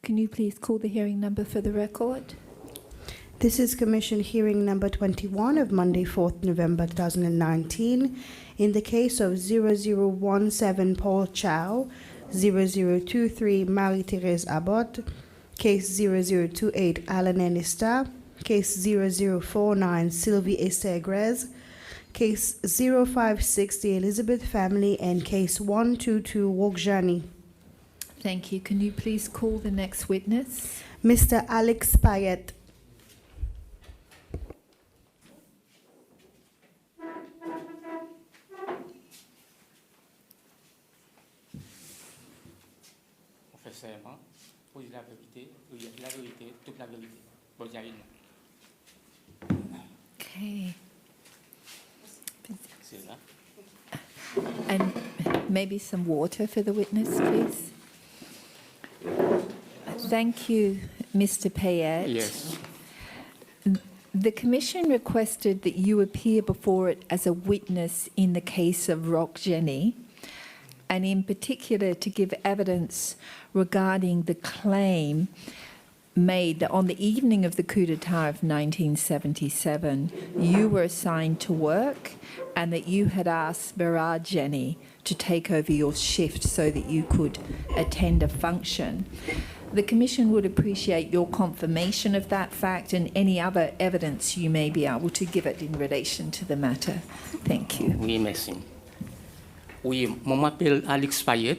Can you please call the hearing number for the record? This is Commission hearing number 21 of Monday, 4th November 2019, in the case of 0017 Paul Chow, 0023 Marie-Thérèse Abbott, case 0028 Alan Enista, case 0049 Sylvie Estegres, case 0560 Elizabeth family, and case 122 Wogjani. Thank you. Can you please call the next witness? Mr. Alix Payet. Serment pour dire la vérité, toute la vérité. Bon, Okay. c'est là. And maybe some water for the witness, please. Thank you, Mr. Payet. Yes. The Commission requested that you appear before it as a witness in the case of Rock Jenny, and in particular to give evidence regarding the claim made that on the evening of the coup d'etat of 1977, you were assigned to work and that you had asked Barad Jenny to take over your shift so that you could attend a function. The Commission would appreciate your confirmation of that fact and any other evidence you may be able to give it in relation to the matter. Thank you. Oui, merci. Oui, moi m'appelle Alix Payet.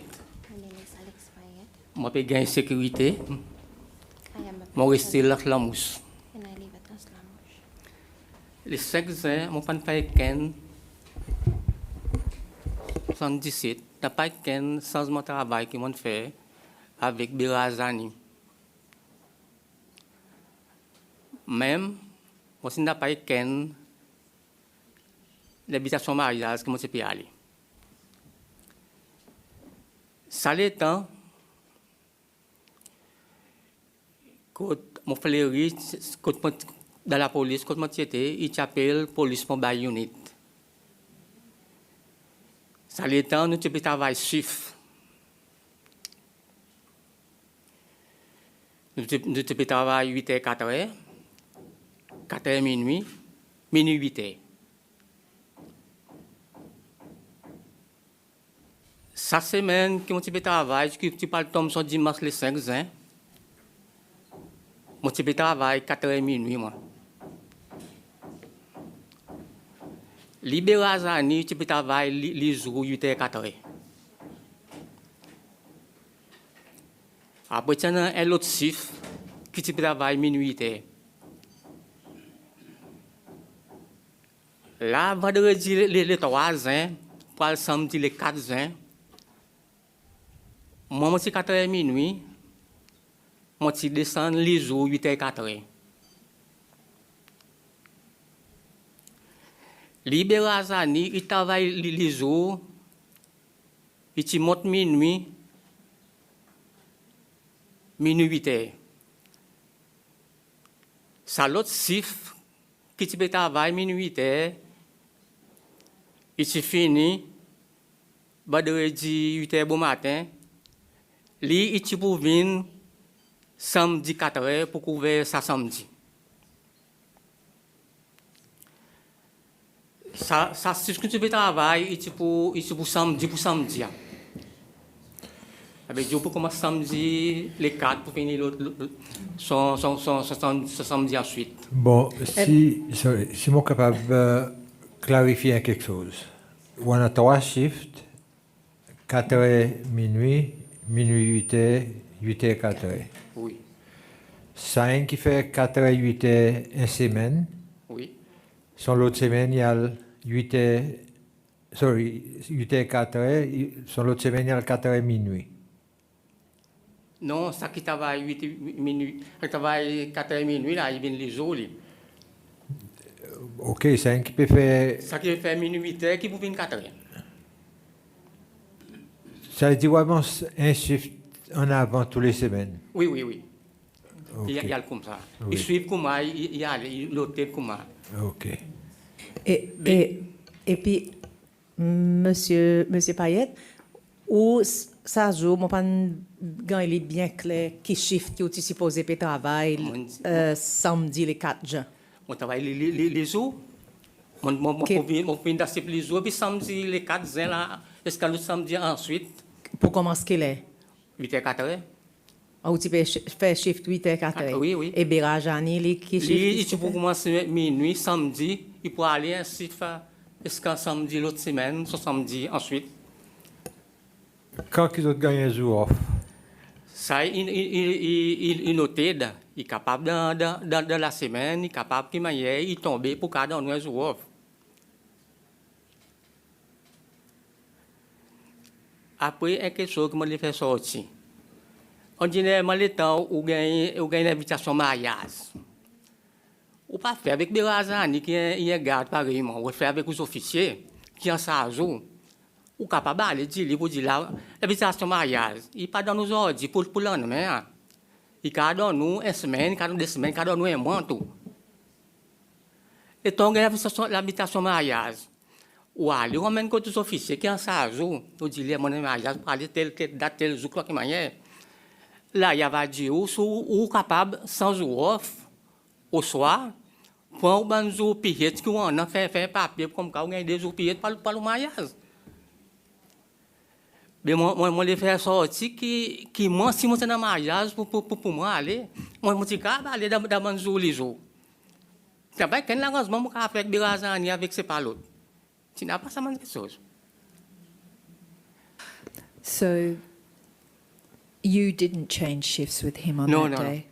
My name is Alix Payet. Moi m'appelle gain sécurité. I am a Moi resté person là la mousse. and I live at Aslamouche. Les 5 ans, mon pan pas ken 77, n'a pas ken sans mon travail que mon fait avec Birazani. Même moi n'a pas ken l'habitation mariage que mon s'est aller. Ça l'étant quand mon frère dans la police quand moi était il s'appelle police mobile unit. Ça l'étant nous tu peux travailler chiffre. Nous tu peux travailler 8h 4h 4h minuit 8h. Cette semaine, que mon petit travail, que tu parles tombe sur dimanche les 5 ans, mon petit travail 4h minuit, moi. Libérazani, tu peux travailler les jours 8h 4h. Après, tu as un autre chiffre qui tu peux travailler minuit 8h. Là, vendredi les 3 ans, pour le samedi les 4 ans, moi, je suis 4h minuit, moi, je descends les jours 8h 4h. Libérazani, il travaille les jours, il monte minuit 8h. Ça, l'autre chiffre qui peut travailler minuit 8h, il finit, vendredi 8h bon matin. Li il pour venir samedi 4h pour couvrir ça samedi. Ça c'est ce que tu veux travailler il pour samedi. Avec Dieu pour commencer samedi les 4 pour finir l'autre samedi ensuite. Bon, si je suis capable de clarifier quelque chose. On a 3 shifts, 4h minuit, minuit 8h, 8h 4h. Oui. 5 qui fait 4h, 8h une semaine. Oui. Sur l'autre semaine, il y a 8h, 8h 4h. Sur l'autre semaine, il y a 4h minuit. Non, ça qui travaille 8 minutes, qui travaille 4h minuit, là, il vient les jours. Ok, 5 qui peut faire. Ça qui fait minuit 8h, qui vous vient 4h. Ça veut dire vraiment un shift en avant toutes les semaines. Oui, oui, oui. Okay. Il y a comme ça. Oui. Ils suivent comme ça, il y a l'hôtel comme ça. Ok. Et puis, monsieur Payet, ou ça jour mon pas gan il est bien clair qui shift qui est supposé faire travail samedi les 4 juin. On travaille les jours. Mon fin d'assiette les jours, puis samedi les 4 juin là, jusqu'à le samedi ensuite. Pour commencer quelle heure? 8h-4h. Ou tu peux faire shift 8h 4h. Oui, oui. Et Berajani les qui shift. Il faut commencer minuit samedi, il peut aller ainsi faire jusqu'à samedi l'autre semaine, soit samedi ensuite. Quand qu'ils ont gagné un jour off, Ça, il notait, il est capable dans la semaine, il est capable qu'il m'aille, il tombe pour qu'il donne un jour off. Après, il y a quelque chose que je fait sortir. On dirait que le temps où il y a une invitation mariage. Ou pas faire avec des razani qui est garde pareillement, ou faire avec les officiers qui ont ça jour. Ou capable d'aller dire, pour dire là, l'invitation mariage, il pas dans nos ordres pour le lendemain. Il a donné nous une semaine, il a donné 2 semaines, il a donné un mois tout. Et donc, l'invitation mariage. Ou aller, on amène les officiers qui ont ça jour. On dit, mon mariage, pour aller telle date, tel jour, quoi qu'il manière. Là, il y a dit, ou capable, sans jour off, au soir, pour un jour Pyatt, qui on a fait un papier, comme quand on a des jours Pyatt, pas le mariage. Mais moi, les faire sortir qui moi, si moi, c'est dans le mariage, pour moi aller, moi, je dis, aller dans un jour les jours. C'est vrai qu'un arrangement, moi, avec des raisons, avec ces palotes. Tu n'as pas ça, quelque chose. So you didn't change shifts with him on that day?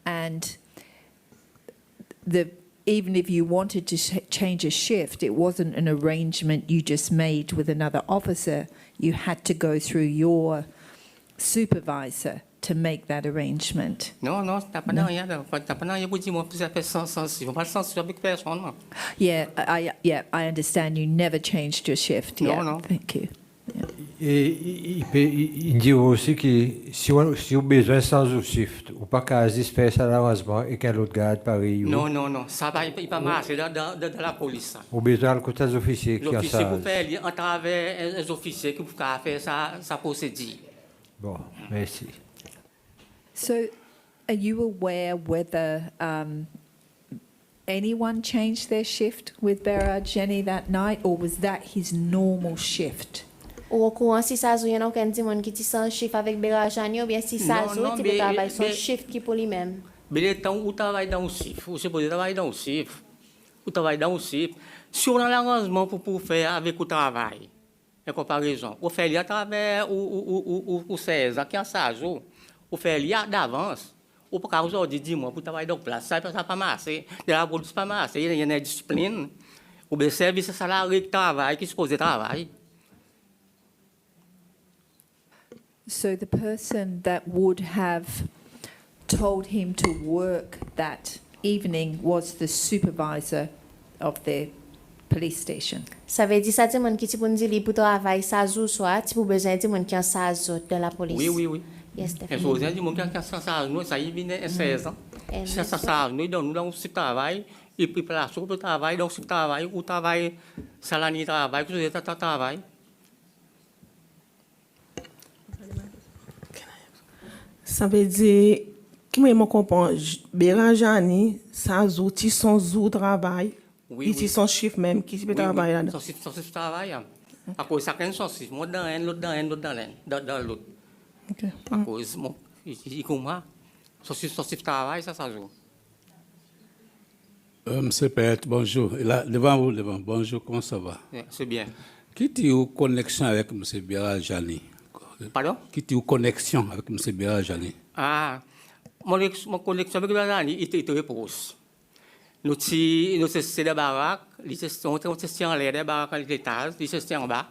And even if you wanted to change a shift, it wasn't an arrangement you just made with another officer. You had to go through your supervisor to make that arrangement. Non, t'as pas rien. T'as pas rien pour dire, moi, ça fait sens. On va pas le sens avec personne. Yeah, I understand you never changed your shift. No, Yeah, no. thank you. Yeah. et il dit aussi que si vous avez besoin sans jour shift, ou pas quasi faire ça l'arrangement et qu'un autre garde pareil. Non, ça va pas marcher dans la police. Ou besoin de côté des officiers qui ont L'officier ça. pour faire à travers les officiers qui peuvent faire sa procédure. Bon, merci. So, are you aware whether anyone changed their shift with Berajani that night, or was that his normal shift? Ou au courant si ça joue, il y a aucun monde qui est en shift avec Berajani, ou bien si ça joue, il peut travailler son shift qui pour lui-même. Mais le temps où travaille dans le chiffre, vous supposez travailler dans le chiffre, vous travaillez dans le chiffre. Si on a l'arrangement pour faire avec le travail, en comparaison, vous faites à travers ou 16 ans qui en ça joue, vous faites d'avance. Ou pas aujourd'hui, dis-moi, pour travailler dans la place, ça ne peut pas marcher. La police pas marcher, il y a une discipline. Ou bien service salarié qui travaille, qui suppose travailler. So the person that would have told him to work that evening was the supervisor of the police station. Ça veut dire ça, c'est monde qui est pour dire pour travailler ça joue soit, tu peux besoin de monde qui en ça joue de la police. Oui. Yes, Je suis dit, mon gars, ça nous, ça y vient 16 ans. Ça nous donne dans le travail, et puis place pour le travail, dans le travail, ou travail, salarié travail, que vous travail. Ça veut dire, moi, je comprends, Berajani, ça joue, tu son jour travail, et tu son chiffre même, qui peut travailler là-dedans. Son chiffre travail. À cause de chacun son chiffre, moi dans un, l'autre dans un, l'autre dans l'autre. À cause, il comprend. Son chiffre travail, ça joue. Monsieur Payet, bonjour. Et là, devant vous, bonjour, comment ça va? C'est bien. Qui est en connexion avec M. Berajani? Pardon? Qui est en connexion avec M. Berajani? Ah, mon connexion avec Berajani, il te repose. Nous c'est des baraques, on est en l'air des baraques à l'étage, ils sont en bas.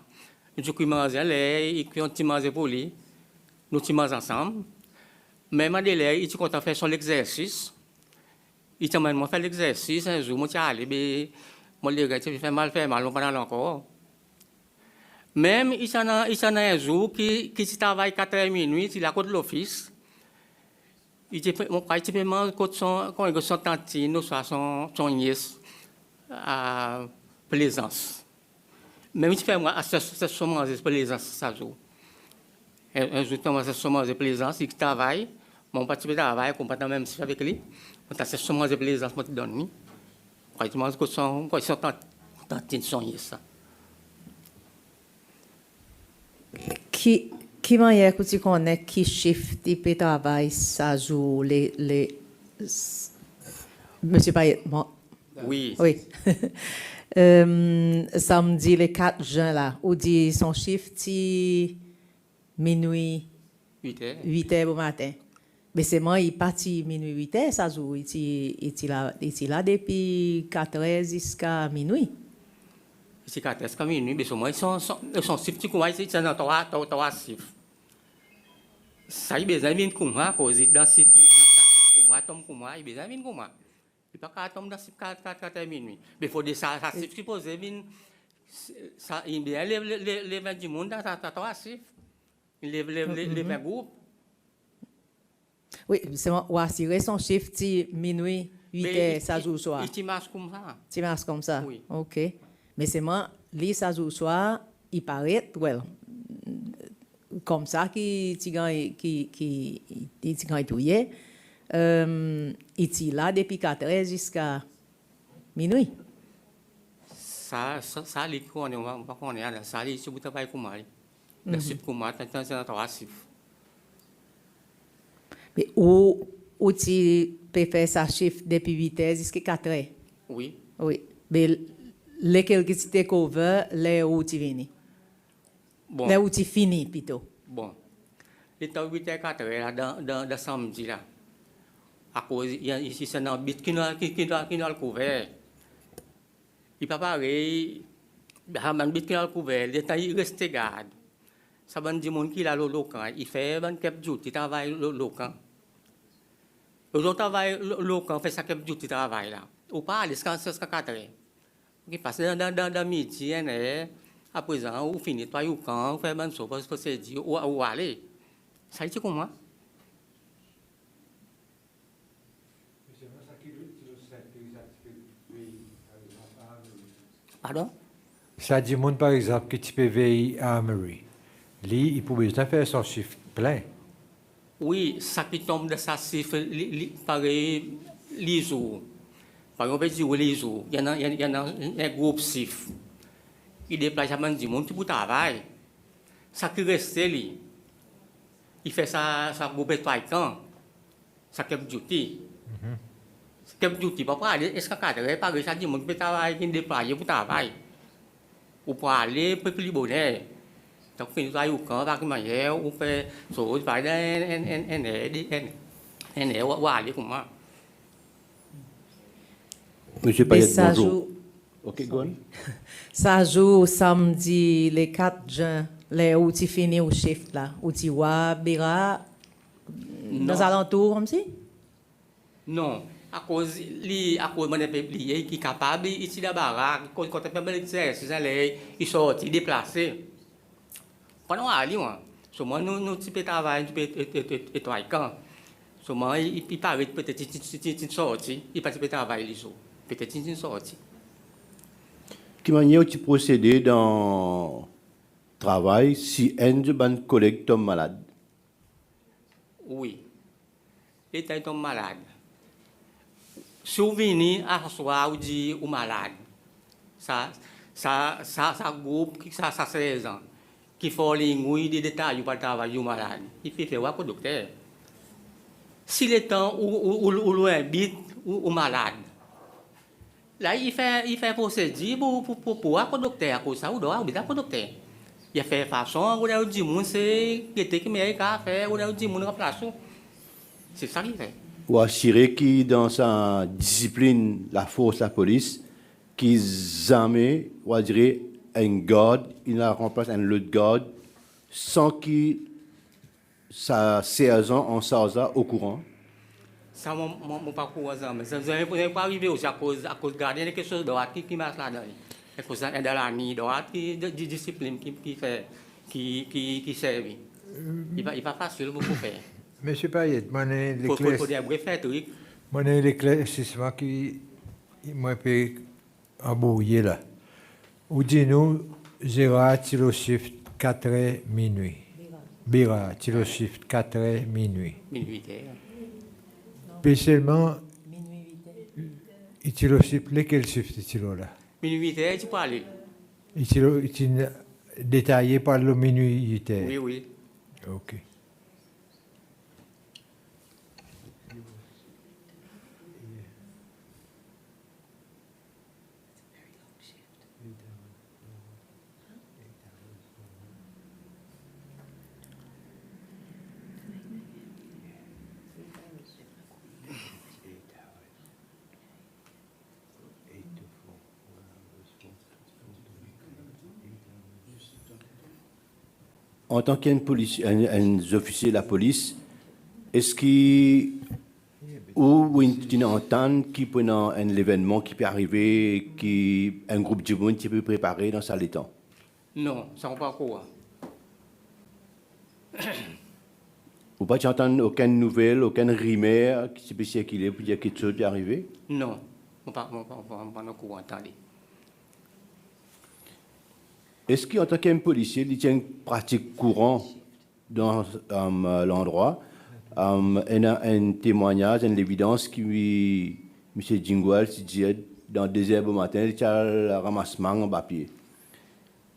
Nous commençons à l'air, ils commencent pour lui. Nous sommes ensemble. Même à délai, ils sont faire son exercice. Ils ont fait l'exercice un jour, je suis allé, je fait mal, on va encore. Même, il y en a un jour qui travaille 4h minuit, il a côté de l'office. Mon père, il demande quand son tantine, soit son nièce, à Plaisance. Même si fait moi, c'est seulement Plaisance, ça joue. Un jour, on a seulement de plaisance, il travaille, mon parti de travail, qu'on pas même si avec lui, on a seulement de plaisance, moi, tu donnes. Quand ils sont en tension, ça. Qui manière que tu connais qui shift type travail ça joue les Monsieur Payet, bon. Oui. Oui. Samedi les 4 juin là, où dit son shift si minuit 8 heures au matin. Mais c'est moi il parti minuit 8 heures ça joue il là depuis 4 heures jusqu'à minuit. C'est 4 heures jusqu'à minuit, mais moi ils sont shift comme moi c'est dans trois shift. Ça il besoin de comment cause dans shift comme moi il besoin de comment. Il pas qu'à tomber dans 4 minuit. Mais il faut dire ça shift supposé ça il bien les 20 du monde dans 3 shift. Les 20 groupes. Oui, c'est moi ou assurer son shift si minuit 8 heures ça joue soir. Il marche comme ça. Tu marches comme ça. Oui. OK. Mais c'est moi lui ça joue soir, il paraît well. Comme ça qui touillé. Il est là depuis 4 heures jusqu'à minuit. Ça, les qu'on est là, ça, les sur le travail comme moi. Le site comme moi, tant c'est dans Mais où tu peux faire ça chiffre depuis 8 heures jusqu'à 4 heures? Oui. Oui. Mais lesquels que tu découvres, les où tu viens? Bon. Les où tu finis plutôt? Bon. Les temps 8 heures 4 heures dans samedi là. À cause ici c'est un bit qui n'a le couvert. Il pas pareil. Un bit qui n'a le couvert, les temps il reste garde. Ça va dire monde qui là local, il fait un cap duty travail local. Le travail local fait ça cap duty travail là. Ou pas aller jusqu'à 4 heures. Qui passe dans midi à présent ou finit toi ou quand fait ban so parce que c'est dit ou aller. Ça dit comment? Pardon? Ça dit, monde, par exemple, que tu peux veiller à Armory. Lui, il pouvait juste faire son chiffre plein. Oui, ça qui tombe de ça, c'est pareil, les jours. Par exemple, on peut dire les jours. Il y a un groupe SIF. Il déplace du monde pour travail. Ça qui reste, lui. Il fait ça groupe de travail. Ça cap duty. Cap duty, papa, est-ce que cadre, par exemple, du monde peut travailler, il déplace pour travail. Ou pour aller, pour plus bonheur. Donc, il y a eu un peu de manière, on fait so phải Monsieur Payet, bonjour. OK, go on. Ça joue samedi les 4 juin, les où tu finis au shift là, où tu vois Bira dans les alentours comme si? Non, à cause mon peuplier qui est capable ici là-bas, quand on fait un exercice, ils sont déplacés. Pendant aller, moi, nous peux travailler, nous peux travailler quand. Moi, il paraît peut-être une sortie, il peut travailler les jours, peut-être une sortie. Quelle manière tu procédais dans le travail si un de mes collègues tombe malade? Oui, il tombe malade. Si vous venez à soir, vous dites ou malade, ça groupe, ça 16 ans. Qui faut les ngouilles des détails pour travailler au malade. Il fait faire quoi, docteur? Si le temps ou loin bit ou malade, là il fait procédure pour quoi, docteur? Pour ça, ou doit bien pour docteur. Il fait façon, ou là, du monde, c'est qui mérite à faire, ou là, du monde en place. C'est ça qu'il fait. Ou assurer qui dans sa discipline, la force, la police, qui jamais, on va dire, un garde, il remplace un autre garde sans que sa saison en Sarza au courant. Ça, mon parcours, mais ça n'est pas arrivé aussi à cause de garder quelque chose d'autre qui marche là-dedans. À cause de la nuit, de discipline qui servent. Il n'est pas facile pour faire. Monsieur Payet, Il faut des mon éclaircissement qui m'a fait embrouiller là. Ou dis-nous, Gérard, le shift 4 heures minuit. Bira, tu le shift 4h, minuit. Minuit. Spécialement, tu le shift, lesquels shift tu là? Minuit, tu peux aller. Tu détaillé par le minuit 8h. Oui, oui. Ok. En tant qu'un officier de la police, est-ce qu'il ou une entente qui peut un événement qui peut arriver, qui un groupe de monde qui peut préparer dans sa temps? Non, ça ne va pas quoi. Vous pas entendre aucune nouvelle, aucune rumeur qui peut circuler pour dire quelque chose est arrivé? Non, on ne va pas entendre. Est-ce qu'en tant qu'un policier, il y a une pratique courante dans l'endroit? Un témoignage, une évidence qui M. Djingwal s'y dit dans 2h du matin, il y a le ramassement en papier.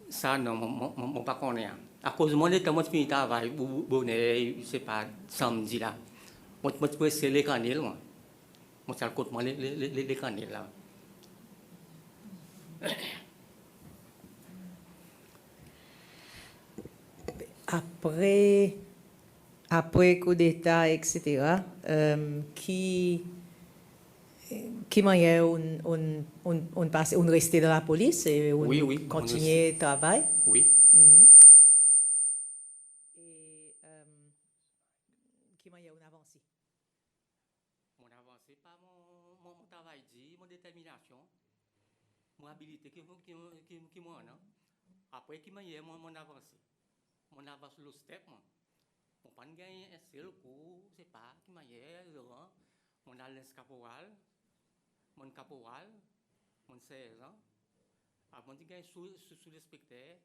Ça, non, je ne sais pas qu'on est. À cause de mon état, je finis le travail, je sais pas, samedi là. Je peux essayer les canils, moi. Je suis à les canils là. Après coup d'État, etc., qui manière on passe, on reste dans la police et on oui, continue le travail? Oui. Et qui manière on avance? Mon avancée, pas mon travail dit, mon détermination, mon habilité qui m'en a. Après, qui m'a mon avancée. Mon avance le step, moi. Mon pas gagner un seul coup, c'est pas qui m'a mon alliance caporal, mon 16 ans. Après, je gagne sous le spectateur.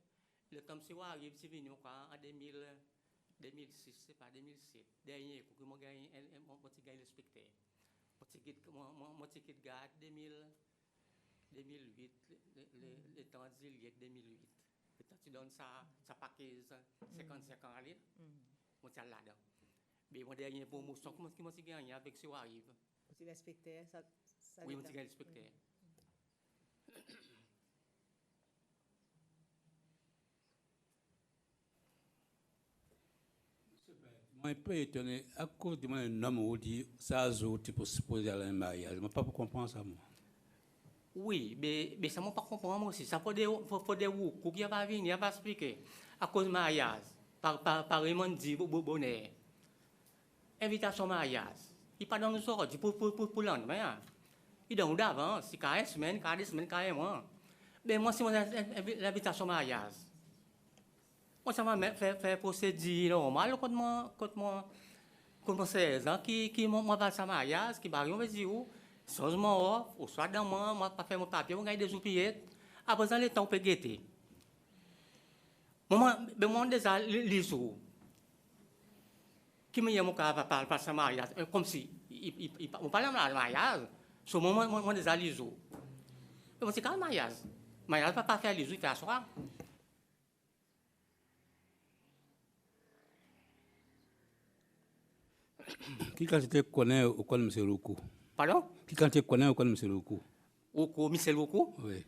Le temps si arrive, si venu en 2006, c'est pas 2007. Dernier coup, je gagne le spectateur. Mon ticket de garde 2008, le temps de juillet 2008. Quand tu donnes ça paquet 55 ans à l'île, on tient là-dedans. Mais mon dernier promotion, comment est-ce que je gagne avec ce qui arrive? Tu respectais ça? Oui, on tient respecté. Je suis un peu étonné à cause de mon homme qui dit ça a tu peux supposer à un mariage. Je ne peux pas comprendre ça, moi. Oui, mais ça ne m'a pas compris moi aussi. Ça faut des coups qui va venir, il va expliquer. À cause de mariage, par Raymond dit, bonheur. Invitation au mariage. Il pas dans nous sortir pour lendemain. Il donne d'avance, c'est 4 semaines, 4 semaines, 4 mois. Mais moi, c'est l'invitation au mariage. Moi, ça m'a fait procédure normal quand moi 16 ans, qui m'a passé au mariage, qui va arriver dire où. Changement off, ou soit dans moi, pas faire mon papier, on gagne des oubliettes. Après ça, le temps peut guetter. Moi, déjà, les jours. Qui me dit mon cas par ce mariage, comme si, on parle de mariage, sur moi, déjà, les jours. Mais c'est quand le mariage? Le mariage ne va pas faire les jours, il fait asseoir. Qui quand tu connais au quoi M. Roukou? Pardon? Qui quand tu connais au quoi M. Roukou? Roukou, M. Roukou? Oui.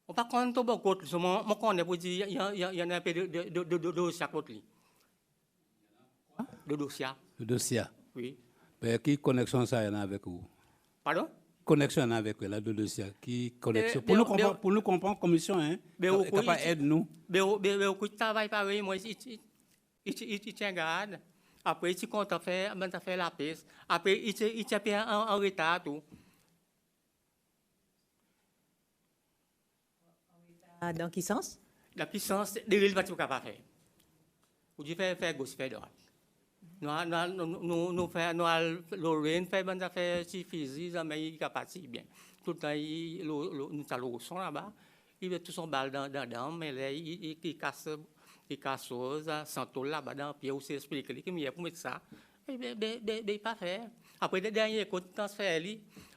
On ne connaît pas beaucoup, je connais pour dire il y en a un peu de dossier à côté. De dossier. Le dossier? Oui. Mais qui connexion ça y en a avec vous? Pardon? Connexion en a avec là, de dossier. Qui connexion? Pour nous comprendre, commission, hein? Capable aide nous. Mais au travail pareil, moi, il tient garde. Après, il compte faire la piste. Après, il tient en retard tout. Dans quel sens? La puissance, il va tout capable faire. Vous dites faire gauche, faire droite. Nous faisons Lorraine, fait si physique, mais il est capable si bien. Tout le temps, nous avons le son là-bas. Il met tout son balle dans mais là, il casse des choses, sans tout là-bas, puis aussi expliquer que il y a pour mettre ça. Mais pas faire. Après, les derniers côtés transfert,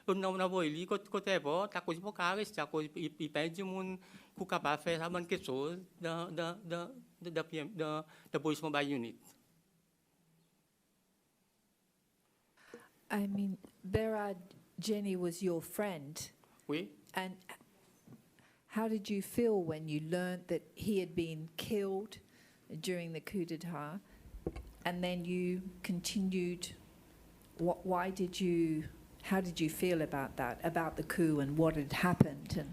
on a envoyé côté bord, à cause de carré, à cause il paye du monde pour capable faire ça, quelque chose dans police mobile unit. I mean, Berard Jenny was your friend. Oui. And how did you feel when you learned that he had been killed during the coup d'etat, and then you continued? How did you feel about that, about the coup and what had happened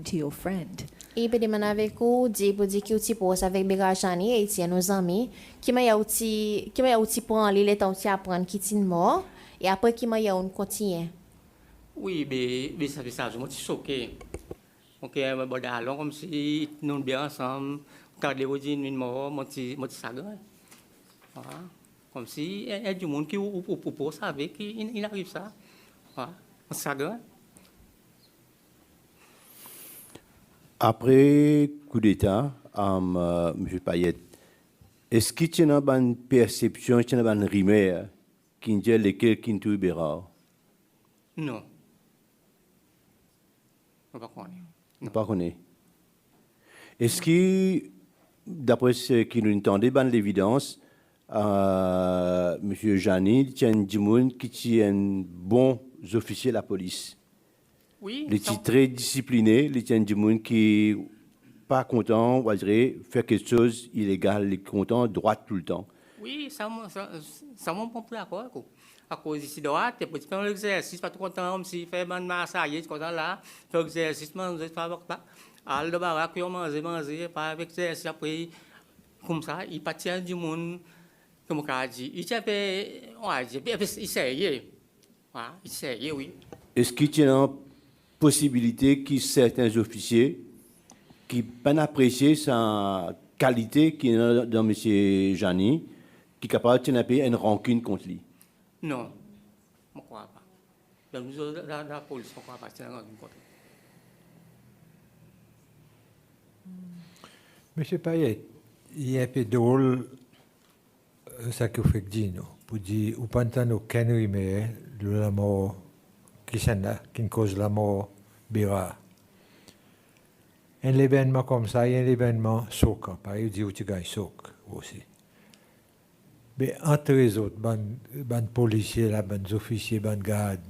to your friend? E pe deman avec ou di pou di ki ou ti pos avec Berajani et ti nos amis qui m'a outi prend li l'état outi apprendre qui ti mort et après qui m'a on continue. Oui, mais ça fait ça, je me suis choqué. Ok, mais bon, alors comme si nous bien ensemble, quand les voisins une mort, moi tu sagre. Voilà. Comme si il y a du monde qui pour savoir qu'il arrive ça. Voilà. On sagre. Après coup d'État, M. Payet, est-ce qu'il y a une perception, il y a une rumeur qui dit lesquels qui ne Bérard? Non. Je ne pas connaître. Est-ce que, d'après ce qui nous entendait, l'évidence, M. Jani, il y a du monde qui est un bon officier de la police? Oui. Il est très discipliné, il y a du monde qui n'est pas content, on va dire, faire quelque chose d'illégal, il est content, droit tout le temps. Oui, ça m'a pas d'accord. À cause ici droit, tu peux faire l'exercice, pas tout content, comme si fait un massage, comme ça là, faire l'exercice, manger, faire pas. Alors, le baraque, on manger, pas avec l'exercice, après, comme ça, il partit du monde, comme on a dit. Il avait, on a dit, il essayait. Voilà, il essayait, oui. Est-ce qu'il y a une possibilité que certains officiers qui peuvent apprécier sa qualité qui est dans M. Jani, qui est capable de tenir une rancune contre lui? Non, je ne crois pas. Dans la police, je ne crois pas. C'est une rancune contre lui. Monsieur Payet, il est un peu drôle ça que vous faites dire, pour dire, ou pas tant aucun rumeur de la mort qui cause la mort Béra. Un événement comme ça, il y a un événement choquant, par exemple, dit où tu gagnes choc aussi. Mais entre les autres, les policiers, les officiers, les gardes,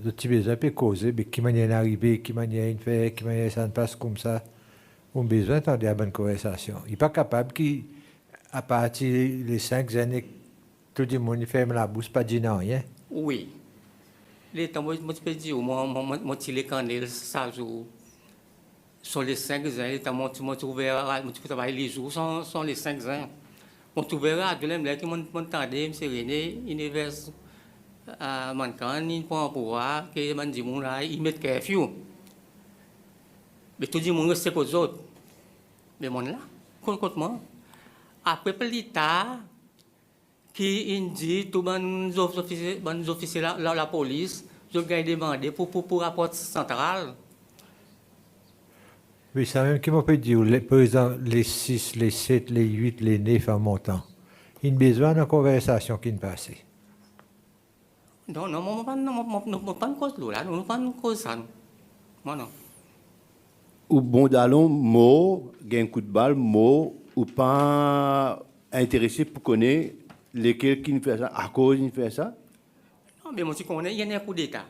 les petits peu causer, mais qui manière d'arriver, qui manière de faire, qui manière ça ne passe comme ça, on a besoin d'entendre une bonne conversation. Il n'est pas capable qu'à partir des 5 années, tout le monde ferme la bouche, pas dire non, rien. Oui. Les temps, moi, je peux dire, moi, les candles, ça joue. Sur les 5 ans, les temps, moi, tu verras, tu peux travailler les jours, sont les 5 ans. Moi, tu verras, tu l'aimes, que mon tandem, M. René, univers, manquant, il prend pouvoir, que man dit, mon là, il met curfew. Mais tout le monde reste pour les autres. Mais mon là, concrètement, après plus tard, qui dit tout les officiers la police, je vais demander pour rapport central. Oui, ça même qui m'a peut dire, par exemple, les 6, les 7, les 8, les 9 en montant. Il y a besoin d'une conversation qui ne passe. Non, pas de cause là, non, pas de cause ça. Non. Ou bon d'allons, mot, gain coup de balle, mot, ou pas intéressé pour connaître lesquels qui ne fait ça, à cause qui ne fait ça? Non, mais moi, je connais, il y a un coup d'État.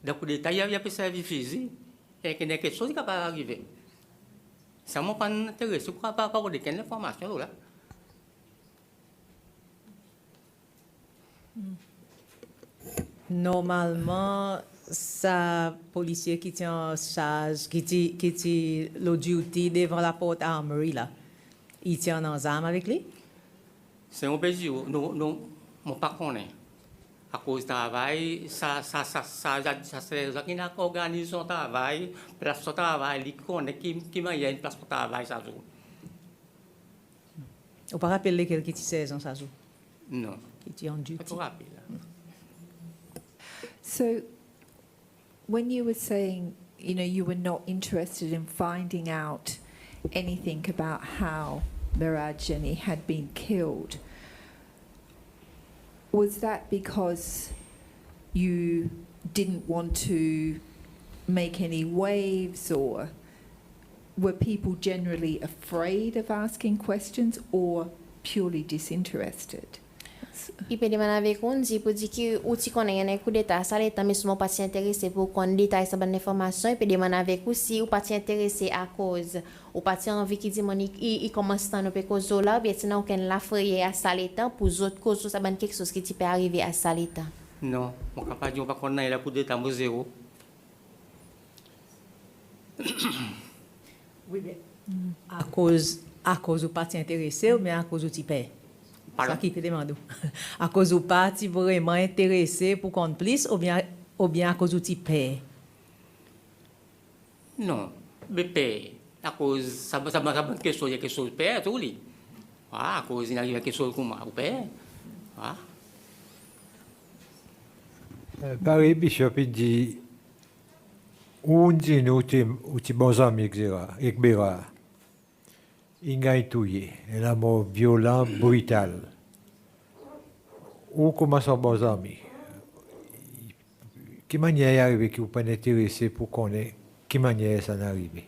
Dans le coup d'État, il y a un service physique. Il y a quelque chose qui va pas arriver. Ça ne m'a pas intéressé. Pourquoi pas avoir des informations là? Normalement, ça policier qui tient en charge, qui tient le duty devant la porte armory là, il tient en arme avec lui? C'est un pays où nous ne pas connaître. À cause du travail, ça c'est qui n'a organisé son travail, place de travail, il connaît qui m'a une place de travail ça joue. Ou pas rappeler quel qui saison ça joue? Non. Qui en duty. Pas rappeler. So, when you were saying, you were not interested in finding out anything about how Mirajani had been killed. Was that because you didn't want to make any waves, or were people generally afraid of asking questions or purely disinterested? I pe demanda avec on dit pour dire que ou ti connait un coup d'état ça l'état mais souvent pas intéressé pour qu'on détaille sa bonne information et pe demanda avec ou si ou pas intéressé à cause ou pas envie qui dit mon il commence tant pe cause là bien sinon aucun la frayé à ça l'état pour autres causes ça ben quelque chose qui peut arriver à ça l'état. Non, mon capable de pas connait la coup d'état mo zéro. Oui, bien. À cause ou pas intéressé ou bien à cause ou tu paies? Ça qui te demande. À cause ou pas tu vraiment intéressé pour qu'on plus ou bien à cause ou tu paies? Non, mais paie. À cause ça m'a quelque chose, il y a quelque chose paie tout lui. À cause il arrive quelque chose comme moi, paie. Pareil, Bishop, il dit, on dit nous, tu bons amis, etc. Il a tué, un amour violent, brutal. Ou comment sont bons amis? Quelle manière est arrivé que vous pas intéressé pour connaître quelle manière ça est arrivé?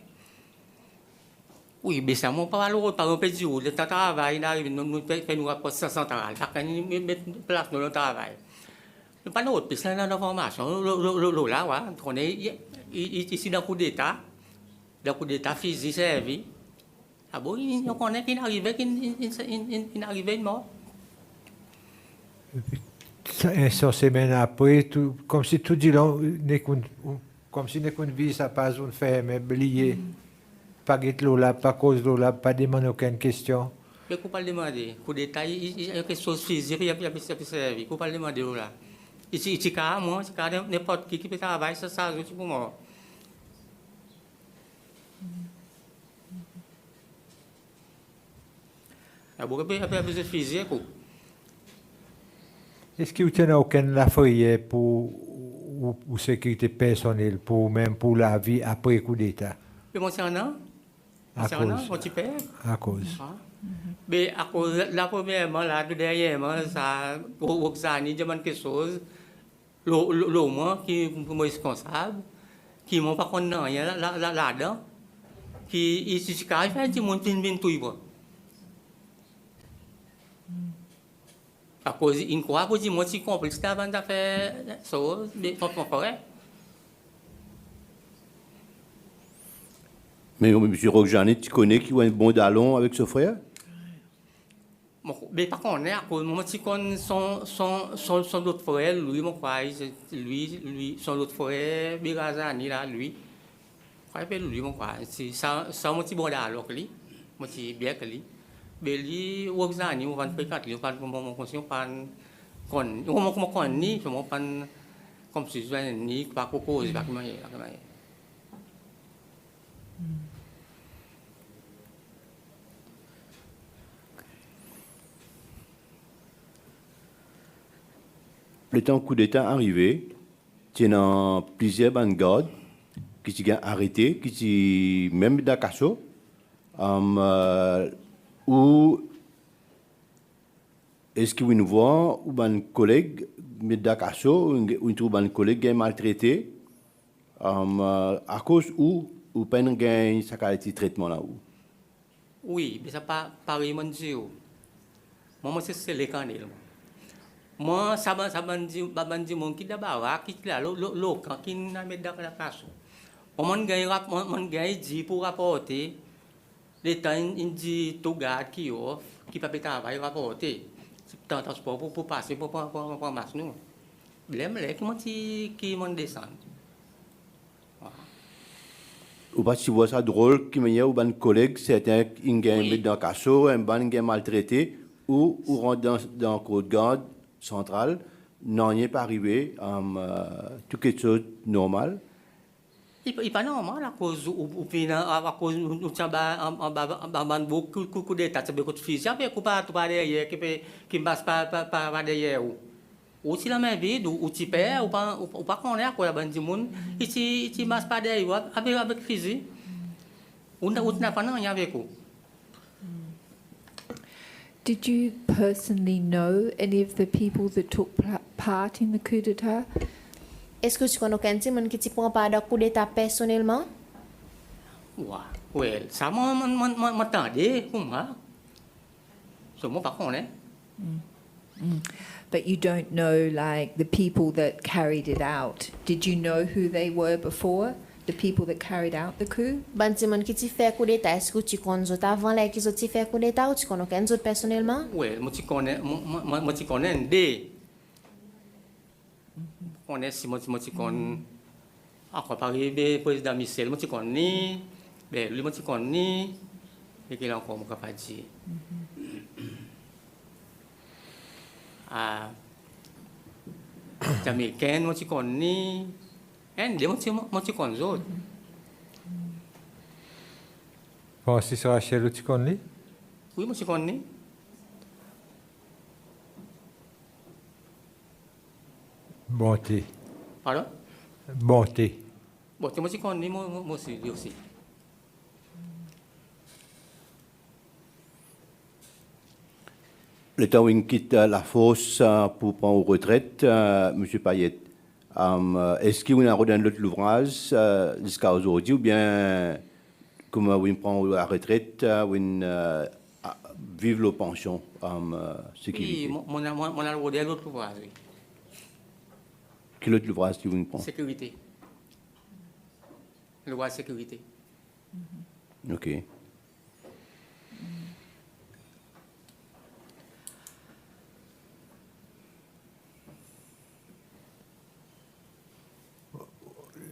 Oui, mais ça m'a pas malheureux par un peu du le travail, il arrive, nous fait nous rapport 500 travail, ça nous met place dans le travail. Le pas notre plus l'information, là, on est ici dans le coup d'état physique, servi. Ah bon, on connaît qu'il arrivait mort. Une semaine après, comme si tout dit là, comme si nous vie ça passe une ferme, oublié, pas de l'eau là, pas cause l'eau là, pas demander aucune question. Mais qu'on pas demander, coup d'état, il y a quelque chose physique, il y a servi, qu'on pas demander là. Ici, moi, n'importe qui peut travailler, ça, c'est pour moi. Est-ce que vous n'avez aucun affaire pour sécurité personnelle, même pour la vie après coup d'État? Mais moi, c'est un an. À cause. Mais à cause, la premièrement, là, derrière, ça, au Xani, demande quelque chose. L'au moins, qui est responsable, qui m'ont pas connu rien là-dedans, qui ici, qui a fait du monde bien tout. À cause, il croit que moi, si complice avant de faire ça, mais pas correct. Mais M. Roxane, tu connais qui a un bon dallon avec ce frère? Mais par contre, à cause moi, si son autre frère, lui, mon frère, lui, son autre frère, Birazani, là, lui, lui, mon frère, c'est ça, mon petit bon dallon, lui, mon petit bien que lui. Mais lui, Roxane, on va faire quatre, on va mon conscient, on va ni, on va comme si je ni, pas coco, pas comment il est. Le temps coup d'État arrivé, il y a plusieurs bandes qui sont arrêtés, qui sont même dans Casso, ou est-ce que vous voyez ou un collègue met dans Casso, ou un collègue qui est maltraité, à cause ou pas un sa qualité de traitement là où? Oui, mais ça pas pareil, mon Dieu. Moi, c'est les canels. Moi, ça m'a dit mon qui d'abord, qui là, l'autre, qui n'a mis dans la casse. Mon gars, dit pour rapporter, les temps, il dit tout garde qui offre, qui peut travailler, rapporter. C'est tant pour passer, pour masque nous. Blême, qui m'en descend. Ou pas si vous voyez ça drôle, qui me ou un collègue, certains qui ont mis dans la casse, un ban qui est maltraité, ou rentre dans le code garde central, non, il n'est pas arrivé, tout quelque chose de normal. Il n'est pas normal à cause nous sommes beaucoup d'état, c'est beaucoup de physique, mais pas derrière, qui ne passe pas derrière. Ou si la main vide, ou tu perds, ou pas qu'on est à quoi la bande du monde, il ne passe pas derrière, avec physique. On n'a pas rien avec eux. Did you personally know any of the people that took part in the coup d'etat? Est-ce que tu connais quelqu'un qui prend part dans le coup d'état personnellement? Ouais, ça m'attendait, moi. Je ne pas connais. But you don't know, like, the people that carried it out. Did you know who they were before? The people that carried out the coup? Ban ti moun qui ti fait coup d'état, est-ce que tu connais autres avant là qui ont ti fait coup d'état ou tu connais quelqu'un d'autre personnellement? Oui, moi tu connais des. Si moi tu connais. Après Paris, le président Michel, moi tu connais. Lui, moi tu connais. Et qu'il a encore, moi pas dire. Américain, moi tu connais. Et moi tu connais autres. Francis Rachel, tu connais? Oui, moi tu connais. Bonté. Pardon? Bonté. Moi tu connais, moi aussi. Le temps où il quitte la fosse pour prendre retraite, M. Payet, est-ce qu'il y a un autre ouvrage jusqu'à aujourd'hui ou bien comment il prend la retraite, vive la pension sécurité? Oui, mon a regardé l'autre ouvrage. Quel autre ouvrage tu prend? Sécurité. Le ouvrage sécurité. Ok.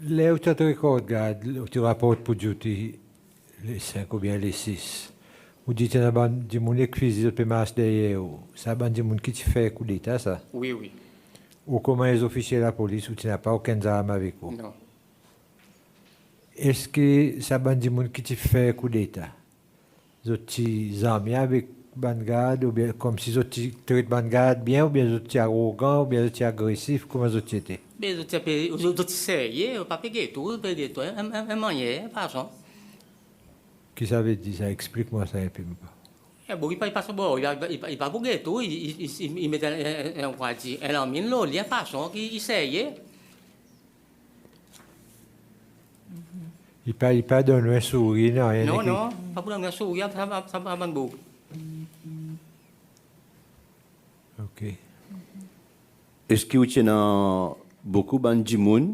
Là où tu te regardes, tu rapportes pour duty les 5 ou bien les 6. Ou dit que tu as des gens qui font des marches derrière. Ça a des gens qui te font coup d'état, ça? Oui, oui. Ou comment les officiers de la police, ou tu n'as pas aucun arme avec eux? Non. Est-ce que ça a des gens qui te font coup d'état? Ils ont armes avec Bangad, ou bien comme si ils traitent Bangad bien, ou bien ils sont arrogants, ou bien ils sont agressifs, comment ils étaient? Mais os outros sérieux, pas peguei tudo, é manhã, passam. Qu'est-ce que ça veut dire? Ça explique-moi ça un peu. É bom, il passe bom, il pas peguei tudo, il met un quadri, elle en mine l'eau, il passam, il sérieux. Il pas donné un sourire, non, rien. Non, pas pour un sourire, ça va ban beau. Ok. Est-ce que tu as beaucoup de gens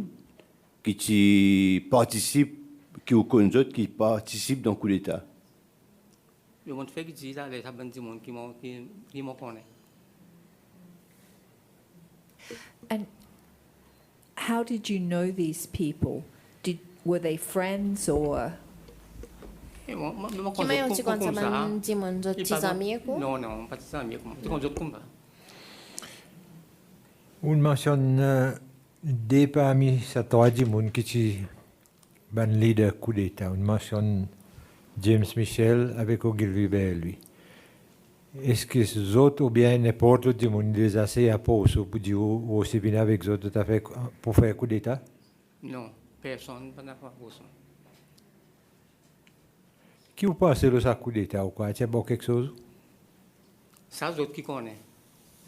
qui participent, qui participent dans le coup d'État? Je me fais dire ça, les gens qui m'ont connu. And how did you know these people? Were they friends or? Qui m'a dit quand ça ban di moun d'autres petits amis ko? Non, pas des amis, comme d'autres comme ça. On mentionne des parmi ces trois gens qui sont leader coup d'État. On mentionne James Michel avec Ogilvy lui. Est-ce que les autres ou bien n'importe autre monde les assez à pause pour dire aussi bien avec les autres pour faire coup d'État? Non, personne n'a pas fait ça. Qui vous pensez de ça coup d'État ou quoi? Tu as bon quelque chose? Ça, les autres qui connaissent.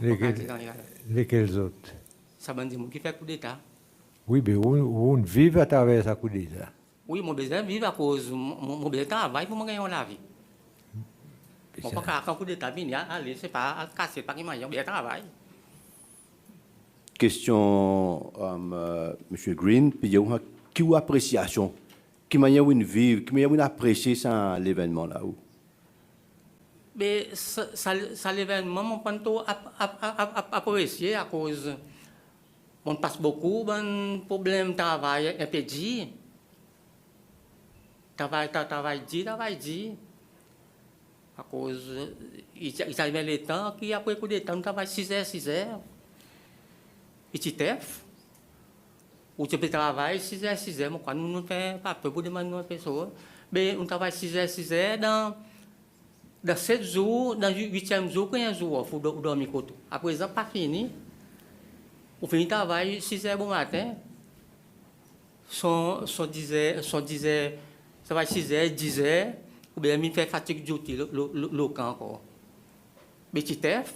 Lesquels autres? Ça veut dire qui fait coup d'État. Oui, mais on vit à travers ça coup d'État. Oui, mon besoin vivre à cause mon besoin travail pour me gagner la vie. Mon pas qu'un coup d'État venir aller c'est pas casser pas qui m'a bien travail. Question Monsieur Green, puis qui ou appréciation, qui manière une vivre, qui manière une apprécier ça l'événement là où? Mais ça l'événement mon pas trop apprécié à cause on passe beaucoup de problèmes travail impédi. Travail dit. À cause, il arrive le temps qui après coup de temps, on travaille 6 heures. Et tu t'es ou tu peux travailler 6 heures, mais quand on ne fait pas peu pour demander à personne, mais on travaille 6 heures dans 7 jours, dans 8e jour, 15 jours, il faut dormir côté. Après ça, pas fini. On finit le travail 6 heures bon matin. Son disait, travaille 6 heures, 10 heures, ou bien il fait fatigue duty, le camp encore. Petit F,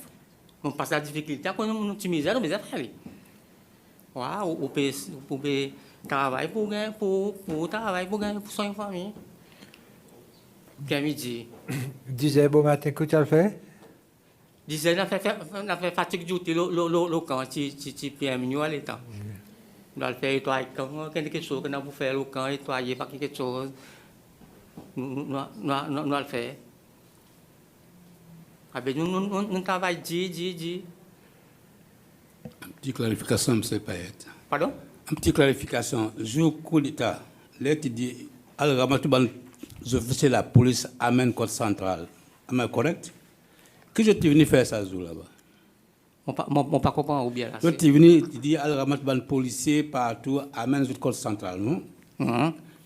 on passe la difficulté, quand on a misère, on misère faire. Waouh, on peut travailler pour travailler pour gagner pour son famille. Puis midi. 10 heures bon matin, que tu as fait? 10 heures, on a fait fatigue duty, le camp, tu peux mieux à l'état. On doit le faire nettoyer quand quelque chose qu'on a pour faire le camp, nettoyer pas quelque chose. Nous le faire. Avec nous travaillons dit. Une petite clarification, M. Payet. Pardon? Une petite clarification. Je coup d'État, là, tu dis, alors, les officiers de la police amènent code central. Am I correct? Que je suis venu faire ça, là-bas? Mon pas comprendre ou bien là. Toi, tu es venu, tu dis, alors, les policiers partout amènent le code central, non?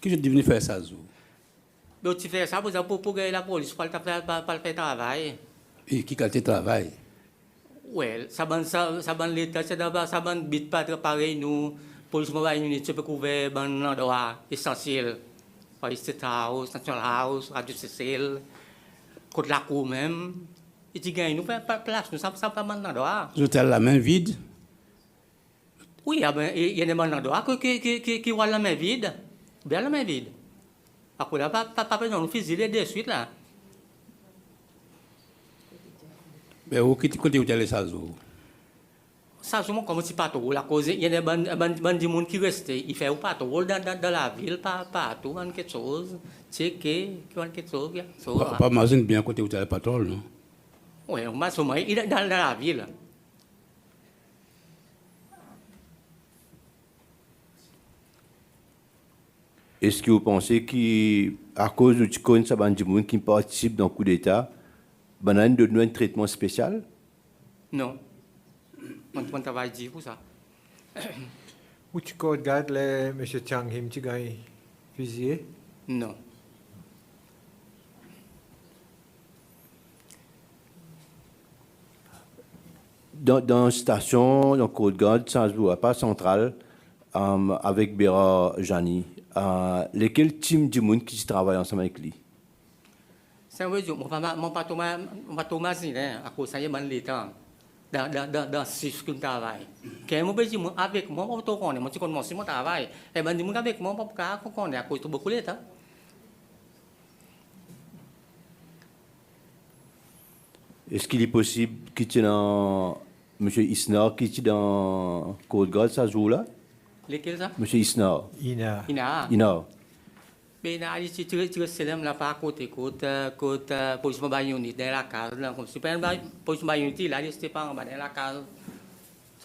Que je suis venu faire ça, Donc, tu fais ça pour gagner la police, pour le faire travail. Et qui qualité de travail? Oui, ça ban l'État, ça ban bit pas pareil, nous, police mobile unit, tu peux couvrir un endroit essentiel. Par State House, National House, Radio Cécile, côté la cour même. Et tu gagnes, nous faisons pas place, nous sommes pas mal d'endroits. Je t'ai la main vide? Oui, il y a des endroits qui ont la main vide. Bien la main vide. Après, là, pas besoin de fusiler de suite là. Mais où est-ce que tu allé ça? Ça, c'est comme si pas trop. La cause, il y a des gens qui restent. Ils font pas trop dans la ville, pas tout, quelque chose. Checker, quelque chose. Pas imagine bien côté où tu as le patrouille, non? Oui, il est dans la ville. Est-ce que vous pensez qu'à cause de ce qu'on sait qui participe dans le coup d'État, on a un traitement spécial? Non. On travaille dit pour ça. Où tu regardes les M. Chang Him, tu gagnes fusillé? Non. Dans une station, dans le Côte Garde, sans pas centrale, avec Béra Jani, lesquels teams du monde qui travaillent ensemble avec lui? C'est vrai, mon pas Thomas, à cause ça y est, l'État. Dans ce que je travaille. Quand je dis avec moi, je connais, je connais mon travail. Et ben, dis-moi avec moi, je connais à cause de beaucoup d'État. Est-ce qu'il est possible que tu dans M. Isnar, qui est dans Côte Garde, ça joue là? Lesquels ça? M. Isnar. Ina. Mais tu restes là par côté police mobile unit dans la case là comme si police mobile unit là il était pas dans la case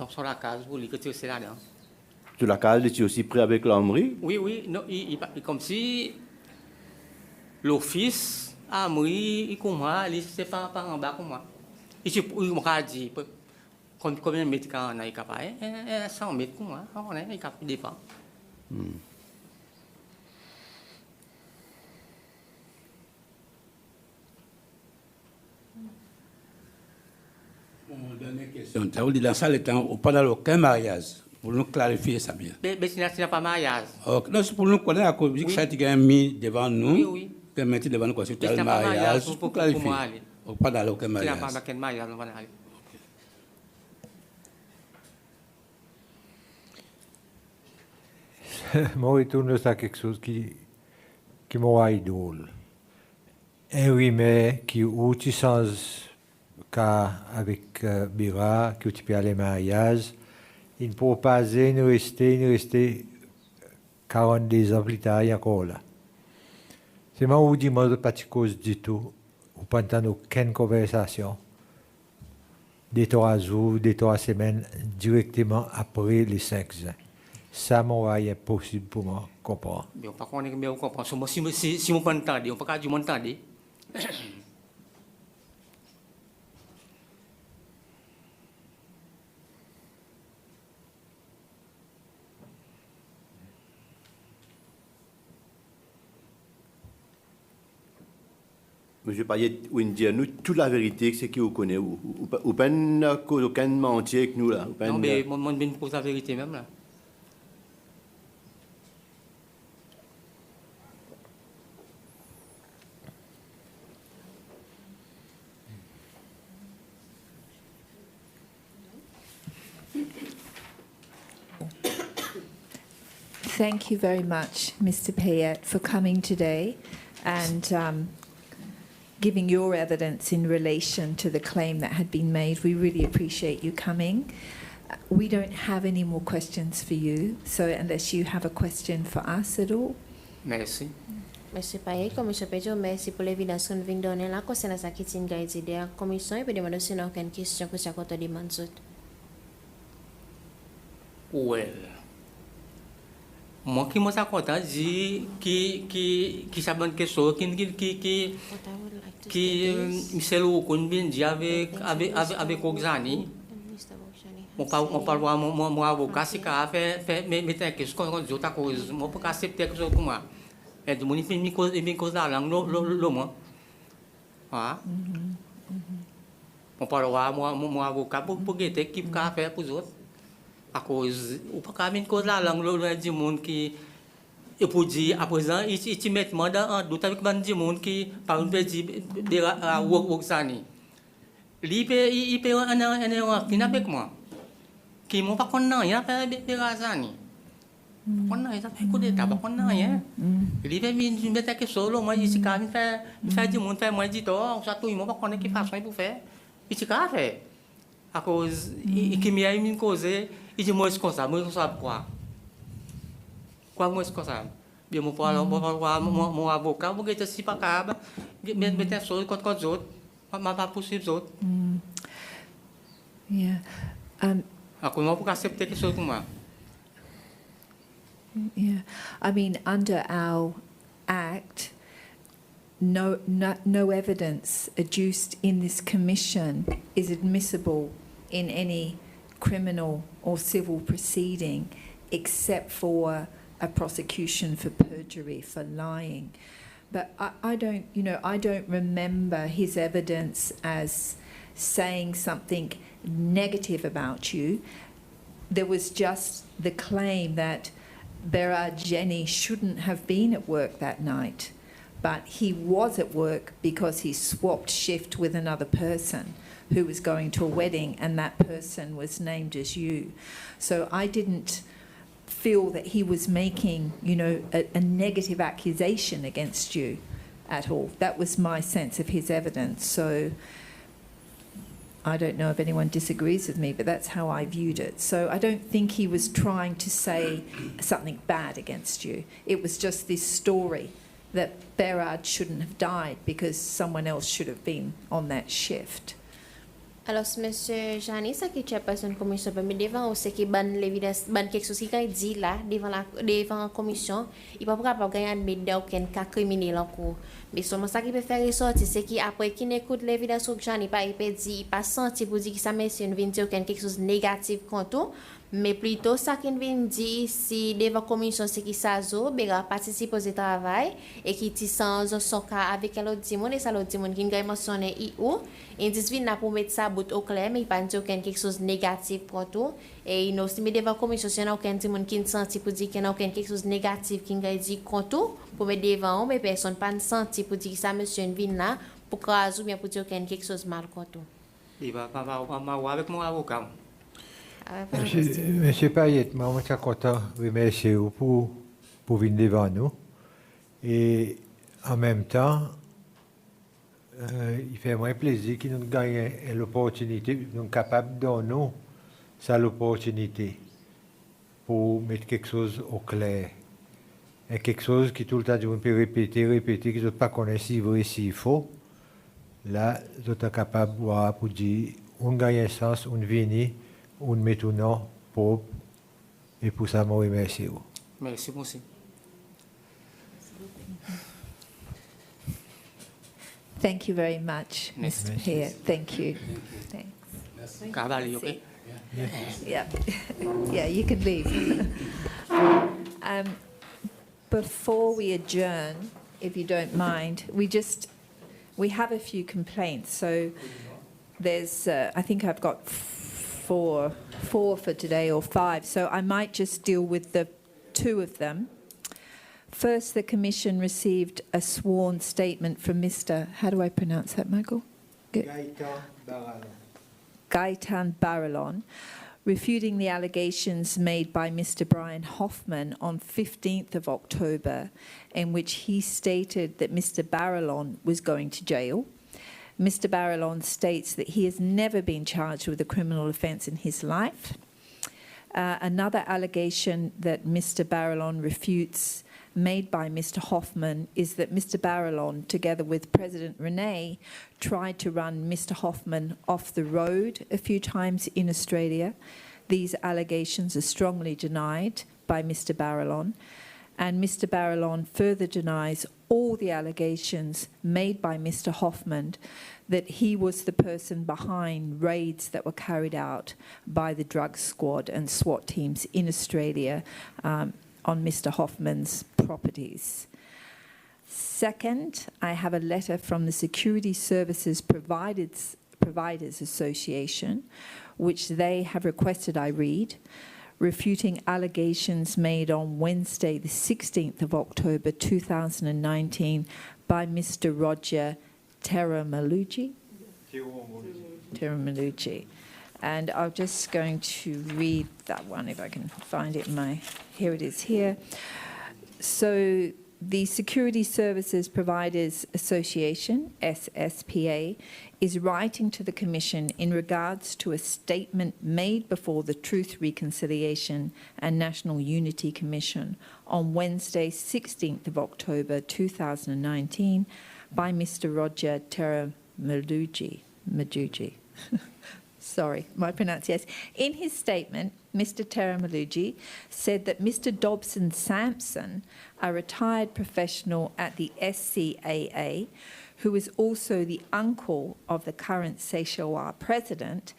sur la case pour lui que tu restes là dedans. Sur la case, tu es aussi prêt avec l'armerie? Oui, non, il comme si l'office armerie il comme moi, il c'est pas en bas comme moi. Il m'a dit combien de mètres on est capable 100 mètres comme moi, on est capable de défendre. Dernière question. Tu as dit dans ça, pendant aucun mariage. Pour nous clarifier ça bien. Mais ce n'est pas mariage. Non, c'est pour nous connaître à cause que ça a mis devant nous. Oui. Que mettre devant nous quoi sur le mariage. Pour clarifier. Pas dans aucun mariage. Ce n'est pas mariage. Moi, retourne à quelque chose qui m'a idole. Un oui, mais qui où tu sens qu'avec Bira, que tu peux aller au mariage, il ne peut pas rester 42 ans plus tard encore là. C'est moi où dis-moi de pas de cause du tout, ou pas entendre aucune conversation. Des 3 jours, des 3 semaines, directement après les 5 ans. Ça m'est impossible pour moi comprendre. Mais on ne comprend pas. Si on peut entendre, on ne peut pas dire entendre. Monsieur Payet, vous dire nous toute la vérité, c'est qui vous connaît ou pas aucun mentier avec nous là. Non, mais moi je pose la vérité même là. Thank you very much, Mr. Payet, for coming today and giving your evidence in relation to the claim that had been made. We really appreciate you coming. We don't have any more questions for you, so unless you have a question for us at all. Merci. Monsieur Payet, Commission Pedro, merci pour l'évidence que nous venons donner là. Concernant ça qui est une guide de la commission, et puis demander si nous avons une question que chaque autre demande. Well, moi qui me suis content dit qui s'abonne quelque chose qui Michel Okunbin dit avec Oxani. Mon avocat c'est qu'a fait mettre quelque chose comme d'autres causes. Moi pas accepter quelque chose comme moi. Et du monde il cause la langue le moi. Ah. Mon parloir mon avocat pour guetter qui qu'a fait pour autres. À cause ou pas qu'à une cause la langue le du monde qui et pour dire à présent il met dans doute avec ban du monde qui par une petit de work sani. Il peut un fin avec moi. Qui m'ont pas connaît rien faire de razani. Connaît ça fait coup d'état pas connaît rien. Il peut me mettre quelque chose moi ici quand même faire du monde faire moi dit toi ça tout ils m'ont pas connaît qui façon pour faire. Il s'est fait. À cause qui m'y a une cause il dit moi comme ça quoi moi comme ça bien mon avocat vous que si pas capable mettre chose contre autres pas possible autres Yeah. à cause moi pour accepter quelque chose comme moi Yeah. I mean, under our Act, no evidence adduced in this commission is admissible in any criminal or civil proceeding except for a prosecution for perjury, for lying. But I don't remember his evidence as saying something negative about you. There was just the claim that Berard Jenny shouldn't have been at work that night, but he was at work because he swapped shift with another person who was going to a wedding, and that person was named as you. So I didn't feel that he was making, a negative accusation against you at all. That was my sense of his evidence. So I don't know if anyone disagrees with me, but that's how I viewed it. So I don't think he was trying to say something bad against you. It was just this story that Berard shouldn't have died because someone else should have been on that shift. Alors, monsieur Jani, ça qui est personne commission, mais devant aussi qui ban l'évidence, ban quelque chose qui dit là devant la commission, il pas capable gagner admettre aucun cas criminel en cours. Mais seulement ça qui peut faire ressortir, c'est qu'après qu'il écoute l'évidence au Jani, il peut dire, il pas senti pour dire que ça monsieur ne vient dire quelque chose de négatif contre, mais plutôt ça qui vient dire si devant commission c'est qui ça zo, bega participe au travail et qui ti sans son cas avec l'autre dimon et ça l'autre dimon qui gagne mentionné IO, et dit n'a pour mettre ça bout au clair mais il pas dire quelque chose de négatif contre et il aussi mais devant commission c'est aucun dimon qui senti pour dire qu'il y a aucun quelque chose de négatif qui gagne dit contre pour mettre devant mais personne pas senti pour dire que ça monsieur vient là pour cause ou bien pour dire quelque chose mal contre. Il va avec mon avocat. Monsieur Payet, je suis content de remercier vous pour venir devant nous. Et en même temps, il fait moins plaisir que nous gagnons l'opportunité, nous sommes capables de donner ça l'opportunité pour mettre quelque chose au clair. Et quelque chose qui tout le temps, on peut répéter, que je ne pas connaître si vrai, si faux. Là, je suis capable de voir pour dire, on gagne un sens, on vient. Un maintenant propre et pour ça, je vous remercie. Merci aussi. Thank you very much, Mr. Pyatt. Thank you. Thanks. Cavalli, okay? Yeah. Yeah, you can leave. Before we adjourn, if you don't mind, we have a few complaints. So there's, I think I've got four for today or 5. So I might just deal with the 2 of them. First, the Commission received a sworn statement from Mr. How do I pronounce that, Michael? Gaitan Barallon, refuting the allegations made by Mr. Brian Hoffman on 15th of October, in which he stated that Mr. Barillon was going to jail. Mr. Barillon states that he has never been charged with a criminal offence in his life. Another allegation that Mr. Barillon refutes, made by Mr. Hoffman, is that Mr. Barillon, together with President Renee, tried to run Mr. Hoffman off the road a few times in Australia. These allegations are strongly denied by Mr. Barillon, and Mr. Barillon further denies all the allegations made by Mr. Hoffman that he was the person behind raids that were carried out by the drug squad and SWAT teams in Australia on Mr. Hoffman's properties. Second, I have a letter from the Security Services Providers Association, which they have requested I read, refuting allegations made on Wednesday, the 16th of October 2019 by Mr. Roger Teramalugi. And I'm just going to read that one if I can find it in my, here it is here. So the Security Services Providers Association, SSPA, is writing to the Commission in regards to a statement made before the Truth, Reconciliation and National Unity Commission on Wednesday, 16th of October 2019 by Mr. Roger Teramalugi. Sorry, my pronunciation. In his statement, Mr. Teramalugi said that Mr. Dobson Sampson, a retired professional at the SCAA, who is also the uncle of the current Seychelles president,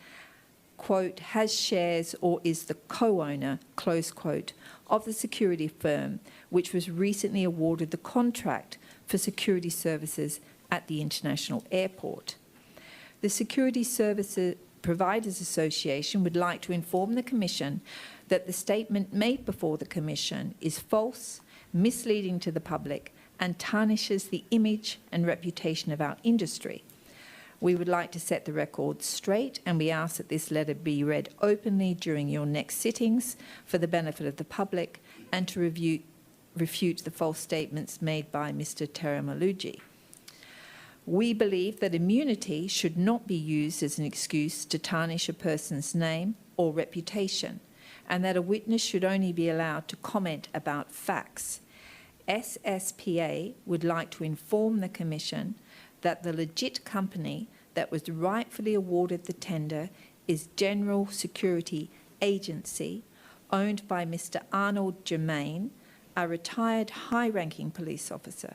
quote, has shares or is the co-owner, close quote, of the security firm, which was recently awarded the contract for security services at the international airport. The Security Services Providers Association would like to inform the Commission that the statement made before the Commission is false, misleading to the public, and tarnishes the image and reputation of our industry. We would like to set the record straight, and we ask that this letter be read openly during your next sittings for the benefit of the public and to refute the false statements made by Mr. Teramalugi. We believe that immunity should not be used as an excuse to tarnish a person's name or reputation, and that a witness should only be allowed to comment about facts. SSPA would like to inform the Commission that the legit company that was rightfully awarded the tender is General Security Agency, owned by Mr. Arnold Germain, a retired high-ranking police officer.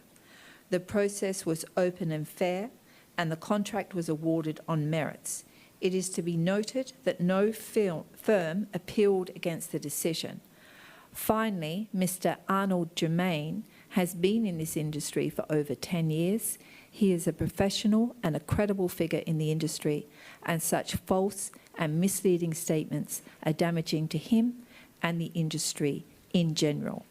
The process was open and fair, and the contract was awarded on merits. It is to be noted that no firm appealed against the decision. Finally, Mr. Arnold Germain has been in this industry for over 10 years. He is a professional and a credible figure in the industry, and such false and misleading statements are damaging to him and the industry in general.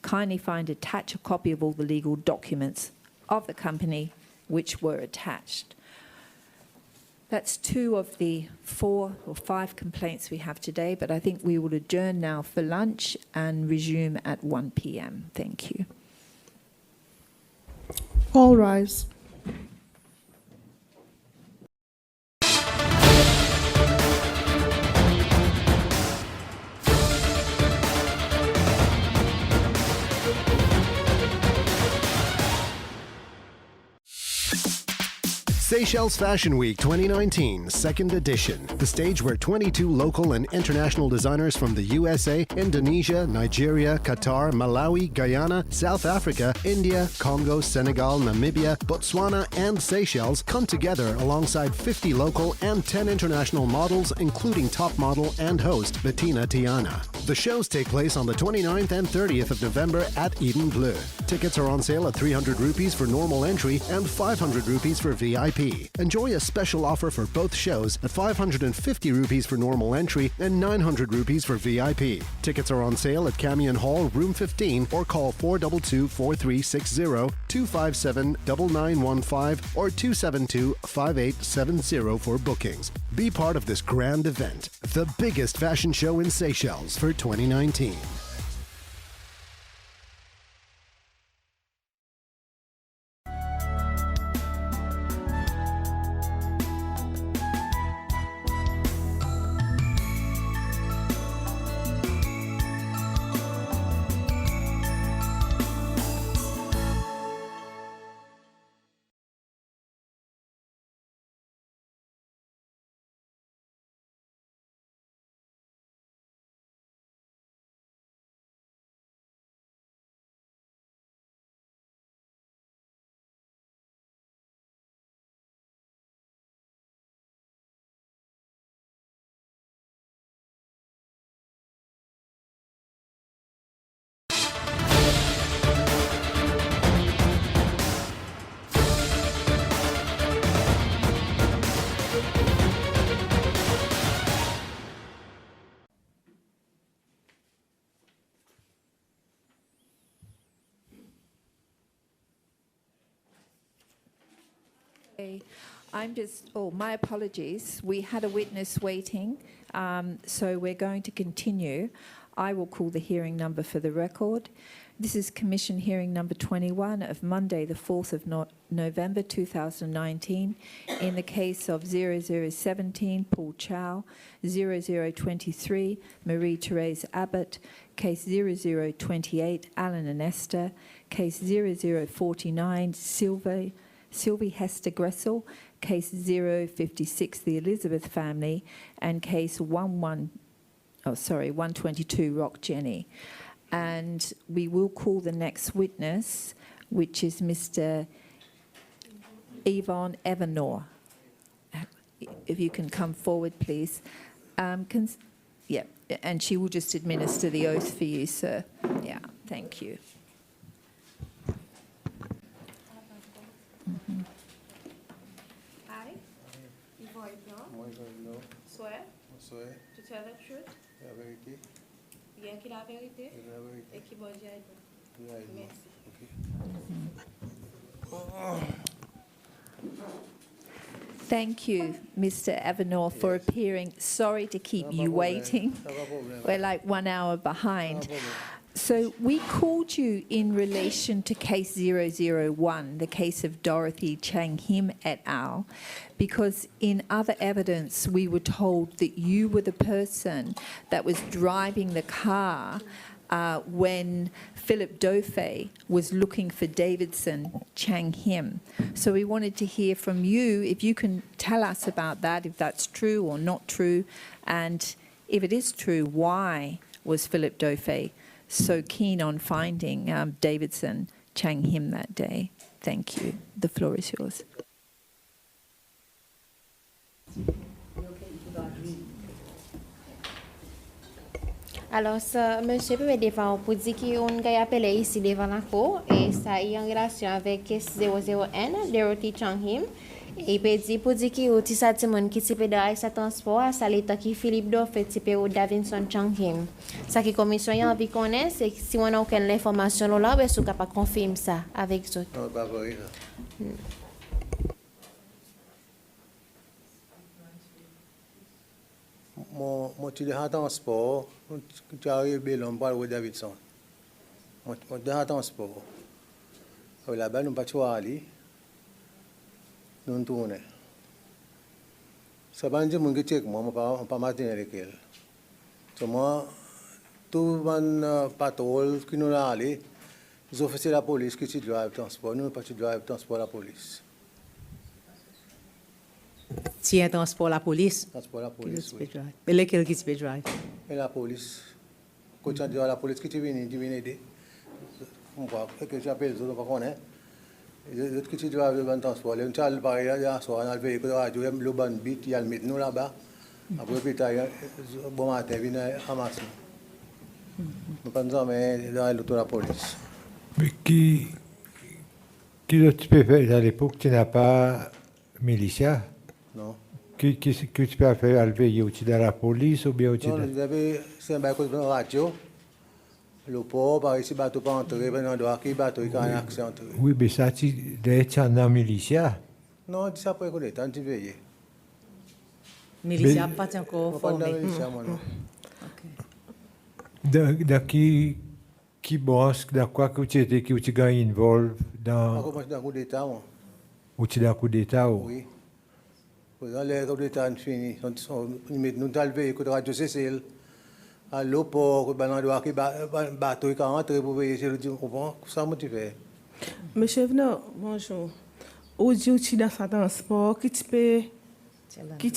Kindly find attached a copy of all the legal documents of the company which were attached. That's 2 of the 4 or 5 complaints we have today, but I think we will adjourn now for lunch and resume at 1 p.m. Thank you. All rise. Seychelles Fashion Week 2019, second edition. The stage where 22 local and international designers from the USA, Indonesia, Nigeria, Qatar, Malawi, Guyana, South Africa, India, Congo, Senegal, Namibia, Botswana, and Seychelles come together alongside 50 local and 10 international models, including top model and host Bettina Tiana. The shows take place on the 29th and 30th of November at Eden Bleu. Tickets are on sale at 300 rupees for normal entry and 500 rupees for VIP. VIP. Enjoy a special offer for both shows at 550 rupees for normal entry and 900 rupees for VIP. Tickets are on sale at Camion Hall, Room 15, or call 422-4360, 257-9915, or 272-5870 for bookings. Be part of this grand event, the biggest fashion show in Seychelles for 2019. My apologies. We had a witness waiting, so we're going to continue. I will call the hearing number for the record. This is Commission hearing number 21 of Monday, the 4th of November 2019, in the case of 0017 Paul Chow, 0023 Marie-Therese Abbott, case 0028 Alan and Esther, case 0049 Sylvie Hester Gressel, case 056 the Elizabeth family, and case 122 Rock Jenny. And we will call the next witness, which is Mr. Yvonne Evenor. If you can come forward, please. Yeah, and she will just administer the oath for you, sir. Yeah, thank you. I, Yvonne, swear to tell the truth, bien qu'il la vérité, et qui bon Dieu aide. Merci. Thank you, Mr. Evenor, for appearing. Sorry to keep you waiting. We're like 1 hour behind. So we called you in relation to case 001, the case of Dorothy Chang Him et al., because in other evidence we were told that you were the person that was driving the car when Philip Dauphin was looking for Davidson Chang Him. So we wanted to hear from you, if you can tell us about that, if that's true or not true, and if it is true, why was Philip Dauphin so keen on finding Davidson Chang Him that day? Thank you. The floor is yours. Alors, monsieur peut me devant pour dire qu'on a appelé ici devant la cour et ça est en relation avec 00N, Dorothy Chang Him. Et peut dire pour dire que ti sa timon qui type de sa transport ça l'état qui Philippe Dauphin type au Davidson Chang Him. Ça qui commission a envie connaître c'est si on a aucune information là ben sou capable confirmer ça avec autres. Non, pas vrai. Mon tu de transport, tu arrives l'homme par au Davidson. Mon de transport. Là-bas nous pas tu aller. Nous tournons. Ça va dire mon qui check moi pas matin avec elle. So moi tout mon patrouille qui nous a allé, les officiers de la police qui drive transport, nous pas drive transport la police. Tiens transport la police. Transport la police. Oui. Mais lequel qui peut drive? Et la police. Quand tu dis la police qui vient aider. On voit que j'appelle les autres pas connaître. Les autres qui drive le transport, les gens pareil là soir dans le véhicule radio, le ban bit, il y a le mettre nous là-bas. Après puis bon matin vient ramasser. Nous pas jamais dans l'auto la police. Mais qui le tu peux faire à l'époque tu n'as pas militia. Non. Que tu peux faire enlever au-dessus de la police ou bien au-dessus Non, de... vous avez, c'est un bateau de radio. Le port, par ici, bateau pas entrer, ben on doit qui bateau, il y a un accès entrer. Oui, mais ça, tu es dans la militia. Non, dis ça après qu'on est, tant de veiller. Militia pas encore Pas de formé. militia, moi, non. Dans qui bosse, dans quoi que tu étais, que tu gagnes involve dans... Encore moi, je suis dans le coup d'État, moi. Ou tu es dans le coup d'État ou... Oui. Dans les coups d'État, on finit. Nous dans le veiller, coup de radio Cécile. À l'eau-port, ben on doit qui bateau, il y a un entrer pour veiller, je le dis, on comprend. Ça, moi, tu fais. Monsieur Evenor, bonjour. Aujourd'hui, dans ce transport, qui tu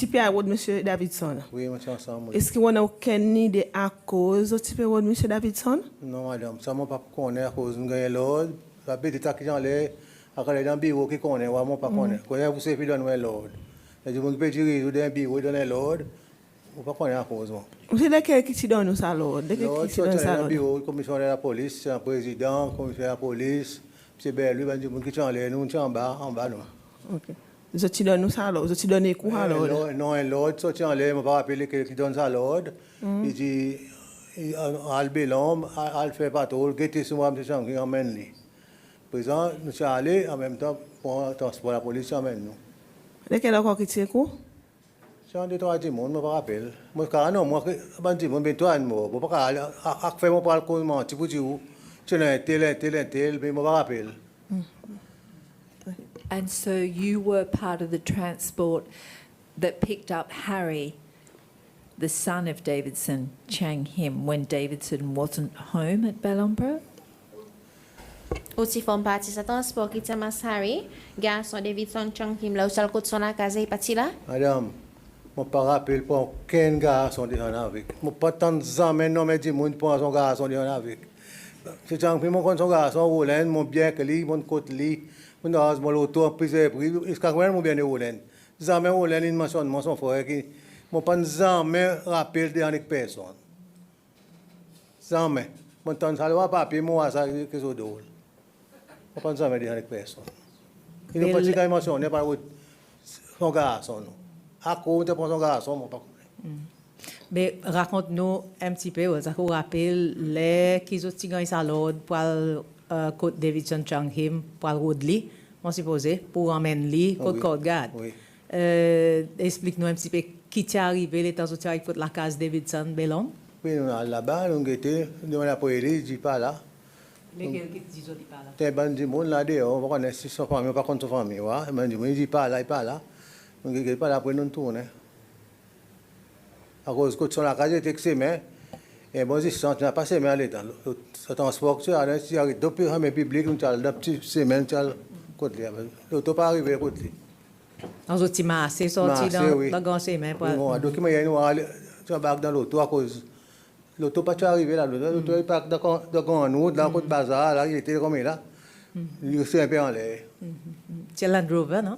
peux avoir monsieur Davidson? Oui, moi, je suis ensemble. Est-ce que vous avez aucune idée à cause tu peux avoir monsieur Davidson? Non, madame, ça, moi, pas connaître à cause nous gagnons l'ordre. La bête est qui j'en l'ai, après, dans le bureau qui connaît, moi, pas connaître. Quand vous savez, donner l'ordre. Et du monde peut dire, dans le bureau, donner l'ordre, vous pas connaître à cause, moi. Vous savez lequel qui te donne ça l'ordre? L'ordre, c'est dans le bureau, commissaire de la police, c'est un président, commissaire de la police, c'est Bellu, ben, du monde qui j'en l'ai, nous, en bas, nous. Ok. Je te donne ça l'ordre, je te donne quoi à l'ordre? Non, l'ordre, ça, tiens, je ne vais pas rappeler qui donne ça l'ordre. Il dit, al belom, al fait patrouille, guetter sur moi, monsieur Jean, qui emmène lui. Présent, nous sommes allés, en même temps, pour transport la police, emmène nous. Lequel encore qui tient quoi? C'est un des trois du monde, je ne me rappelle. Moi, car non, moi, je ne vais pas moi. Je ne vais pas faire mon parcours, tu peux dire, tu es tel, mais je ne me rappelle. And so you were part of the transport that picked up Harry, the son of Davidson, Chang Him, when Davidson wasn't home at Bellombra? Aussi font partie de ce transport qui tient mas Harry, garçon Davidson Chang Kim là, où ça le côté son la case est parti là. Madame, je ne me rappelle pas aucun garçon de avec. Je ne pas tant jamais nommer du monde pour son garçon de avec. C'est Chang Kim, mon son garçon, Roland, mon bien que lui, mon côté lui. Mon l'auto pris est-ce que mon bien de Roland jamais Roland il mentionne mon son frère qui mon pas jamais rappel de avec personne jamais mon temps ça va papier moi ça que ça drôle mon pas jamais de avec personne il ne pas dire qu'il mentionne pas son garçon à cause de son garçon mon pas. Mais raconte-nous un petit peu, ça vous rappelle les qui ont tiré sa l'ordre pour côte Davidson Chang Him pour Woodley, on suppose, pour emmener lui côte Cordgard. Explique-nous un petit peu qui t'est arrivé les temps où tu as fait la case Davidson Bellon. Oui, là-bas, nous étions, nous avons appelé, je dis pas là. Lesquels qui disent pas là? T'es ban du monde là dehors, on connaît si son famille, pas contre son famille, ouais. Mais du monde, il dit pas là, il pas là. Donc il pas là pour nous tourner. À cause que sur la case était semé, et bon, si ça n'a pas semé à l'état, le transport, tu as depuis le public, tu as le petit semaine, tu as le côté, l'auto pas arrivé côté. En autres, tu m'as assez sorti dans le grand chemin. Oui, donc il y a une tu as dans l'auto à cause. L'auto pas arrivé là, l'auto il parque dans grand route, dans le côté bazar, là, il était comme là. Il est un peu en l'air. C'est Land Rover, non?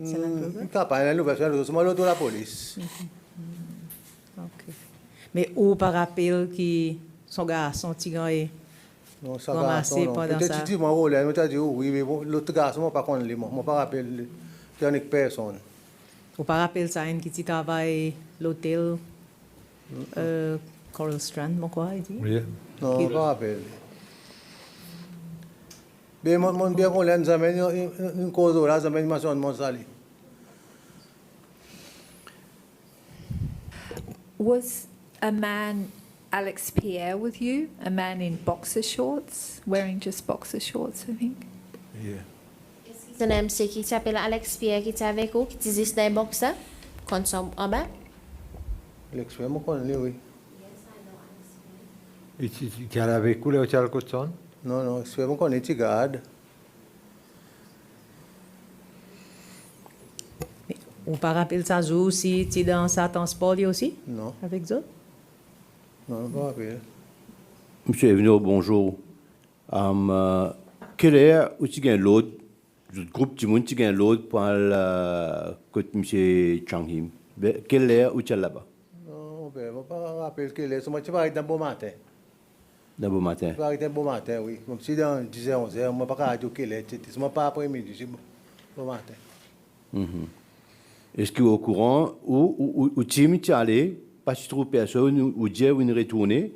C'est Land Rover? Il n'y a pas l'auto, c'est l'auto de la police. Ok. Mais où par rappel qui son garçon tigre non, ça ramassé pendant ça. Tu dis moi Roland, moi tu dis oui mais l'autre garçon moi pas connait moi, moi pas rappelle avec personne. Ou par rappel ça une qui travaille l'hôtel Coral Strand, mon quoi il dit? Oui. Non, pas rappelle. Mais mon bien Roland jamais une cause là jamais mentionne mon sali. Was a man, Alex Pierre, with you? A man in boxer shorts, wearing just boxer shorts, I think? Yeah. C'est un MC qui s'appelle Alex Pierre qui était avec vous, qui disait des boxers, quand sont en bas. Alex Pierre, moi connais oui. Et tu as avec vous là, tu as le côté son? Non, non, Alex Pierre, moi connais tu gardes. Ou par rappel ça joue aussi, tu es dans sa transport aussi? Non. Avec eux? Non, pas rappel. Monsieur Evenor, bonjour. Quelle est où tu gagnes l'autre? Le groupe du monde tu gagnes l'autre pour le côté monsieur Chang Him. Quelle est où tu es là-bas? Non, ben, je ne pas rappeler quelle est. Moi, tu vas arrêter d'un bon matin. D'un bon matin? Tu vas arrêter d'un bon matin, oui. Comme si dans 10h, 11h, je ne vais pas dire quelle est. Je ne pas après-midi, c'est bon matin. Est-ce que au courant ou team tu allé pas tu trouves personne ou dire une retourner?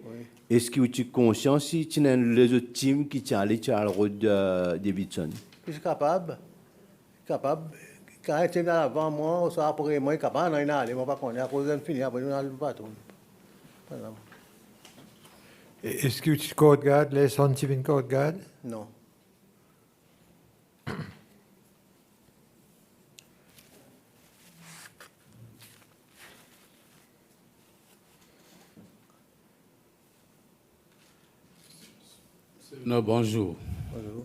Est-ce que tu es conscient si tu as les autres teams qui tu allé tu as le rôle de Davidson? Je suis capable. Quand je suis avant moi, ou soit après moi, capable d'en aller, moi pas connaître à cause d'un fini après nous allons pas tout. Est-ce que tu regardes les sentiments que regardes? Non. Non, bonjour. Bonjour.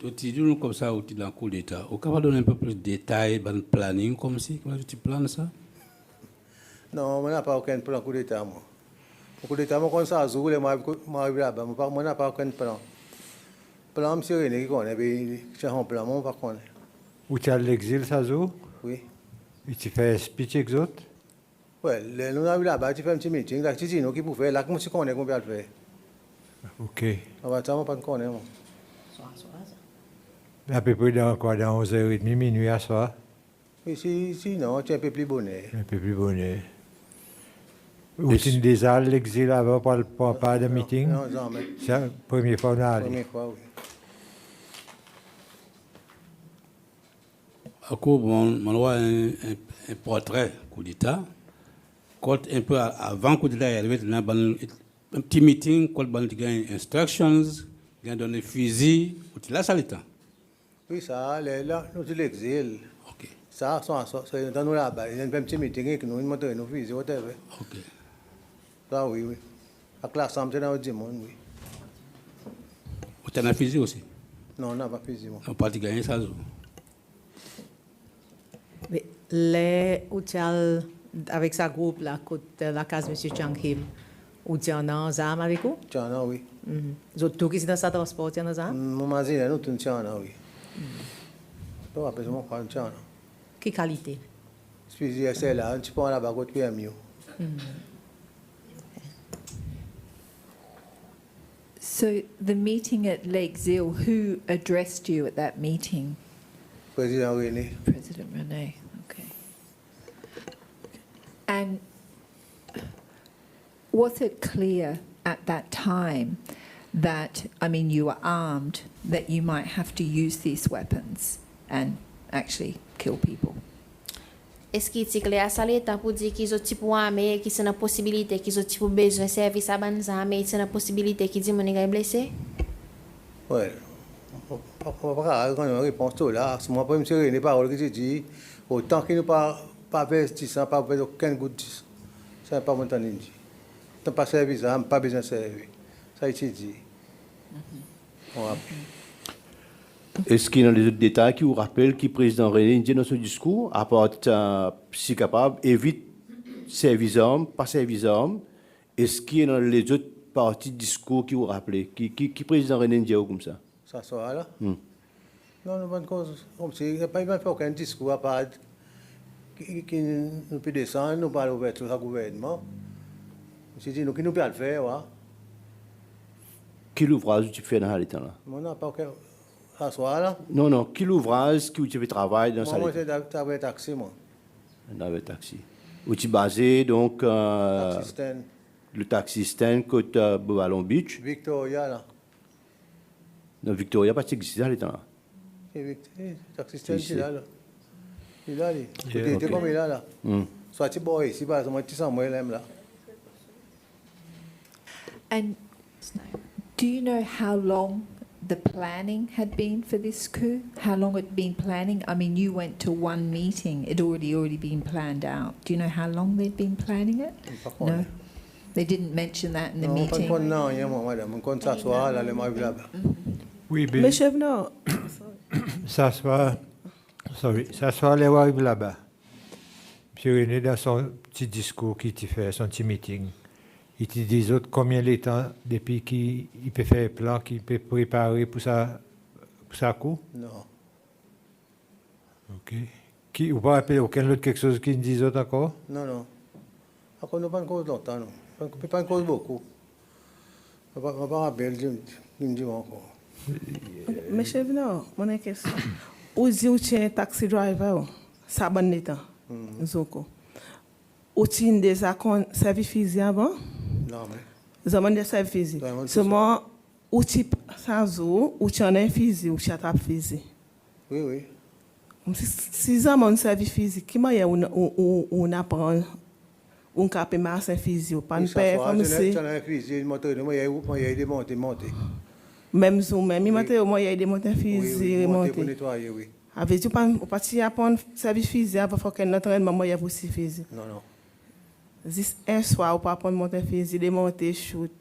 Au titre comme ça, au titre d'un coup d'État, au capable de donner un peu plus de détails, dans le planning comme si, comment tu planes ça? Non, moi, je n'ai pas aucun plan coup d'État, moi. Au coup d'État, moi, quand ça a joué, moi, je là-bas. Moi, je n'ai pas aucun plan. Plan, monsieur René, qui connaît, j'ai un plan, moi, je ne connais pas. Ou tu as l'exil, ça joue? Oui. Et tu fais speech avec autres? Oui, nous avons là-bas, tu fais un petit meeting, là, tu dis, nous, qui pour faire, là, comment tu connais qu'on peut le faire? Ok. On va ça, moi, pas connaître, moi. À peu près dans 11h30, minuit à soir? Oui, si, non, tu es un peu plus bonnet. Un peu plus bonnet. Ou tu déjà l'exil avant pour pas de meeting? Non, jamais. C'est la première fois qu'on a allé. Première fois, oui. À quoi on voit un portrait coup d'État. Quand un peu avant coup d'État est arrivé, il y a un petit meeting, quand il y a instructions, il y a donné fusil, il y a ça le temps. Oui, ça, là, nous sommes l'exil. Ok. Ça, c'est dans nous là-bas. Il y a un petit meeting avec nous, nous faisons, whatever. Ok. Ça, oui, oui. La classe, c'est dans le dimanche, oui. Tu as un fusil aussi? Non, on n'a pas fusil, moi. On peut gagner ça. Mais les hôtels avec sa groupe là, côté la case Monsieur Changhim, ou tu en as un arme avec vous? Tu en as, oui. Vous tous qui sont dans sa transport, tu en as un arme? Moi, je nous tous en as, oui. Donc, après, je m'en prends un. Quelle qualité? Fusil, c'est là, tu prends là-bas, tu es mieux. So the meeting at L'exil, who addressed you at that meeting? Président René. President Rene, okay. And was it clear at that time that, I mean, you were armed, that you might have to use these weapons and actually kill people? Est-ce qu'il est clair ça l'état pour dire qu'ils ont type armé, qu'ils ont la possibilité, qu'ils ont type besoin de service à bandes armées, qu'ils ont la possibilité qu'ils disent mon gars est blessé? Oui. Quand on répond là, c'est moi, M. René, paroles que j'ai dit, autant qu'il ne pas investissant, pas faire aucun goût de ça n'est pas mon temps de dire. Tu n'as pas servi ça, pas besoin de servir. Ça a été dit. Est-ce qu'il y a des autres détails qui vous rappellent que le président René dit dans son discours, à part si capable, évite service armes, pas service armes? Est-ce qu'il y a les autres parties du discours qui vous rappellent? Qui le président René dit comme ça? Ça soit là? Non, non, pas de cause. Comme si, il n'y a pas fait aucun discours à part qui nous peut descendre, nous parle ouverture au gouvernement. Je dis, nous qui nous peut le faire, ouais. Quel ouvrage tu fais dans ce temps-là? On n'a pas aucun. Ça soit là? Non, non, quel ouvrage que tu fais travailler dans ça? Moi, c'est travailler taxi, moi. Dans le taxi. Où tu es basé, donc, Taxi stand. le taxi stand côté Ballon Beach. Victoria, là. Non, Victoria, pas existe dans le temps-là. Taxi stand, il est là. Il est là, il Yeah, était comme il est là. Hmm. Soit tu bois ici, par exemple, tu sens moi, il aime là. And do you know how long the planning had been for this coup? How long it had been planning? I mean, you went to one meeting. It already been planned out. Do you know how long they'd been planning it? No. They didn't mention that in the meeting. Non, il y a moi, madame. On s'assoit là, le marbre là-bas. Oui, bien. Mais chef, non. S'asseoir les voir là-bas. Monsieur René, dans son petit discours qu'il te fait, son petit meeting, il te dit autres combien de temps depuis qu'il peut faire un plan, qu'il peut préparer pour sa coup? Non. Ok. Vous ne pouvez rappeler aucun autre quelque chose qui dit autres encore? Non, non. Encore, nous pas une cause longtemps, non. Pas une cause beaucoup. On ne va pas rappeler, je ne dis encore. Mais chef, non, mon question. ou dit ou tient taxi driver, ça bon l'état. Zoko. Ou tient déjà service physique avant? Non, mais. Zaman de service physique. Seulement, ou type sans eau, ou tient un physique, ou tient un physique. Oui, oui. Si zaman service physique, qui m'a on apprend un cap masse physique, pas une paix comme si. Tu as un physique, moi, il y a des montées. Même zoom, même il moi il y a des montées physiques, monter pour nettoyer, oui. Avec tu pas parti apprendre service physique avant faut qu'un entraînement moi il y a aussi physique. Non, non. Juste un soir ou pas apprendre monter physique, démonter shoot.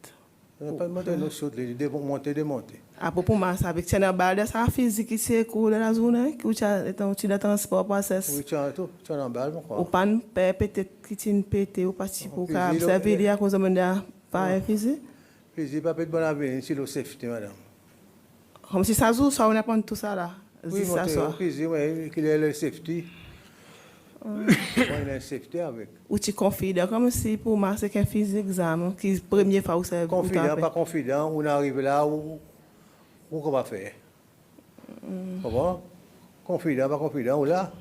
Pas monter no shoot, démonter. À propos moi ça avec tiens balle ça physique qui c'est cool la journée qui tu as tu de transport process. Oui, tu as en balle quoi. Ou pas peut-être qui t'ine pété ou parti pour qu'à observer à cause de pas physique. Physique pas peut bon avenir si le safety madame. Comme si ça joue ça on apprend tout ça là. Oui, ça soit. Physique mais qu'il est le safety. On est safety avec. Ou tu confident comme si pour moi c'est qu'un physique examen qui première fois où c'est confident pas confident on arrive là où qu'on va faire. Comment? Confident pas confident ou là.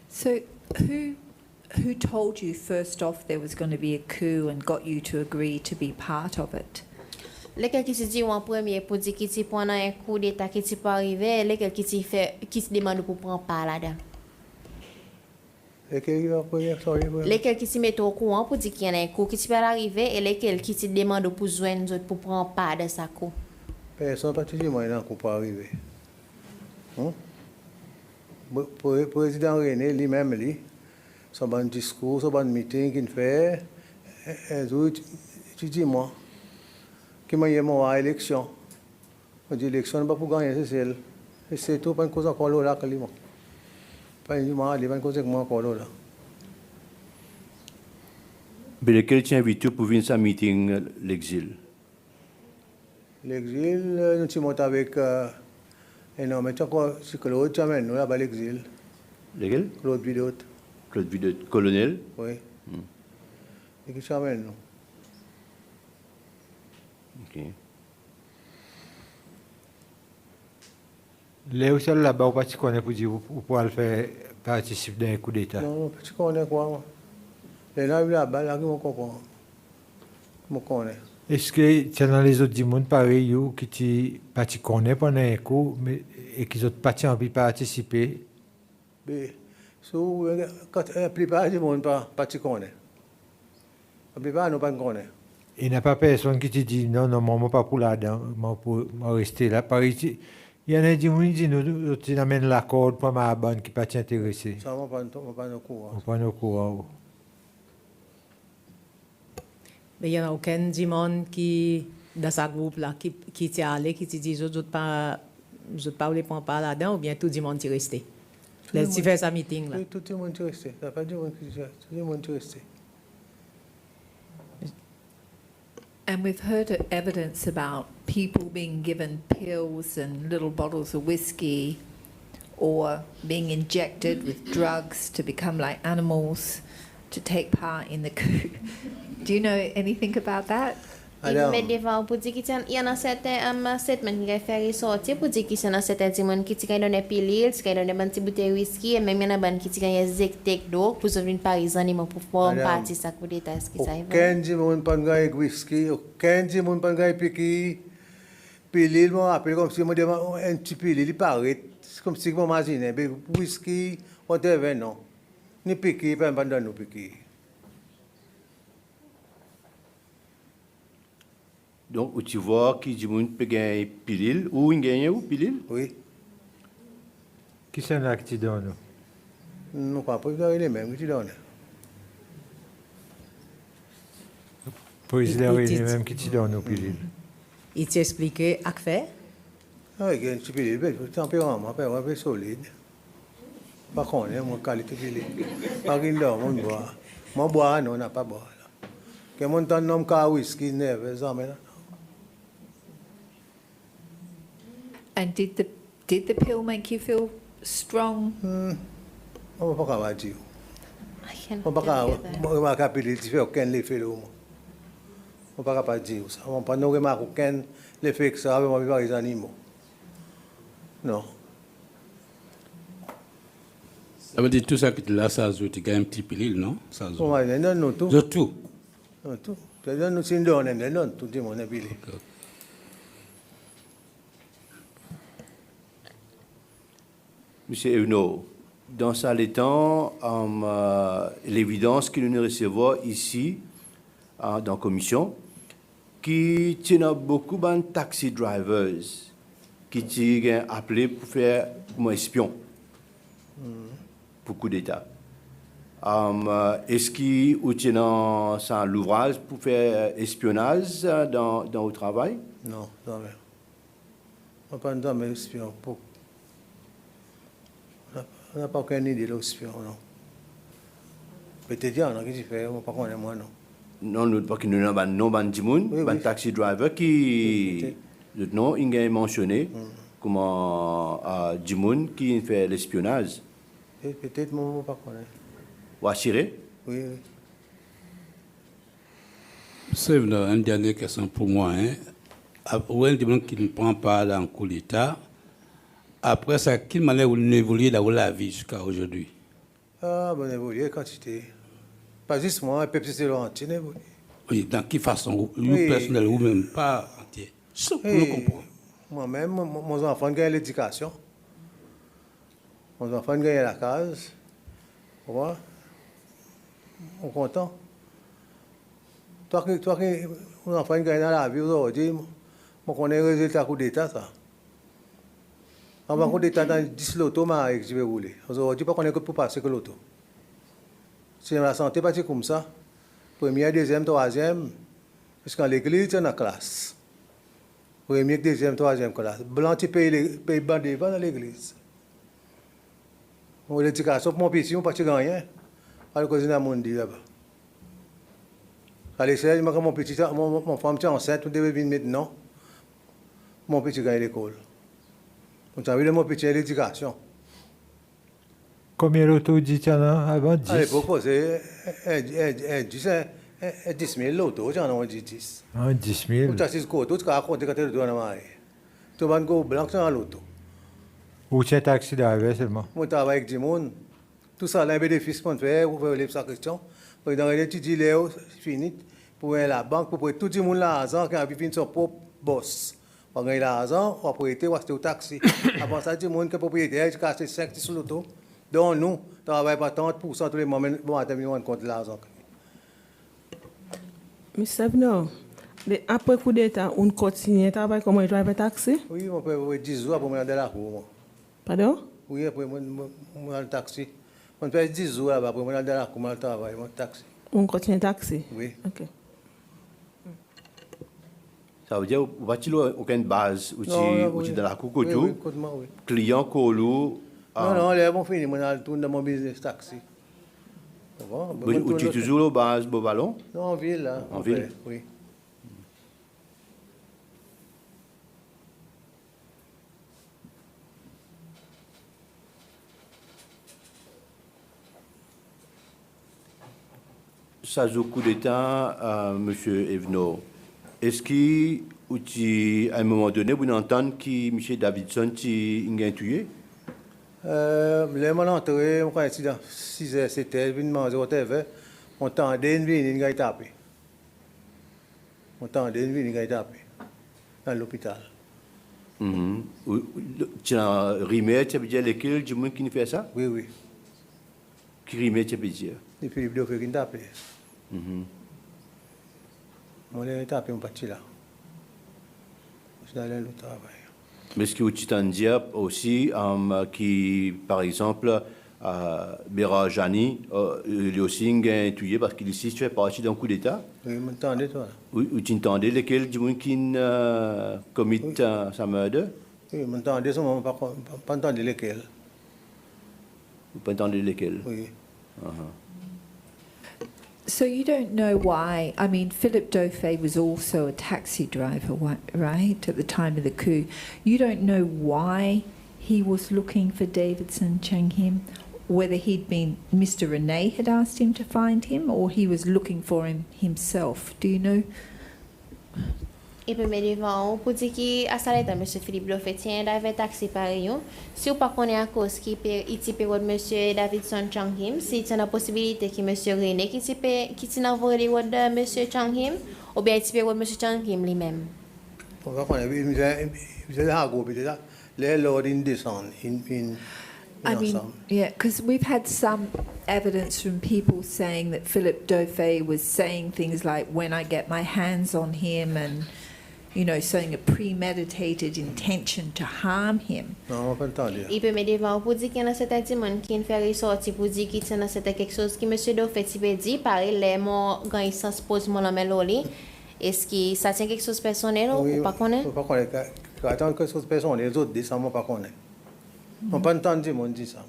So who told you first off there was going to be a coup and got you to agree to be part of it? Lesquels qui se dit en premier pour dire qui pendant un coup d'état qui peut arriver, lesquels qui se demande pour prendre part là-dedans. Lesquels qui se mettent au courant pour dire qu'il y a un coup qui peut arriver et lesquels qui se demandent pour joindre pour prendre part de sa coup. Personne pas toujours moyen coup pour arriver. Le président René lui-même son bon discours, son bon meeting qu'il fait, tu dis moi. Qui m'a dit moi élection. On dit élection pas pour gagner c'est celle. C'est tout pas une cause encore là que lui moi. Pas une moi les pas une cause que moi encore là. Mais lequel tient invité pour venir à ce meeting l'exil? L'exil nous sommes montés avec non mais encore c'est Claude qui amène nous là-bas l'exil. Lequel? Claude Vidot. Claude Vidot, colonel? Oui. Et qui amène nous? Ok. Là où celle là-bas, pas tu connais pour dire ou pour le faire participer d'un coup d'État. Non, tu connais quoi? Les là-bas, là, qui me comprend. Je connais. Est-ce que tu as dans les autres du monde pareil qui tu pas tu connais pendant un coup mais et qui ont pas envie de participer? Mais la plupart du monde pas tu connais. La plupart nous pas connais. Il n'y a pas personne qui te dit non, non, moi, pas pour là-dedans, moi, pour rester là. Par ici, il y en a des gens qui disent nous, tu amènes l'accord pour ma bande qui ne pas t'intéresser. Ça, on ne pas au courant. On ne pas au courant. Mais il n'y a aucun monde qui, dans ce groupe-là, qui t'est allé, qui te dit je ne pas pas là-dedans, ou bien tout le monde est resté. Là, tu fais ça meeting là. Tout le monde est resté. Il n'y a pas de monde qui est resté. And we've heard evidence about people being given pills and little bottles of whiskey or being injected with drugs to become like animals to take part in the coup. Do you know anything about that? Mais devant pour dire qu'il y en a certains statements qui fait ressortir pour dire qu'il y en a certains gens qui ont donné pilule, qui ont donné un petit bouteille de whisky et même il y en a des qui ont injecté d'eau pour se venir par exemple pour pouvoir partir ça coup d'état ce qui ça aucun gens pas gagner whisky, aucun gens pas gagner piqué pilule moi appelle comme si moi un petit pilule il paraît comme si moi imagine whisky whatever non ni piqué pas dans nous piqué. Donc, tu vois qui dit que peut gagner pilule ou il gagne ou pilule? Oui. Qui sont là qui te donnent? Non, pas pour les mêmes qui te donnent. Pour les mêmes qui te donnent pilule. Il t'explique à faire? Ah, il y a un petit pilule, tempérament, un peu solide. Pas qu'on est, mon qualité pilule. Pas qu'il dort, on boit. Moi, boire, non, on n'a pas boire. Que mon temps nom ka whisky never, ça mais là. And did the pill make you feel strong? On va pas dire. On va pas pilule, tu fais aucun effet là. On va pas dire ça. On pas nous remarquer aucun effet que ça avec les animaux. Non. Ça veut dire tout ça qui est là, ça joue, tu gagnes un petit pilule, non? Ça joue. Ouais, non, tout. De tout. Non, tout. Nous sommes dans tout le monde. Monsieur Evenor, dans ça les temps, l'évidence que nous recevons ici, dans la commission, qui tient beaucoup de taxi drivers qui sont appelés pour faire comme espion pour coup d'État. Est-ce qu'ils ont ça l'ouvrage pour faire espionnage dans le travail? Non, non, mais. On n'a pas de espion. On n'a pas aucune idée de l'espion, non. Peut-être qu'il y en a qui fait, on ne pas connaître moi, non. Non, nous parce que nous avons un nom de taxi driver qui le nom il est mentionné comme Jimoun qui fait l'espionnage. Peut-être moi ne pas connaître. Ou assuré? Oui, oui. C'est une dernière question pour moi. Où est le qui ne prend pas dans le coup d'État? Après ça, quelle manière vous évoluez dans la vie jusqu'à aujourd'hui? Ah, bon, évoluer quantité. Pas juste moi, un peu plus entier, évoluer. Oui, dans quelle façon? Vous personnel ou même pas entier? Ça, pour nous comprendre. Moi-même, mon enfant gagne l'éducation. Mon enfant gagne la case. Vous voyez? On est content. Toi qui mon enfant gagne dans la vie aujourd'hui, je connais le résultat coup d'État, ça. Avant coup d'État, dans 10 lotos, je vais rouler. Aujourd'hui, je ne connais que pour passer que l'auto. Si la santé pas comme ça, première, deuxième, troisième, jusqu'à l'église, c'est dans la classe. Première, deuxième, troisième classe. Blanc, tu payes bandé dans l'église. L'éducation pour mon petit, on ne peut pas rien. Alors que c'est dans le monde là-bas. À l'échelle, mon petit, mon femme est enceinte, on devait venir maintenant. Mon petit gagne l'école. On a vu mon petit à l'éducation. Combien l'auto dit avant 10? À l'époque, c'est 10 000 l'auto, j'en ai dit 10. 10 000. Tu as 6 côtes, tu as raconté quand tu es dans la marée. Tu vas go blanc dans l'auto. Ou tu es taxi driver seulement? Moi, je travaille avec du monde. Tout ça, les bénéfices qu'on fait, vous pouvez lever sa question. Vous pouvez étudier Léo, c'est fini. Pour la banque, pour tout le monde l'argent qui a vécu son propre boss. Pour gagner l'argent, on peut prêter ou acheter au taxi. Avant ça, tout le monde qui est propriétaire, qui a acheté 5 sur l'auto. Donc, nous, on travaille pas 30% tous les moments, bon, à terminer, on compte l'argent. Monsieur Evenor, après coup d'État, on continue à travailler comme un driver taxi? Oui, on peut 10 jours pour me dans la rue. Pardon? Oui, après, moi, dans le taxi. On fait 10 jours là-bas pour me dans la rue, pour travailler, mon taxi. On continue taxi? Oui. OK. Ça veut dire qu'il n'y a aucune base où tu es dans la coucou, client, colo. Non, là, bon fini, moi, je tourne dans mon business taxi. Où tu es toujours au base, au ballon? Non, en ville, là. En ville? Oui. Ça joue coup d'État, M. Evenor. Est-ce qu'à un moment donné, vous entendez que M. Davidson est tué? Les gens entrés, on connaît dans 6 h 7 h, ils manger au TV, on tendait une vie, ils ont tapé. On tendait une vie, ils ont tapé dans l'hôpital. Tu as rimé, tu as dit lesquels du monde qui fait ça? Oui, oui. Qui rimé, tu as dit? Et Philippe Dauphin qui tapé. On les tapé, on parti là. Je suis allé au travail. Mais est-ce que tu t'en dis aussi qui, par exemple, Berajani, lui aussi est tué parce qu'il ici fait partie d'un coup d'État? Oui, je m'entendais, toi. Oui, tu entendais lesquels du monde qui commet sa meurtre? Oui, je m'entendais, je ne pas entendre lesquels. Vous ne entendez lesquels? Oui. So you don't know why? I mean, Philippe Dauphin was also a taxi driver, right, at the time of the coup. You don't know why he was looking for Davidson Changhim, whether Mr. Rene had asked him to find him, or he was looking for him himself. Do you know? Et puis, mais devant, pour dire que à ça, monsieur Philippe Bloffet tient d'avoir taxi par yon. Si vous pas connaît à cause qui il période monsieur Davidson Changhim, si il y a la possibilité que monsieur René qui tient envoyé les words de monsieur Changhim, ou bien il période monsieur Changhim lui-même. On va connaître, il y a un groupe, les lords in descend, I mean, yeah, because we've had some evidence from people saying that Philippe Dauphet was saying things like, when I get my hands on him, and, you know, showing a premeditated intention to harm him. Non, on peut entendre. Il peut me devant pour dire qu'il y a certains gens qui fait ressortir pour dire qu'il y a quelque chose que monsieur Dauphet peut dire, pareil, les mots, quand il s'en pose mon loli, est-ce que ça tient quelque chose de personnel ou pas connaître? Pas connaître. Quand attendre quelque chose de personnel, les autres disent ça, moi pas connaître. On peut entendre mon dit ça.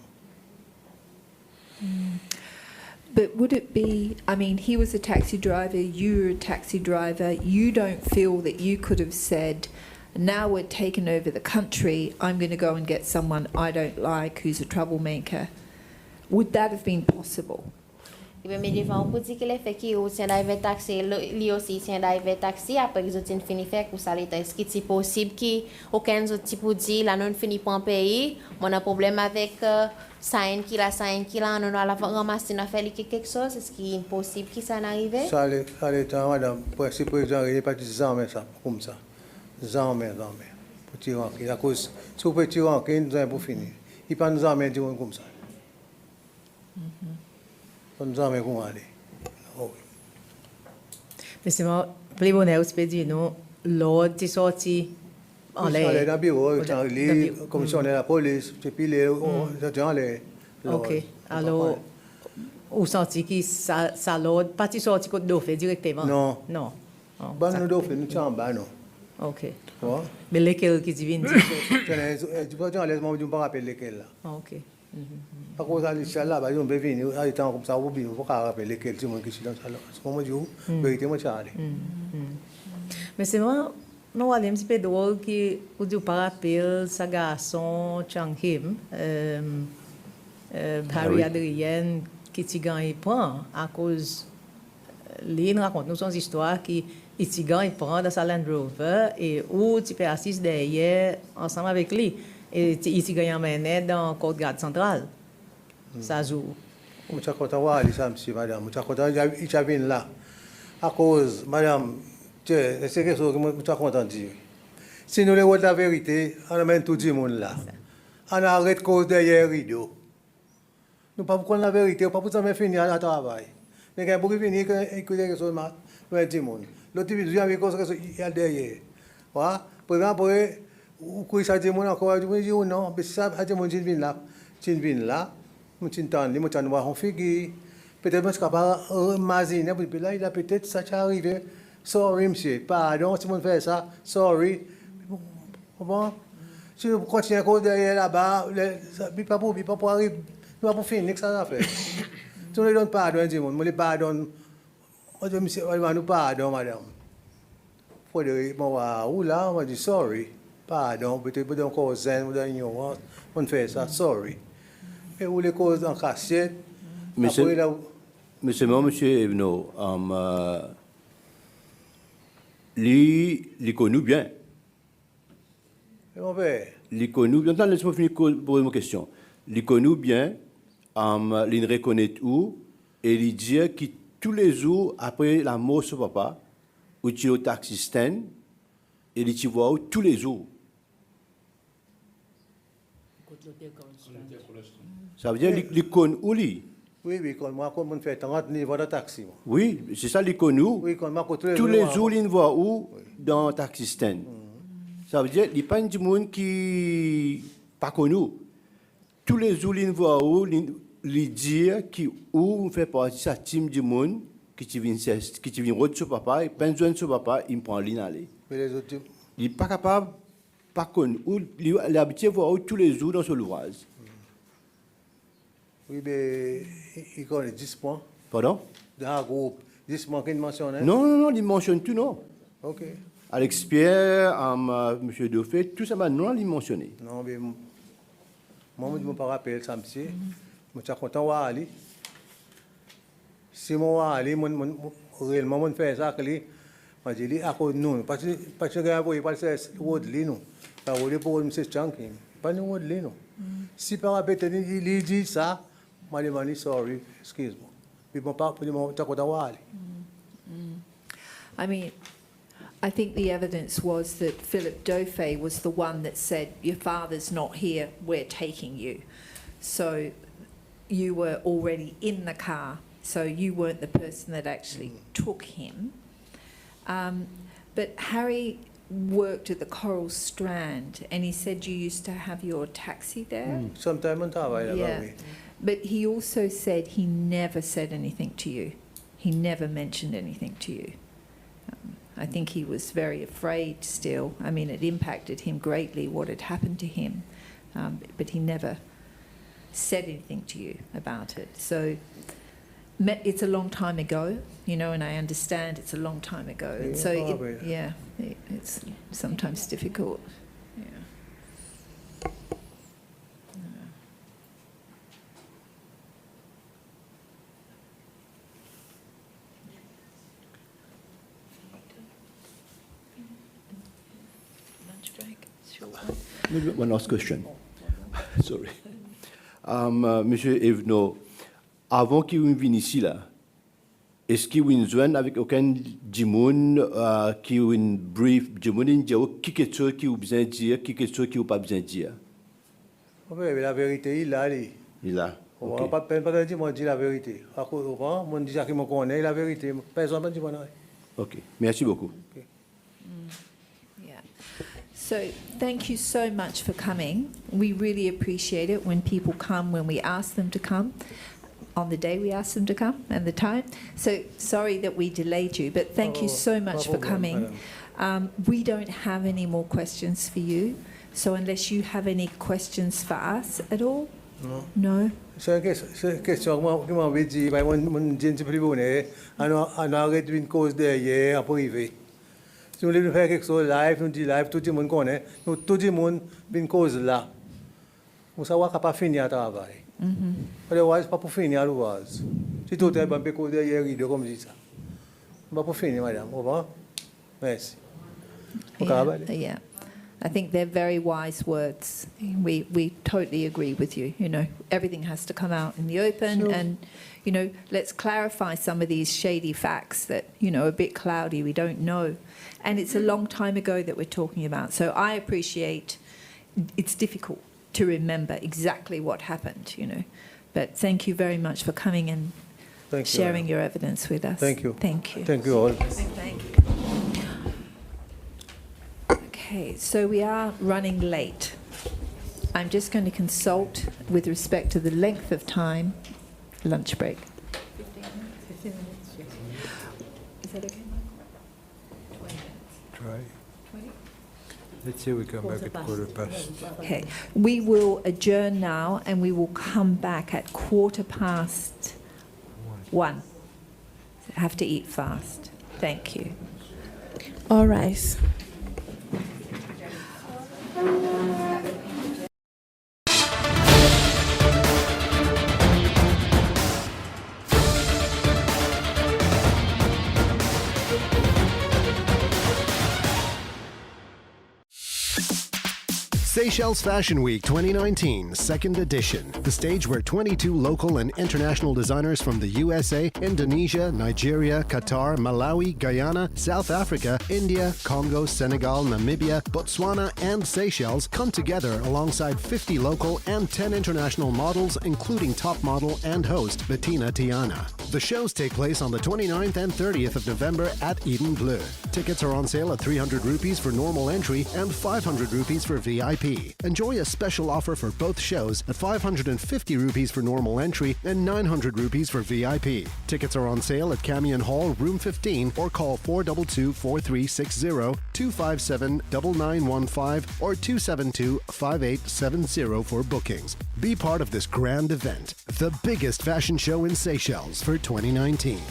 But would it be, I mean, he was a taxi driver, you were a taxi driver, you don't feel that you could have said, now we're taking over the country, I'm going to go and get someone I don't like who's a troublemaker. Would that have been possible? Il me devant pour dire que les faits qui tient d'arriver taxi, lui aussi tient d'arriver taxi, après ils ont fini faire pour ça, est-ce que c'est possible qu'aucun autre type pour dire, là non fini pour un pays, on a un problème avec sign qui là, on a ramassé une affaire quelque chose, est-ce qu'il est possible que ça n'arrive? Ça l'état, madame, si le président il n'est pas des armes, ça, comme ça. Des armes. Pour tirer en crise. À cause, si vous pouvez tirer en crise, nous avons pour finir. Il pas nous armes comme ça. Nous armes comment aller. Mais c'est moi, plus bonheur, tu peux dire, non, l'ordre est sorti en l'air. Dans le bureau, le commissionnaire de la police, et puis les gens, les. Ok, alors, vous sentez que ça l'ordre, pas sorti côté Dauphet directement? Non. Non. Bon, nous Dauphet, nous sommes en bas, non. Ok. Mais lesquels qui viennent dire? Tu peux dire, laisse-moi ne pas rappeler lesquels là. Ok. À cause de ça, là, on peut venir, à l'état comme ça, vous ne pouvez pas rappeler lesquels qui sont dans ça là. C'est comme je dis, vérité, moi, ça allait. Mais c'est moi, non, un petit peu drôle que vous dites par rappel, sa garçon, Changhim, Harry Adrien, qui t'y gagne prend, à cause, il raconte nous son histoire qui il gagne prend dans sa Land Rover et où tu peux assister derrière ensemble avec lui. Et il gagne emmené dans Côte Garde centrale. Ça joue. Je suis content de voir ça, madame. Je suis content de venir là. À cause, madame, c'est quelque chose que je suis content de dire. Si nous voulons la vérité, on amène tout le monde là. On arrête cause derrière le rideau. Nous ne pouvons pas la vérité, nous ne pouvons pas finir le travail. Mais quand vous finissez, écoutez quelque chose, nous avons tout le monde. L'autre, il y a quelque chose qui est derrière. Voilà. Par exemple, ou ça dit mon encore, je me dis non, mais ça a dit mon jean là, mon jean tan, les moutons noirs ont figé, peut-être parce qu'il pas imaginer, puis là il a peut-être ça qui arrivé, sorry monsieur, pardon si mon fait ça, sorry, bon, si vous continuez encore derrière là-bas, il pas pour arriver, il pas pour finir que ça va faire. Si on ne donne pardon, dit mon, les pardonne, on dit monsieur, on va nous pardon madame, faut dire moi ou là, on dit sorry. Pardon, peut-être encore zen, on fait ça, sorry. Et où les causes en cassette. Monsieur Evenor, il connaît bien. Il connaît bien. Laisse-moi finir poser ma question. Il connaît bien, il reconnaît où, et il dit que tous les jours, après la mort de son papa, où tu es au taxi stand, et il te voit tous les jours. Ça veut dire qu'il connaît où lui? Oui, moi, comme on fait 30 niveaux de taxi. Oui, c'est ça, il connaît où? Oui, tous les jours, il voit où? Dans le taxi stand. Ça veut dire qu'il n'y a pas de monde qui pas connu. Tous les jours, il voit où? Il dit où on fait partie de sa team du monde qui vient rôder sur papa, il peine de sur papa, il prend l'inaller. Il n'est pas capable. Pas connu. Il est habitué à voir tous les jours dans ce ouvrage. Oui, mais il connaît 10 points. Pardon? Dans un groupe, 10 points qu'il mentionne. Non, il mentionne tout, non. Ok. Alix Pierre, M. Dauphet, tout ça, non, il mentionne. Non, mais moi, je ne me rappelle ça, monsieur. Je suis content de voir Ali. Si moi, Ali, réellement, je fais ça, Majili ako nun. Pati nga po ipalsa word lino. Ka wali po Mrs. Chunking. Pani word lino. Si pa nga bete ni iliji sa mani sorry, excuse me. Pipo pa po mo takotawali. I mean, I think the evidence was that Philip Dauphin was the one that said, your father's not here, we're taking you. So you were already in the car, so you weren't the person that actually took him. But Harry worked at the Coral Strand, and he said you used to have your taxi there. Sometime on top, Yeah. But he also said he never said anything to you. He never mentioned anything to you. I think he was very afraid still. I mean, it impacted him greatly what had happened to him, but he never said anything to you about it. So it's a long time ago, you know, and I understand it's a long time ago. And so, it's sometimes difficult. Yeah. Maybe one last question. Sorry. Monsieur Evenor, avant qu'il vienne ici, là, est-ce qu'il y a une zone avec aucun djimoun qui a une brief djimoun qui quelque chose qui a besoin de dire, qui quelque chose qui n'a pas besoin de dire? La vérité, il a. Il a. On va pas peine dire moi dit la vérité. À cause on dit qui me connaît la vérité. Personne ne dit moi. Ok. Merci beaucoup. Okay. Yeah. So thank you so much for coming. We really appreciate it when people come, when we ask them to come, on the day we ask them to come and the time. So sorry that we delayed you, but thank you so much for coming. We don't have any more questions for you. So unless you have any questions for us at all? No. C'est une question que moi vais dire, mais mon gente privé, on arrête une cause derrière en privé. Si on veut faire quelque chose live, nous dit live, tout le monde connaît, nous tout le monde une cause là. On savoir qu'à pas finir le travail. Otherwise, pas pour finir le vase. Si tout est bien cause derrière, il comme dit ça. Pas pour finir, madame. Au revoir. Merci. Yeah. I think they're very wise words. We totally agree with you. You know, everything has to come out in the open, Sure. and you know, let's clarify some of these shady facts that, you know, are a bit cloudy. We don't know, and it's a long time ago that we're talking about. So I appreciate it's difficult to remember exactly what happened. You know, but thank you very much for coming and sharing your evidence with us. Thank you. Thank you. Thank you all. Thank you. Okay, so we are running late. I'm just going to consult with respect to the length of time. Lunch break. 15 minutes? Is that okay, Michael? 20 minutes. Try. 20? Let's say we come back at 1:15. Okay, we will adjourn now and we will come back at 1:15. Have to eat fast. Thank you. All right. Seychelles Fashion Week 2019, second edition. The stage where 22 local and international designers from the USA, Indonesia, Nigeria, Qatar, Malawi, Guyana, South Africa, India, Congo, Senegal, Namibia, Botswana, and Seychelles come together alongside 50 local and 10 international models, including top model and host Bettina Tiana. The shows take place on the 29th and 30th of November at Eden Bleu. Tickets are on sale at 300 rupees for normal entry and 500 rupees for VIP. Enjoy a special offer for both shows at 550 rupees for normal entry and 900 rupees for VIP. Tickets are on sale at Camion Hall, room 15, or call 422-4360, 257-9915, or 272-5870 for bookings. Be part of this grand event, the biggest fashion show in Seychelles for 2019.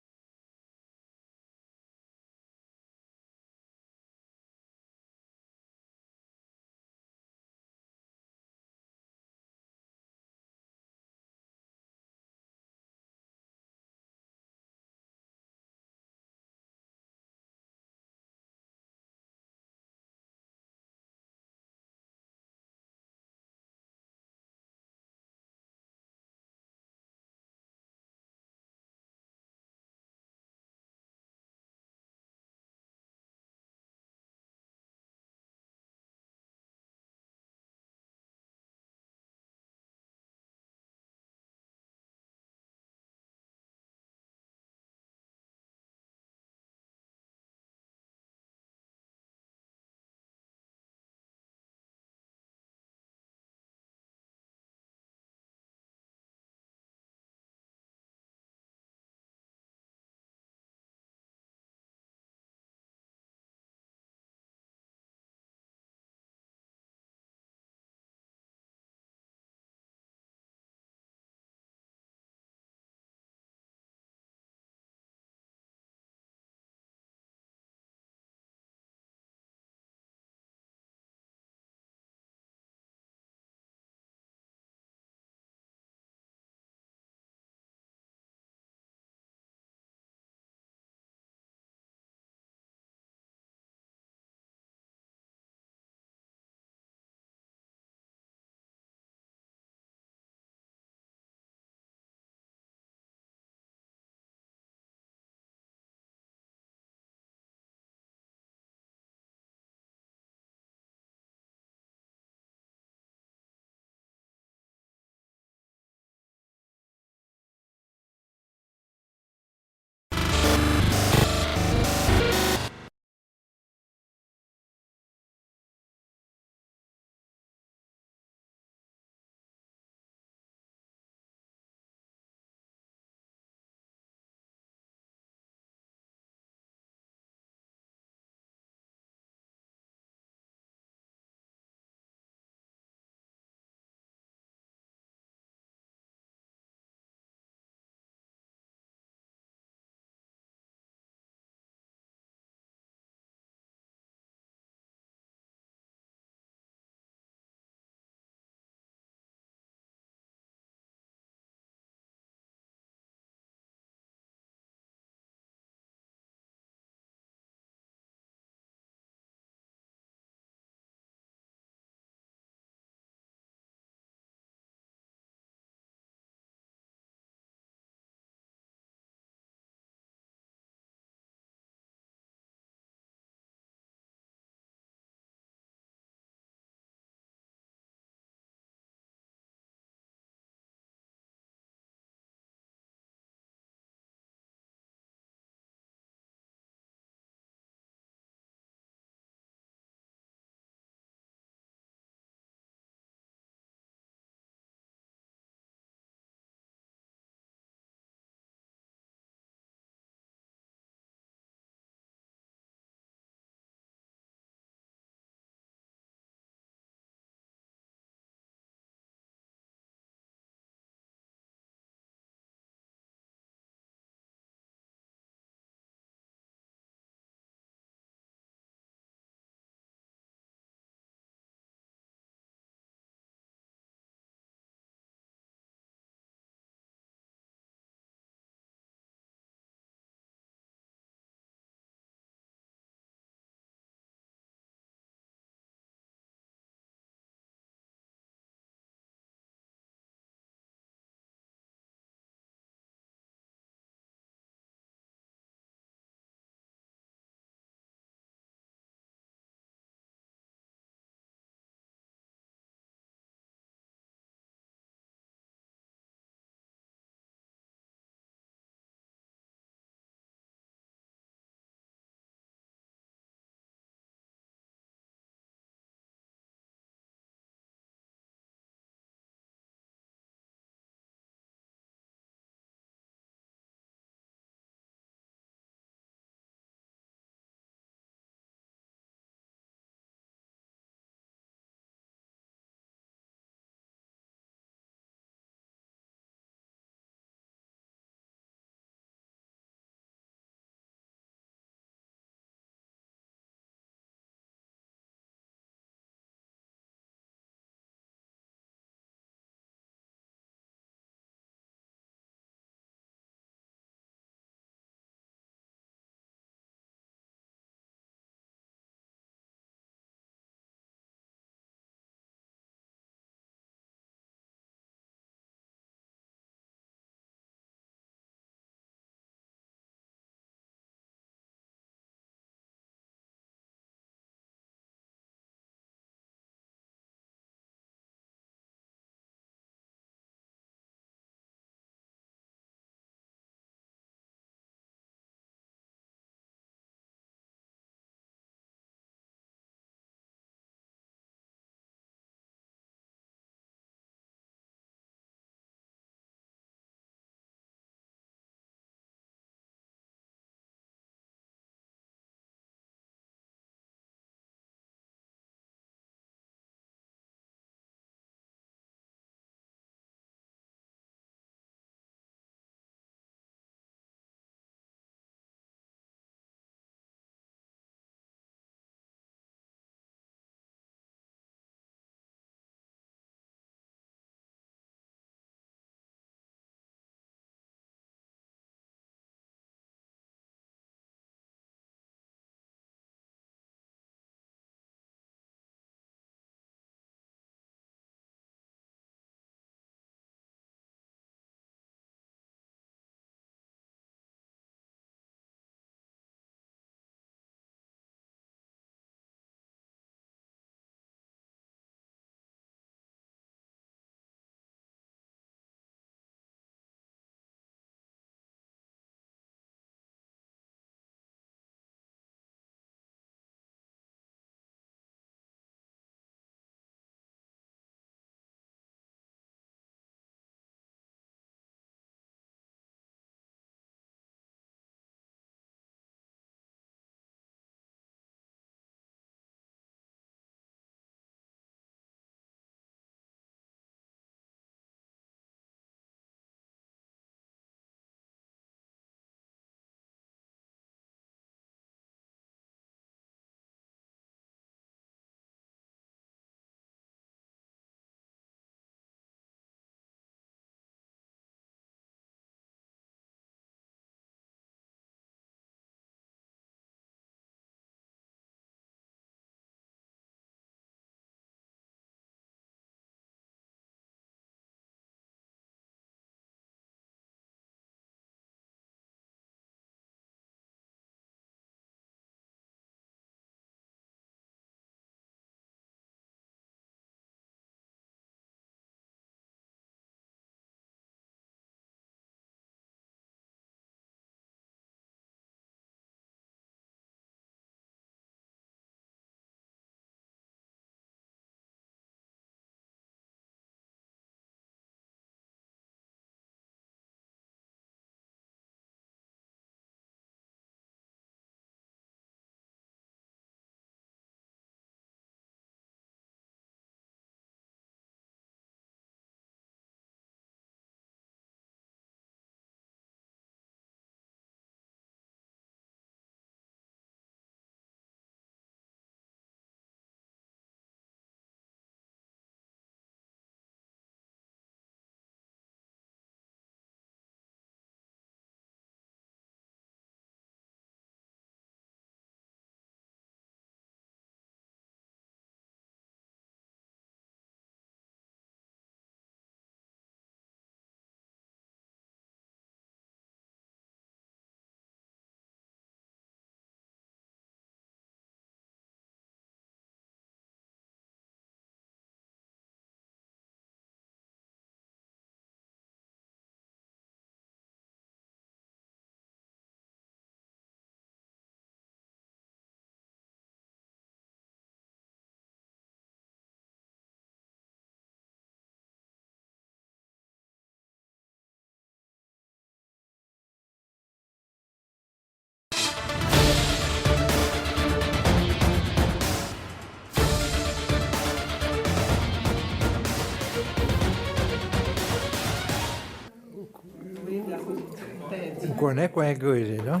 connaît quoi un grillé, non?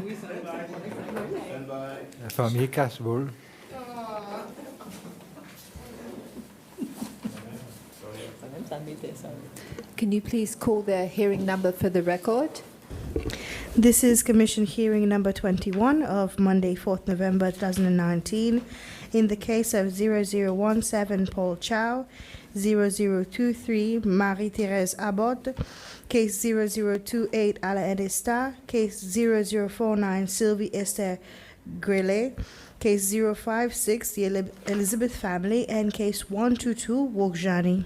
La famille Casse-Boule. Can you please call the hearing number for the record? This is Commission hearing number 21 of Monday, 4th November 2019, in the case of 0017 Paul Chow, 0023 Marie-Thérèse Abbott, case 0028 Alain Edesta, case 0049 Sylvie Esther Grellet, case 056 the Elizabeth family, and case 122 Wogjani.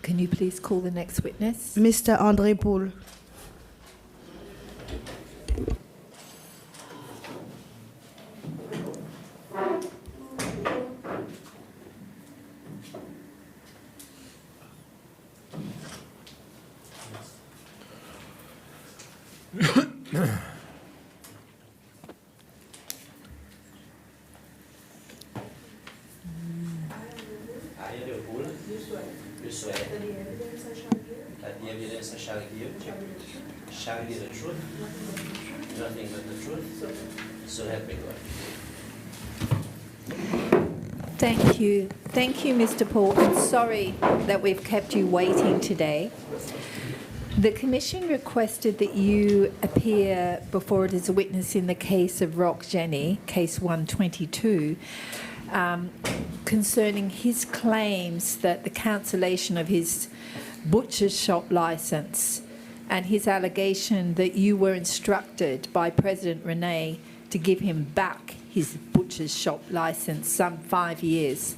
Can you please call the next witness? Mr. André Poul. That the evidence shall give the truth, nothing but the truth, so help me God. Thank you. Thank you, Mr. Paul. I'm sorry that we've kept you waiting today. The Commission requested that you appear before it as a witness in the case of Rock Jenny, case 122, concerning his claims that the cancellation of his butcher's shop licence and his allegation that you were instructed by President Renee to give him back his butcher's shop licence some 5 years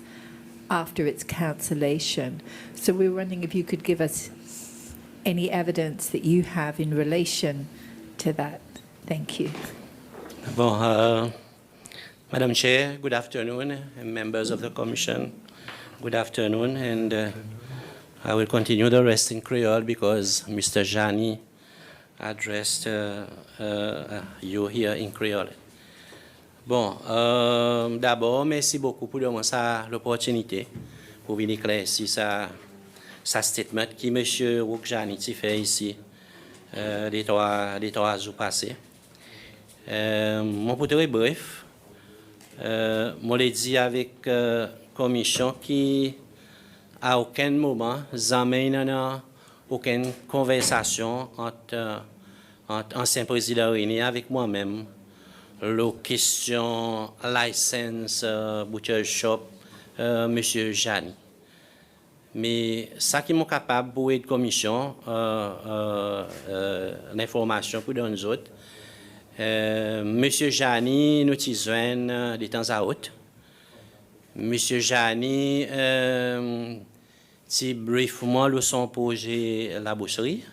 after its cancellation. So we were wondering if you could give us any evidence that you have in relation to that. Thank you. Bon, Madam Chair, good afternoon, and members of the Commission, good afternoon, and I will continue the rest in Creole because Mr. Jani addressed you here in Creole. Bon, d'abord, merci beaucoup pour l'opportunité pour venir éclaircir sa statement qui M. Roukjani fait ici des trois jours passés. Mon pour être bref, moi l'ai dit avec commission qui à aucun moment jamais aucune conversation entre ancien président René avec moi-même la question license butcher shop monsieur Jani. Mais ça qui m'est capable pour être commission l'information pour nous autres. Monsieur Jani nous tisons de temps à autre. Monsieur Jani ti briefement le son projet la boucherie.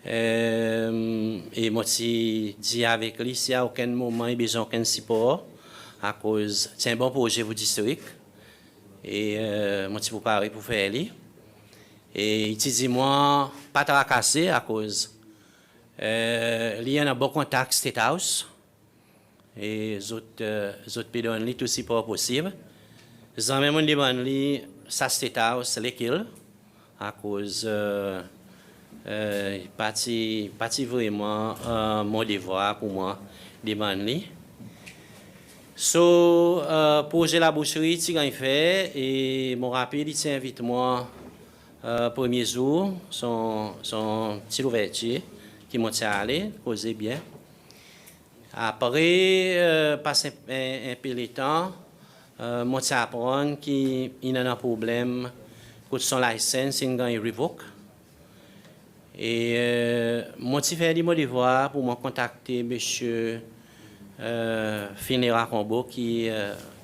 Et moi ti dit avec lui si à aucun moment il besoin aucun support à cause c'est un bon projet vous district. Et moi ti préparé pour faire lui. Et il dit moi pas tracasser à cause il y a un bon contact State House et les autres pays donnent tout support possible. Les amis m'ont demandé ça State House l'équipe à cause parti vraiment mon devoir pour moi demander. So projet la boucherie tu gagne fait et mon rapide il t'invite moi premier jour son petit ouverture qui m'ont allé causer bien. Après passer un peu de temps m'ont apprendre qu'il y a un problème que son licence il gagne revoke. Et m'ont fait mon devoir pour me contacter monsieur Finera Combo qui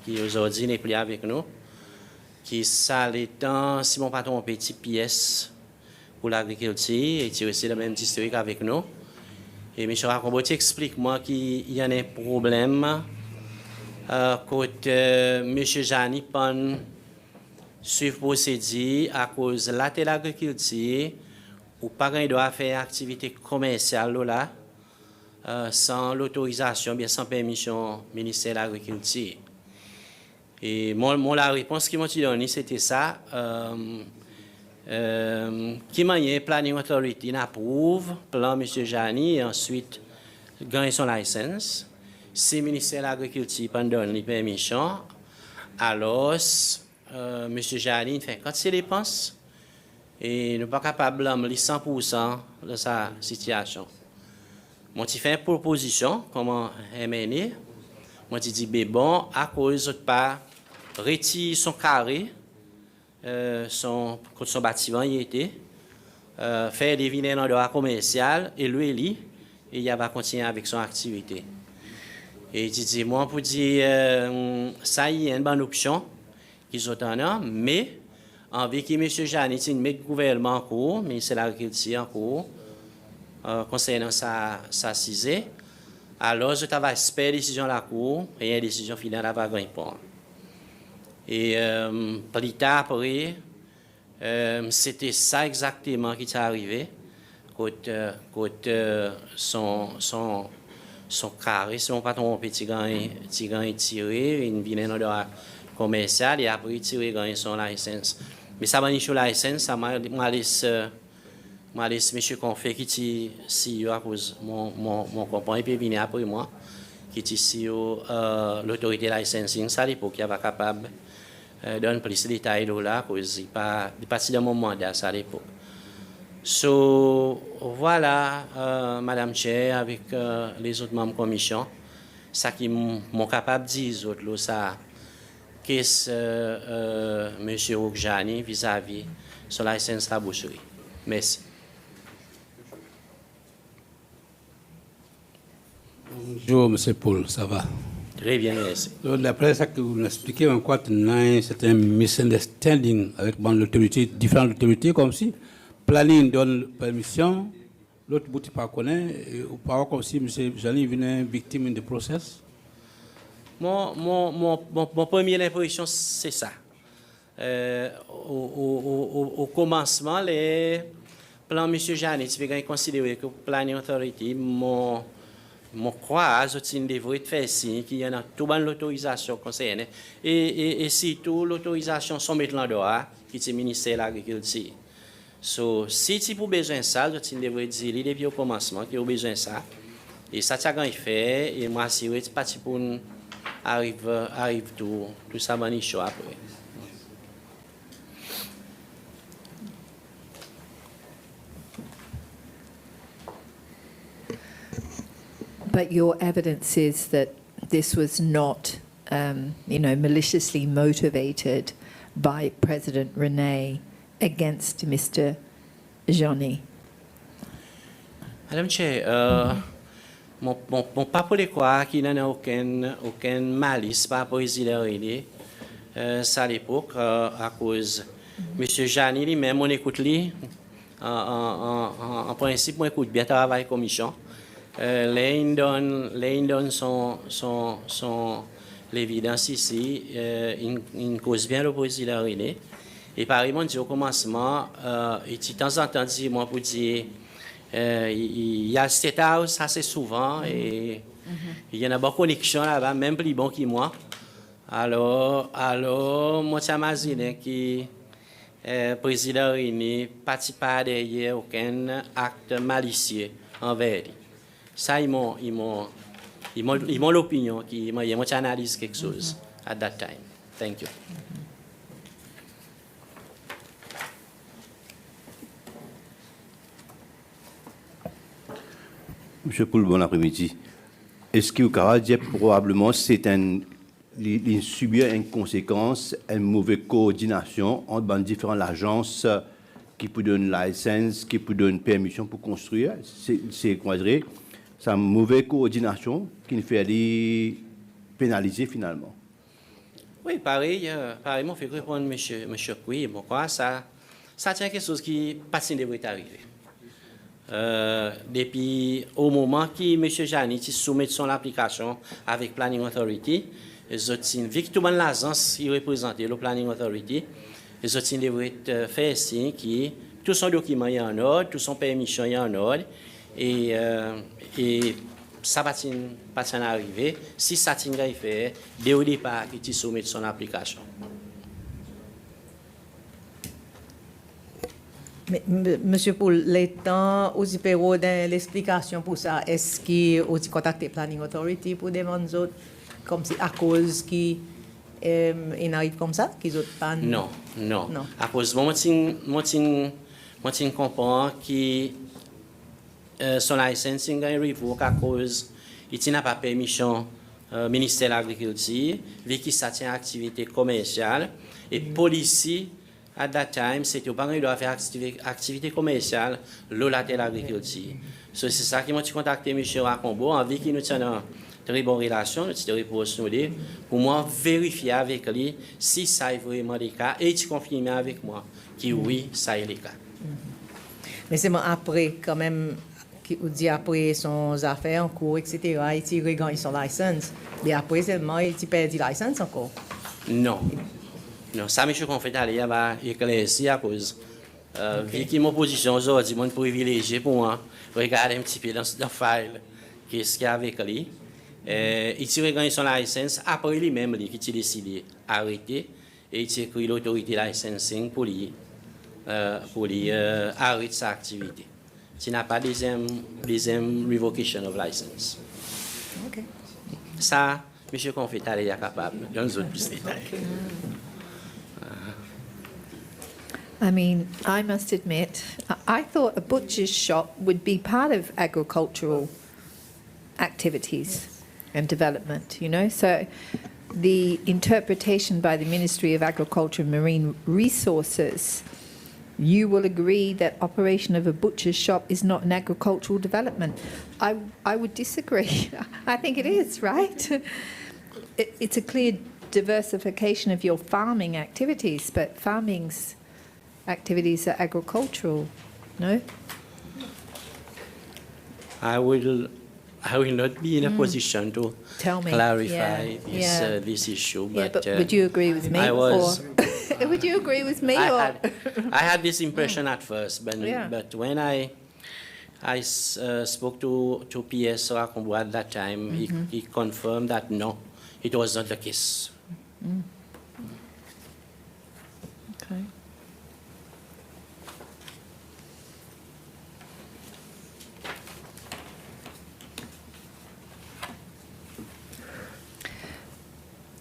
aujourd'hui n'est plus avec nous, qui ça l'étant si mon patron un petit pièce pour l'agriculture et qui aussi le même district avec nous. Et M. Racombo explique moi qu'il y a un problème quand M. Jani pan suivre procédure à cause de l'agriculture ou pas qu'il doit faire activité commerciale là. Sans l'autorisation, bien sans permission du ministère de l'Agriculture. Et la réponse qui m'a donnée, c'était ça. Qui m'a dit, Planning Authority approuve, plan M. Jani, et ensuite, gagne son licence. Si le ministère de l'Agriculture donne les permissions, alors M. Jani fait quand c'est dépenses et nous pas capable de blâmer 100% de sa situation. Moi, j'ai fait une proposition, comment mener. Moi, j'ai dit, ben bon, à cause de pas retirer son carré, son bâtiment y était, faire des vignes dans le droit commercial et Willy, et il va continuer avec son activité. Et j'ai dit, moi, pour dire, ça y est une bonne option qu'ils ont en mais envie que M. Janet met le gouvernement en cours, mais c'est l'agriculture en cours, concernant sa CISE, alors je travaille espérer décision de la cour et une décision finale à gagner. Et plus tard après, c'était ça exactement qui est arrivé. Quand son carré, si on pas ton petit gagne tiré, une vilaine dans le commercial et après tiré gagner son licence. Mais ça va sur la licence, ça m'a laissé M. Confait qui est CEO à cause mon compagnon et puis venu après moi qui est CEO l'autorité licensing ça à l'époque qui avait capable de donner plus de détails là cause il pas parti de mon mandat ça à l'époque. So voilà Madame Chair avec les autres membres de la commission ça qui m'ont capable de dire autres là ça qu'est-ce M. Roukjani vis-à-vis sur la licence la boucherie. Merci. Bonjour, M. Paul, ça va? Très bien, merci. D'après ce que vous nous expliquez, en quoi c'est un misunderstanding avec l'autorité, différentes autorités, comme si planning donne permission, l'autre bout ne connaît pas, ou pas comme si M. Jani venait victime du process? Mon première impression, c'est ça. Au commencement, les plans M. Jani, tu peux considérer que Planning Authority, mon croix, je devrais faire signe qu'il y a tout l'autorisation concernée et surtout l'autorisation sont maintenant droit qui est le ministère de l'Agriculture. So, si tu as besoin de ça, je devrais dire depuis au commencement qu'il y a besoin de ça. Et ça, tu as fait et moi, si tu es parti pour arrive tout ça, je après. But your evidence is that this was not, maliciously motivated by President Rene against Mr. Johnny. Madame Chair, mon pas pour les croire qu'il n'y a aucun malice par rapport à Willy, ça à l'époque, à cause Monsieur Johnny lui-même, on écoute lui, en principe, on écoute bien travail commission. L'Indon sont l'évidence ici, une cause bien l'opposé de René. Et pareil, on dit au commencement, et de temps en temps, moi pour dire, il y a cette house assez souvent, et il y en a beaucoup de connexions là-bas, même plus bon que moi. Alors, moi, je m'imagine que le président René ne participe pas derrière aucun acte malicieux envers lui. Ça, ils m'ont l'opinion, ils m'ont analysé quelque chose at that time. Thank you. Monsieur Poul, bon après-midi. Est-ce que vous pouvez dire probablement c'est il subit une conséquence, une mauvaise coordination entre les différentes agences qui peut donner une licence, qui peut donner une permission pour construire? C'est quoi dire? C'est une mauvaise coordination qui nous fait pénaliser finalement. Oui, pareil, on fait répondre monsieur oui, bon quoi, ça tient quelque chose qui pas devrait arriver. Depuis au moment que M. Jani soumet son application avec Planning Authority, les autres, vu que tout le monde l'agence représente le Planning Authority, les autres devraient faire signe que tout son document est en ordre, tout son permission est en ordre, et ça va pas arriver si ça est fait dès au départ qu'il soumet son application. Monsieur, pour les temps, aussi peut donner l'explication pour ça. Est-ce qu'il a contacté Planning Authority pour demander autres, comme si à cause qui il arrive comme ça, qu'ils ont pas. Non. À cause moi comprends que son licensing est révoqué à cause il n'a pas permission ministère de l'Agriculture, vu qu'il s'attient à activité commerciale et police. At that time, c'était pas qu'il doit faire activité commerciale, l'eau-là de l'agriculture. So, c'est ça qui m'a contacté M. Racombo, envie qu'il nous tienne en très bonne relation, nous avons répondu pour moi vérifier avec lui si ça est vraiment le cas et il confirme avec moi que oui, ça est le cas. Mais c'est après, quand même, qui dit après son affaire en cours, etc., il regagne son licence. Mais après seulement, il perd la licence encore. Non, ça, M. Confait, il va éclaircir à cause. Vu que mon position aujourd'hui, mon privilégié pour moi, regarder un petit peu dans le file, qu'est-ce qu'il y a avec lui. Il regagne son licence après lui-même, qui a décidé d'arrêter, et il a écrit l'autorité licensing pour lui arrêter sa activité. Il n'a pas deuxième revocation of license. Okay. Ça, M. Confait, il est capable de nous donner plus de détails. I mean, I must admit, I thought a butcher's shop would be part of agricultural activities and development, you know? So the interpretation by the Ministry of Agriculture and Marine Resources, you will agree that operation of a butcher's shop is not an agricultural development. I would disagree. I think it is, right? It's a clear diversification of your farming activities, but farming's activities are agricultural, no? I will not be in a position to clarify this issue. But would you agree with me? Would you agree with me? I had this impression at first, but when I spoke to PS Rakombo at that time, he confirmed that no, it was not the case. Okay.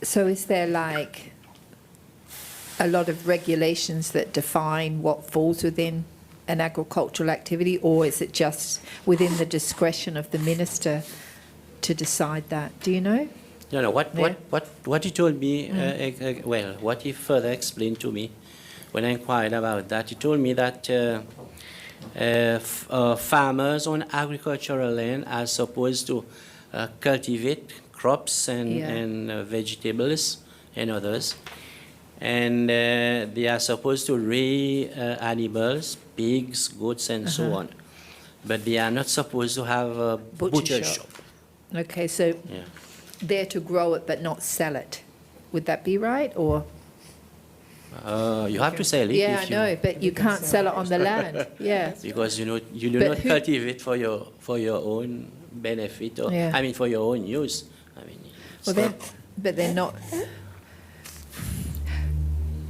So is there like a lot of regulations that define what falls within an agricultural activity, or is it just within the discretion of the minister to decide that? Do you know? No. What he told me, what he further explained to me when I inquired about that, he told me that farmers on agricultural land are supposed to cultivate crops and vegetables and others. And they are supposed to raise animals, pigs, goats, and so on. But they are not supposed to have a butcher shop. Okay, so they're to grow it but not sell it. Would that be right, or? You have to sell it. Yeah, I know, but you can't sell it on the land. Yeah. Because you do not cultivate for your own benefit, or I mean for your own use. I mean, but they're not.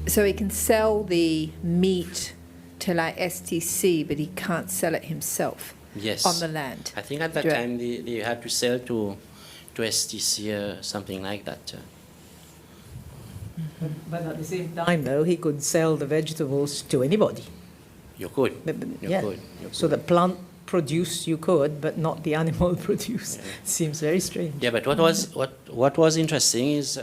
So he can sell the meat to like STC, but he can't sell it himself. Yes. On the land. I think at that time they had to sell to STC or something like that. But at the same time, though, he could sell the vegetables to anybody. You could. You could. So the plant produce you could, but not the animal produce. Yeah. Seems very strange. Yeah, but what was interesting is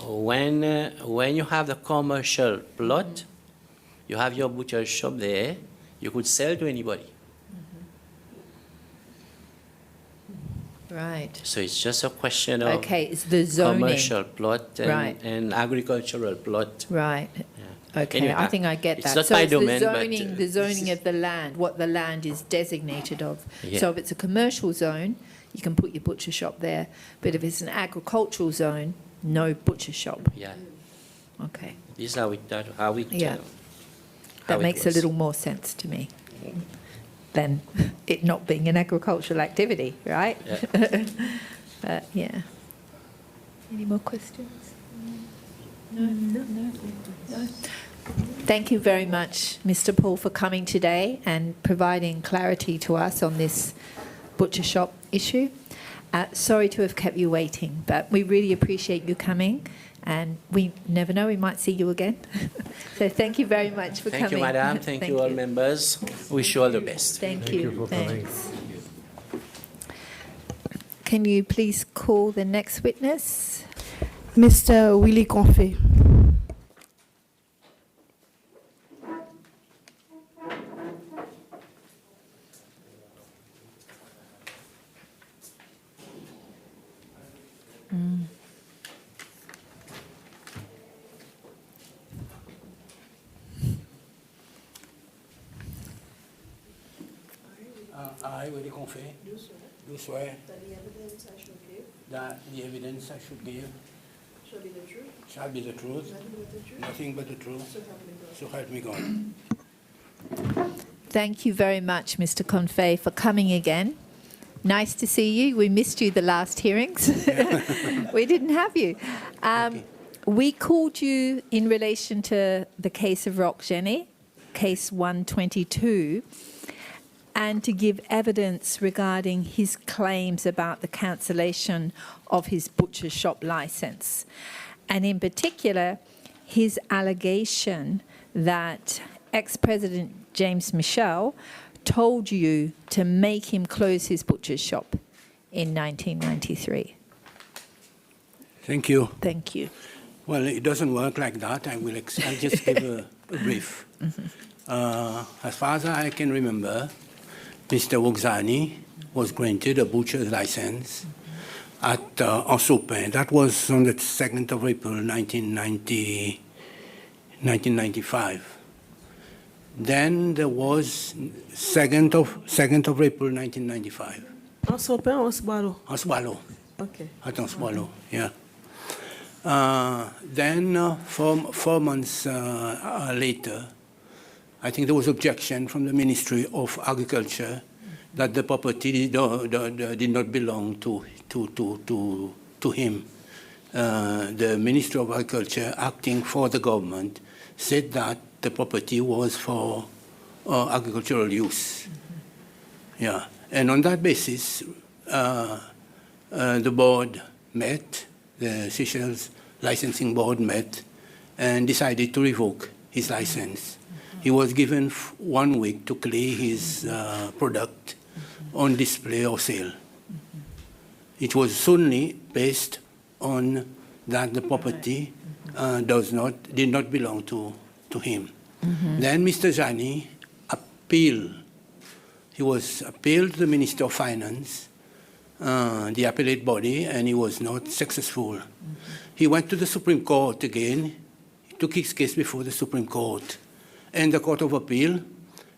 when you have the commercial plot, you have your butcher shop there, you could sell to anybody. Right. So it's just a question of it's the zoning. Commercial plot and agricultural plot. Right. Yeah. Okay, anyway, I think I get that. It's not so my it's domain, the zoning of the land, what the land is designated of. Yeah. So if it's a commercial zone, you can put your butcher shop there. But if it's an agricultural zone, no butcher shop. Yeah. Okay. This is how we that makes a little more sense to me than it not being an agricultural activity, right? Yeah. But yeah. Any more questions? No. Thank you very much, Mr. Paul, for coming today and providing clarity to us on this butcher shop issue. Sorry to have kept you waiting, but we really appreciate you coming, and we never know, we might see you again. So thank you very much for coming. Thank you, Madam. Thank you, all members. Wish you all the best. Thank you you. for coming. Thanks. Can you please call the next witness? Mr. Willy Confait. I, Willy Confait, do swear that the evidence I shall give that the evidence I should give shall be the truth, shall be the truth, nothing but the truth, nothing but the truth, so help me God. so help me God. Thank you very much, Mr. Confait, for coming again. Nice to see you. We missed you the last hearings. We didn't have you. We called you in relation to the case of Rock Jenny, case 122, and to give evidence regarding his claims about the cancellation of his butcher shop license. And in particular, his allegation that ex-President James Michel told you to make him close his butcher shop in 1993. Thank you. Thank you. Well, it doesn't work like that. I'll just give a brief. As far as I can remember, Mr. Wogzani was granted a butcher's license at Ensopin. That was on the 2nd of April, 1995. Then there was 2nd of April, 1995. Ensopin or Swallow? Oswalo. Okay. At Oswalo, yeah. Then 4 months later, I think there was objection from the Ministry of Agriculture that the property did not belong to him. The Ministry of Agriculture, acting for the government, said that the property was for agricultural use. Yeah, and on that basis, the board met, the Seychelles Licensing Board met, and decided to revoke his license. He was given 1 week to clear his product on display or sale. It was solely based on that the property did not belong to him. Then Mr. Jani appealed. He was appealed to the Minister of Finance, the appellate body, and he was not successful. He went to the Supreme Court again. He took his case before the Supreme Court and the Court of Appeal,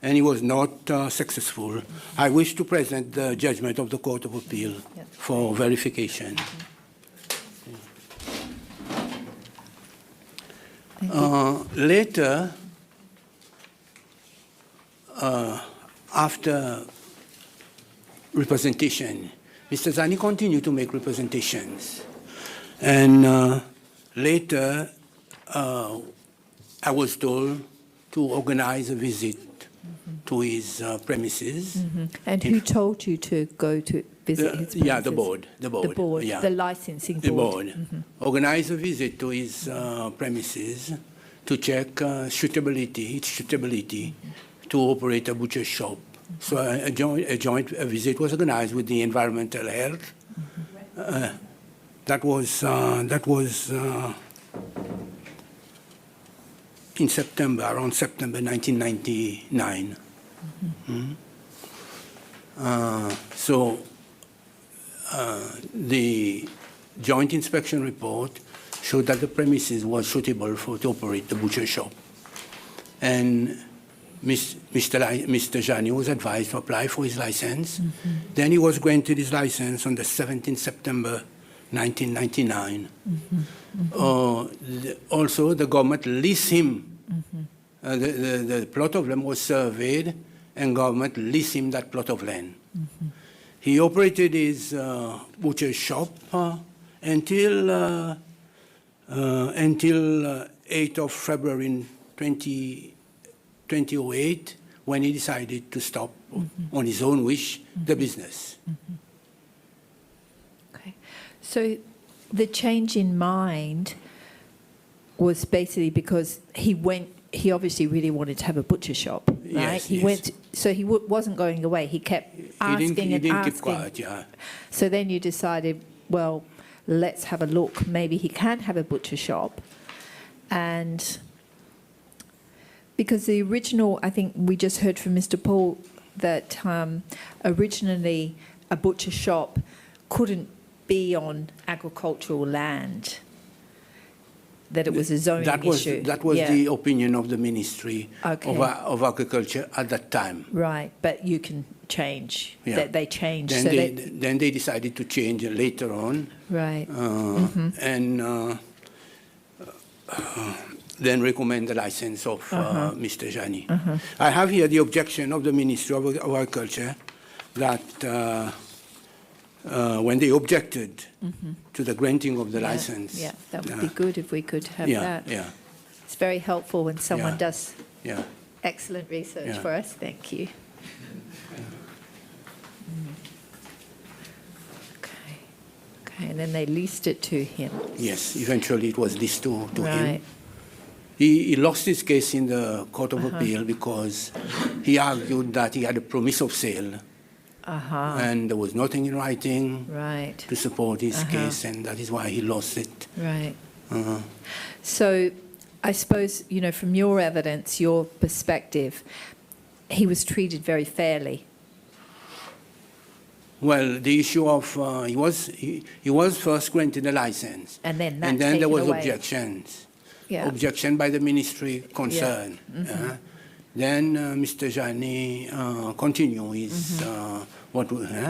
and he was not successful. I wish to present the judgment of the Court of Appeal for verification. Later, after representation, Mr. Zani continued to make representations. And later, I was told to organize a visit to his premises. And who told you to go to visit his premises? Yeah, the board. The board, yeah. the licensing The board. board. Organize a visit to his premises to check its suitability to operate a butcher shop. So a joint visit was organized with the environmental health. That was in September, around September 1999. So the joint inspection report showed that the premises was suitable to operate the butcher shop. And Mr. Jani was advised to apply for his license. Then he was granted his license on the 17th September 1999. Also, the government leased him. The plot of land was surveyed, and government leased him that plot of land. He operated his butcher shop until 8th of February 2008 when he decided to stop on his own wish the business. Okay. So the change in mind was basically because he obviously really wanted to have a butcher shop, right? Yes, he yes. went, so he wasn't going away. He kept asking He didn't asking. keep quiet, yeah. So then you decided, well, let's have a look. Maybe he can have a butcher shop. And because the original, I think we just heard from Mr. Paul that originally a butcher shop couldn't be on agricultural land, that it was a zoning issue. That was Yeah. the opinion of the Ministry Okay. of Agriculture at that time. Right, but you can change. Yeah. That they changed. Then, so then they decided to change later on. Right. And then recommend the license of Mr. Jani. I have here the objection of the Ministry of Agriculture that when they objected to the granting of the license. Yeah, that would be good if we could have Yeah, that. yeah, It's very helpful when someone Yeah. does yeah. excellent research Yeah. for us. Thank you. Okay, and then they leased it to him. Yes, eventually it was leased to him. Right. He lost his case in the Court of Appeal because he argued that he had a promise of sale and there was nothing in writing Right. to support his case, and that is why he lost it. Right. So I suppose, you know, from your evidence, your perspective, he was treated very fairly. Well, the issue of he was first granted a license, And then that and then there taken was away. objections. Yeah. Objection by the ministry concerned. Then Mr. Jani continued his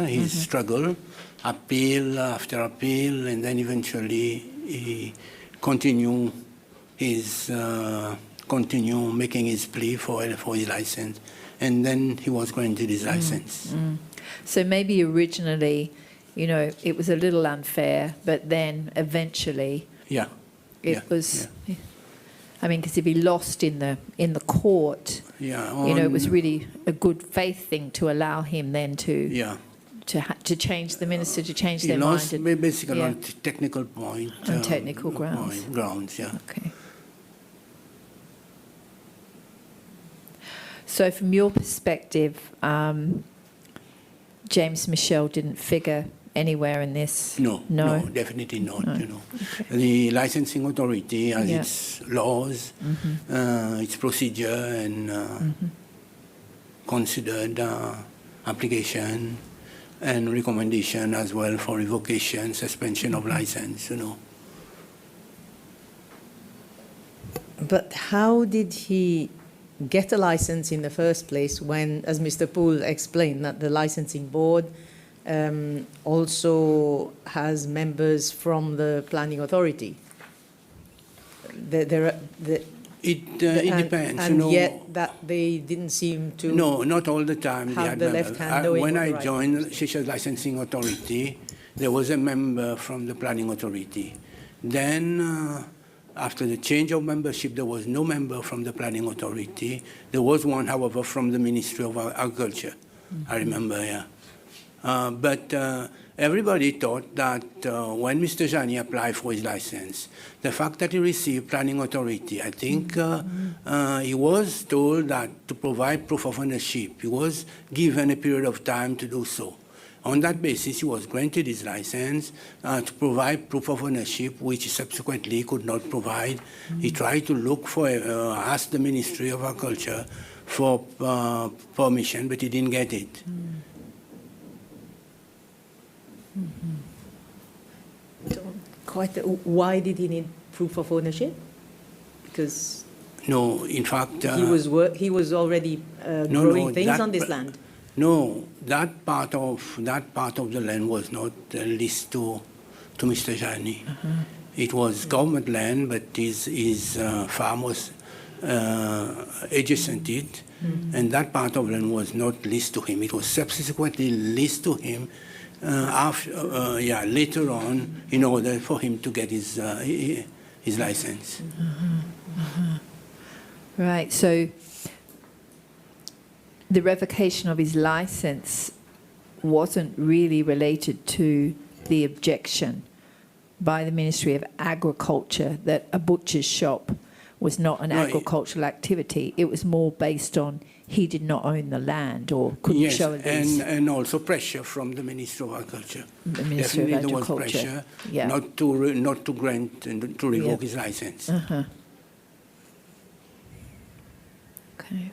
his struggle, appeal after appeal, and then eventually he continued making his plea for his license, and then he was granted his license. So maybe originally, you know, it was a little unfair, but then eventually Yeah. it was. I mean, because if he lost in the court, Yeah. you know, it was really a good faith thing to allow him then to Yeah. to change the minister to change He their lost mind. and- basically yeah. on technical point. On technical grounds. Grounds, yeah. Okay. So, from your perspective, James Michel didn't figure anywhere in this. No, No. definitely not. No. You know, the licensing authority has Yeah. its laws, its procedure, and considered application and recommendation as well for revocation, suspension of license. You know. But how did he get a license in the first place when, as Mr. Poole explained, that the licensing board also has members from the planning authority? It depends. And you know, yet that they didn't seem to. No, not all the time. have They had the members. left hand knowing When what I the right joined Seychelles Licensing Authority, there was a member from the Planning Authority. Then, after the change of membership, there was no member from the Planning Authority. There was one, however, from the Ministry of Agriculture. I remember, yeah. But everybody thought that when Mr. Jani applied for his license, the fact that he received planning authority, I think he was told that to provide proof of ownership, he was given a period of time to do so. On that basis, he was granted his license to provide proof of ownership, which subsequently he could not provide. He tried to look for, ask the Ministry of Agriculture for permission, but he didn't get it. Why did he need proof of ownership? Because No, in fact, he was already growing things on this land. No, that part of the land was not leased to Mr. Jani. It was government land, but his farm was adjacent it, and that part of land was not leased to him. It was subsequently leased to him later on, in order for him to get his license. Right, so the revocation of his license wasn't really related to the objection by the Ministry of Agriculture that a butcher's shop was not an agricultural activity. It was more based on he did not own the land or couldn't Yes, show a lease. and also pressure from the Minister of Agriculture. The Ministry of Definitely Agriculture. there was pressure Yeah. not to grant and to revoke his license. Uh-huh. Okay.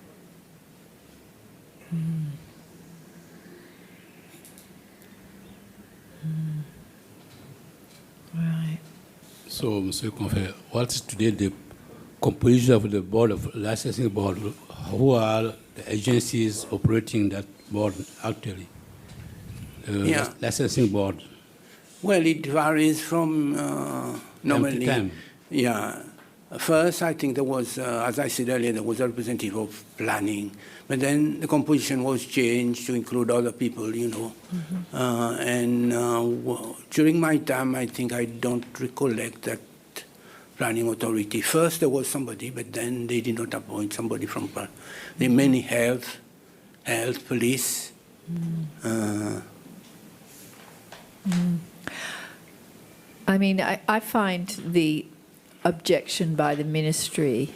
Right. So, Mr. Confait, what is today the composition of the board of licensing board? Who are the agencies operating that board actually? The licensing board. Well, it varies from normally. Time. Yeah. First, I think there was, as I said earlier, there was a representative of planning, but then the composition was changed to include other people, you know. During my time, I think I don't recollect that planning authority. First, there was somebody, but then they did not appoint somebody from the many health, police. I mean, I find the objection by the ministry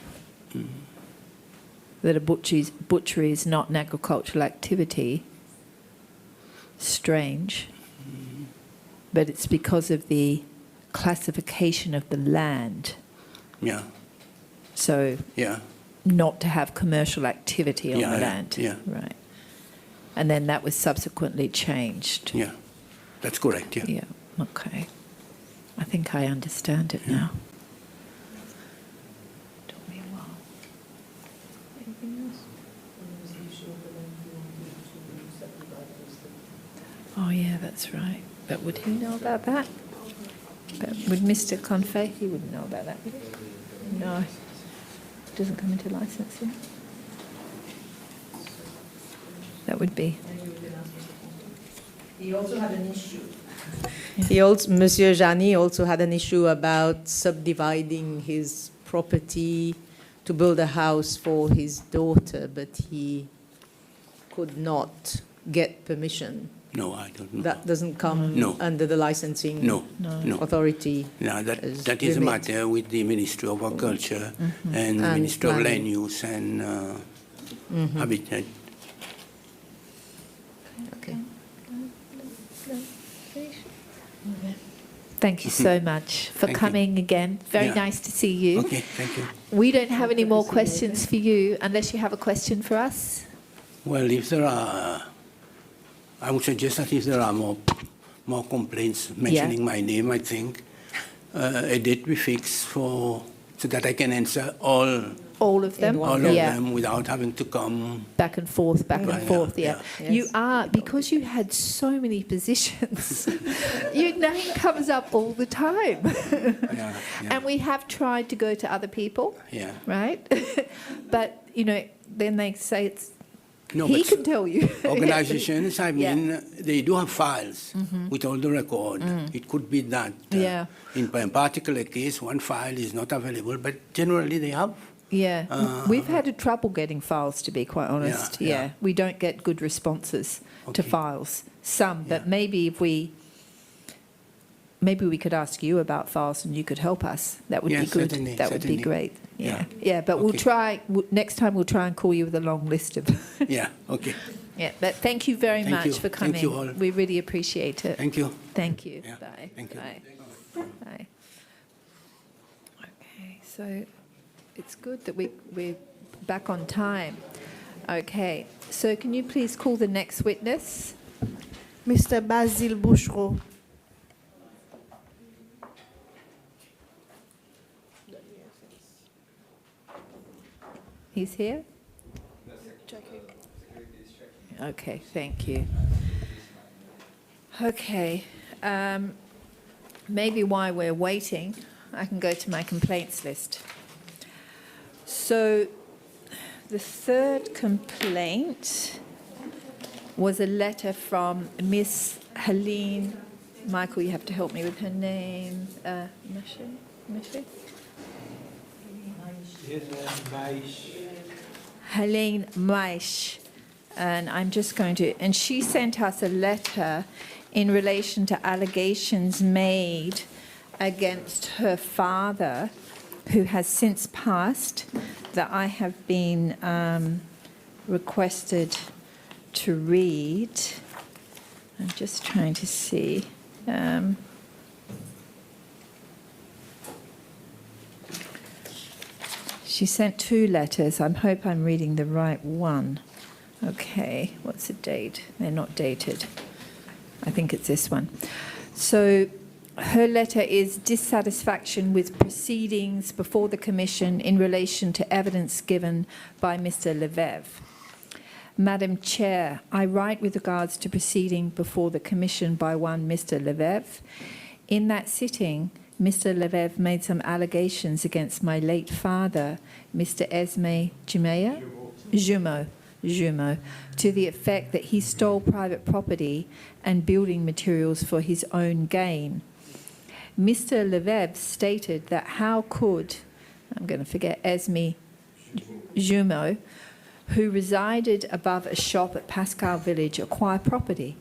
that a butchery is not an agricultural activity strange, but it's because of the classification of the land. Yeah. So Yeah. not to have commercial activity on Yeah, the yeah, land. yeah. Right. And then that was subsequently changed. Yeah, that's correct, yeah. Yeah, okay. I think I understand it now. Took me a while. Anything else? Oh, yeah, that's right. But would he know about that? But would Mr. Confait, he wouldn't know about that, would he? No. Doesn't come into licensing. That would be. He also had an issue. Monsieur Jani also had an issue about subdividing his property to build a house for his daughter, but he could not get permission. No, I don't know. That doesn't come under the licensing No. authority. No, that is a matter with the Ministry of Agriculture and the Ministry of Land Use and Habitat. Okay. Thank you so much for coming again. Very nice to see you. Okay, thank you. We don't have any more questions for you unless you have a question for us. Well, if there are, I would suggest that if there are more complaints mentioning my name, I think a date be fixed so that I can answer all of them without having to come back and forth. Yeah. Yes. You are, because you had so many positions, your name comes up all the time. And we have tried to go to other people, right? But, you know, then they say it's, he can tell you. Organizations, I mean, they do have files with all the record. It could be that in a particular case, one file is not available, but generally they have. Yeah, we've had trouble getting files, to be quite honest. Yeah. We don't get good responses to files. Some, but maybe we could ask you about files and you could help us. That would be good. That would be great. Yeah. But we'll try. Next time we'll try and call you with a long list of. Yeah. Okay. Yeah, but thank you very much for coming. Thank you all. We really appreciate it. Thank you. Thank you. Yeah. Bye. Thank you. Bye. Okay, so it's good that we're back on time. Okay, so can you please call the next witness? Mr. Basile Bouchereau. He's here? Okay, thank you. Okay, maybe while we're waiting, I can go to my complaints list. So the third complaint was a letter from Miss Helene. Michael, you have to help me with her name. Michelle? Helene Maish, and I'm just going to, and she sent us a letter in relation to allegations made against her father, who has since passed, that I have been requested to read. I'm just trying to see. She sent 2 letters. I hope I'm reading the right one. Okay, what's the date? They're not dated. I think it's this one. So her letter is dissatisfaction with proceedings before the Commission in relation to evidence given by Mr. Levev. Madam Chair, I write with regards to proceeding before the Commission by one Mr. Levev. In that sitting, Mr. Levev made some allegations against my late father, Mr. Esme Jumeau, to the effect that he stole private property and building materials for his own gain. Mr. Levev stated that how could, I'm going to forget, Esme Jumeau, who resided above a shop at Pascal Village, acquire property,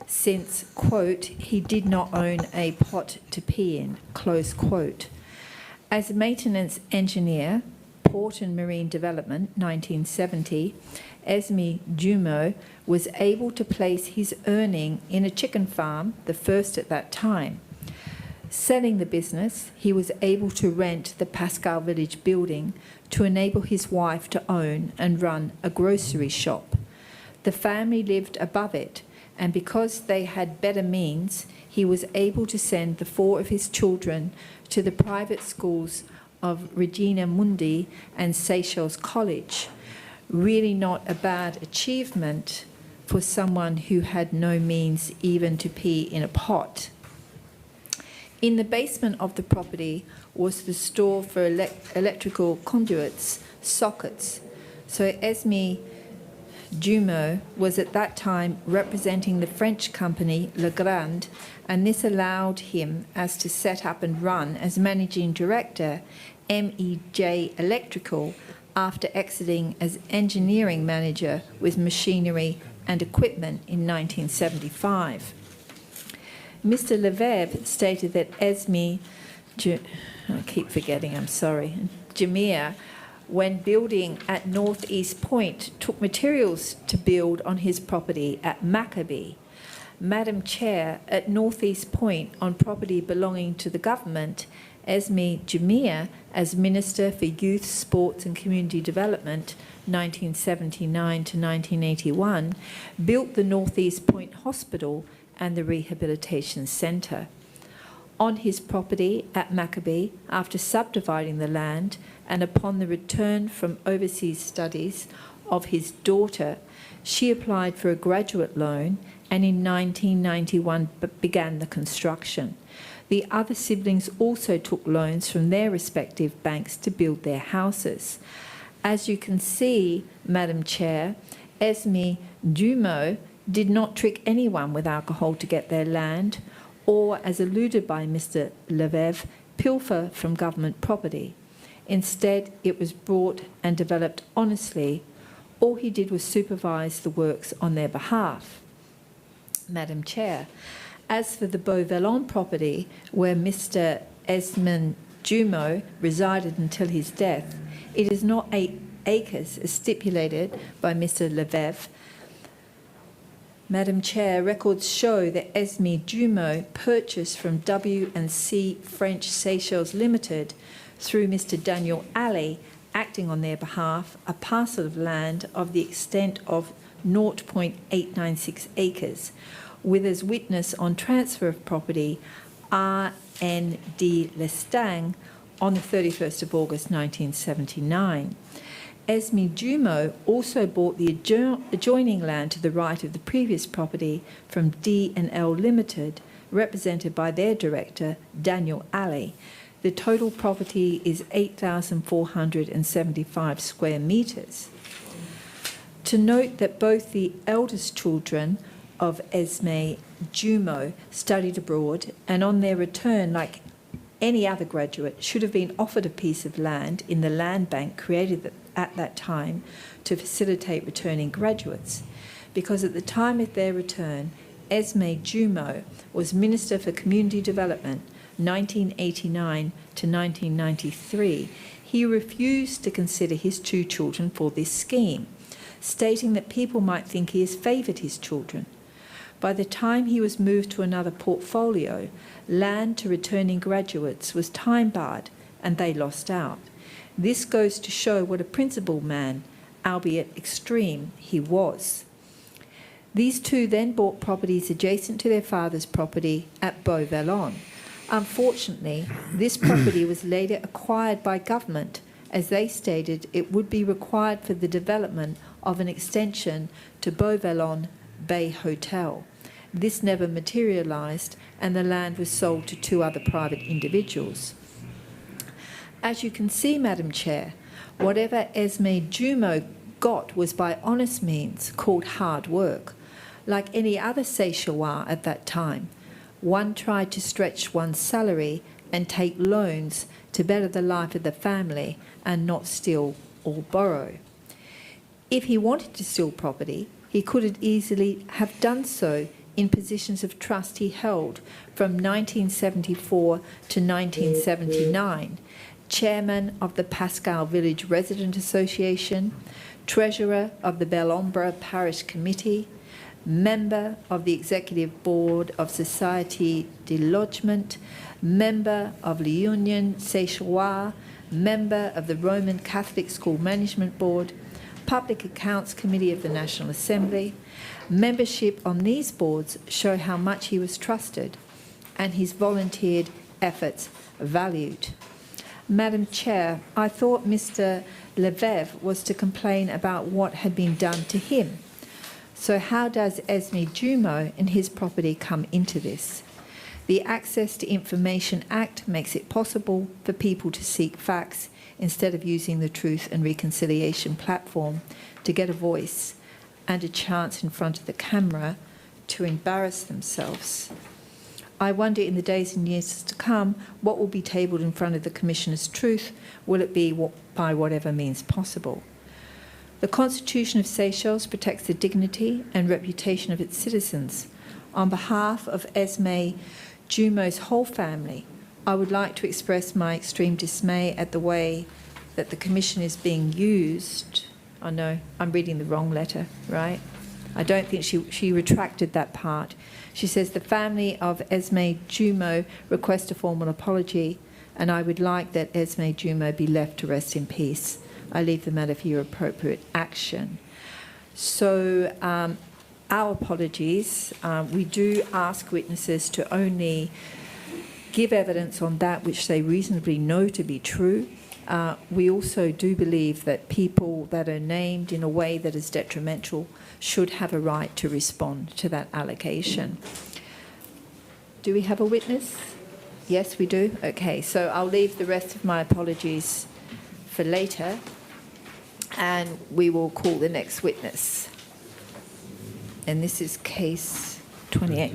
since, quote, he did not own a pot to pee in, close quote. As a maintenance engineer, Port and Marine Development, 1970, Esme Jumeau was able to place his earning in a chicken farm, the first at that time. Selling the business, he was able to rent the Pascal Village building to enable his wife to own and run a grocery shop. The family lived above it, and because they had better means, he was able to send the 4 of his children to the private schools of Regina Mundi and Seychelles College. Really not a bad achievement for someone who had no means even to pee in a pot. In the basement of the property was the store for electrical conduits, sockets. So Esme Jumeau was at that time representing the French company Legrand, and this allowed him as to set up and run as managing director MEJ Electrical after exiting as engineering manager with machinery and equipment in 1975. Mr. Levev stated that Esme, I keep forgetting, I'm sorry, Jamia, when building at North East Point, took materials to build on his property at Maccabee. Madam Chair, at North East Point, on property belonging to the government, Esme Jamia, as Minister for Youth, Sports and Community Development, 1979 to 1981, built the North East Point Hospital and the Rehabilitation Centre. On his property at Maccabee, after subdividing the land and upon the return from overseas studies of his daughter, she applied for a graduate loan and in 1991 began the construction. The other siblings also took loans from their respective banks to build their houses. As you can see, Madam Chair, Esme Jumeau did not trick anyone with alcohol to get their land, or, as alluded by Mr. Levev, pilfer from government property. Instead, it was brought and developed honestly. All he did was supervise the works on their behalf. Madam Chair, as for the Beauvallon property, where Mr. Esmond Jumeau resided until his death, it is not 8 acres as stipulated by Mr. Levev. Madam Chair, records show that Esme Jumeau purchased from W&C French Seychelles Limited through Mr. Daniel Alley, acting on their behalf, a parcel of land of the extent of 0.896 acres, with as witness on transfer of property R.N.D. Lestang on the 31st of August 1979. Esme Jumeau also bought the adjoining land to the right of the previous property from D&L Limited, represented by their director, Daniel Alley. The total property is 8,475 square metres. To note that both the eldest children of Esme Jumeau studied abroad, and on their return, like any other graduate should have been offered a piece of land in the land bank created at that time to facilitate returning graduates, because at the time of their return, Esme Jumo was Minister for Community Development 1989 to 1993. He refused to consider his 2 children for this scheme, stating that people might think he has favoured his children. By the time he was moved to another portfolio, land to returning graduates was time-barred and they lost out. This goes to show what a principled man, albeit extreme, he was. These 2 then bought properties adjacent to their father's property at Beauvallon. Unfortunately, this property was later acquired by government, as they stated it would be required for the development of an extension to Beauvallon Bay Hotel. This never materialised, and the land was sold to 2 other private individuals. As you can see, Madam Chair, whatever Esme Jumo got was by honest means called hard work. Like any other Seychellois at that time, one tried to stretch one's salary and take loans to better the life of the family and not steal or borrow. If he wanted to steal property, he could have easily have done so in positions of trust he held from 1974 to 1979, chairman of the Pascal Village Resident Association, treasurer of the Belle-Ombre Parish Committee, member of the Executive Board of Society de Logement, member of l'Union Seychelloise, member of the Roman Catholic School Management Board, Public Accounts Committee of the National Assembly. Membership on these boards show how much he was trusted and his volunteered efforts valued. Madam Chair, I thought Mr. Lefebvre was to complain about what had been done to him. So how does Esme Jumo and his property come into this? The Access to Information Act makes it possible for people to seek facts instead of using the Truth and Reconciliation platform to get a voice and a chance in front of the camera to embarrass themselves. I wonder in the days and years to come, what will be tabled in front of the Commissioner's Truth? Will it be by whatever means possible? The Constitution of Seychelles protects the dignity and reputation of its citizens. On behalf of Esme Jumo's whole family, I would like to express my extreme dismay at the way that the Commission is being used. I know, I'm reading the wrong letter, right? I don't think she retracted that part. She says the family of Esme Jumo request a formal apology, and I would like that Esme Jumo be left to rest in peace. I leave the matter for your appropriate action. So our apologies. We do ask witnesses to only give evidence on that which they reasonably know to be true. We also do believe that people that are named in a way that is detrimental should have a right to respond to that allegation. Do we have a witness? Yes, we do. Okay, so I'll leave the rest of my apologies for later, and we will call the next witness. And this is case 28.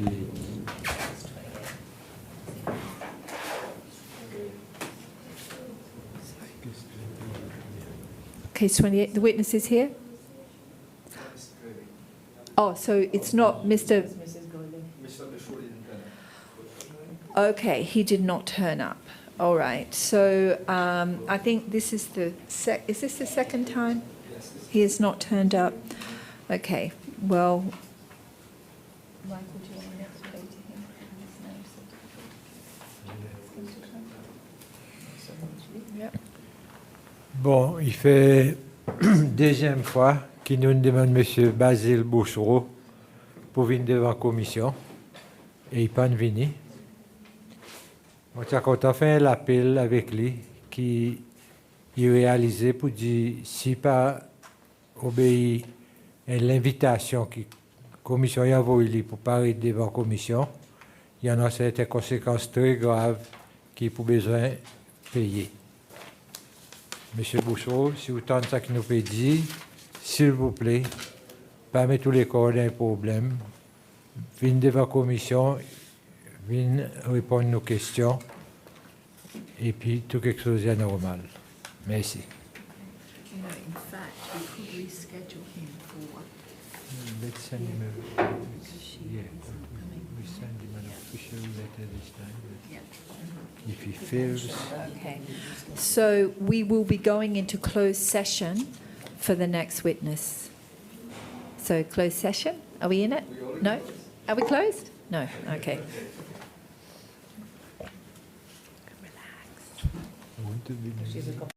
Case 28, the witness is here? Oh, so it's not Mr. Okay, he did not turn up. All right, so I think this is the is this the second time? Yes. He has not turned up. Okay, well. Michael, do you want to explain to him his name? Yep. Bon, il fait deuxième fois qu'il nous demande M. Basile Bouchereau pour venir devant la commission et il n'est pas venu. On a quand on fait l'appel avec lui qui est réalisé pour dire si pas obéir à l'invitation que la commission a envoyée pour parler devant la commission, il y en a certaines conséquences très graves qui pour besoin de payer. Monsieur Bouchereau, si vous entendez ça qui nous peut dire, s'il vous plaît, parmi tous les corps d'un problème, venez devant la commission, venez répondre à nos questions et puis tout quelque chose est normal. Merci. You know, in fact, we could reschedule him for. Let's send him a, yeah, we send him an official letter this time. If he fails, Okay. So we will be going into closed session for the next witness. So closed session, are we in it? No? Are we closed? No, okay. I want to be.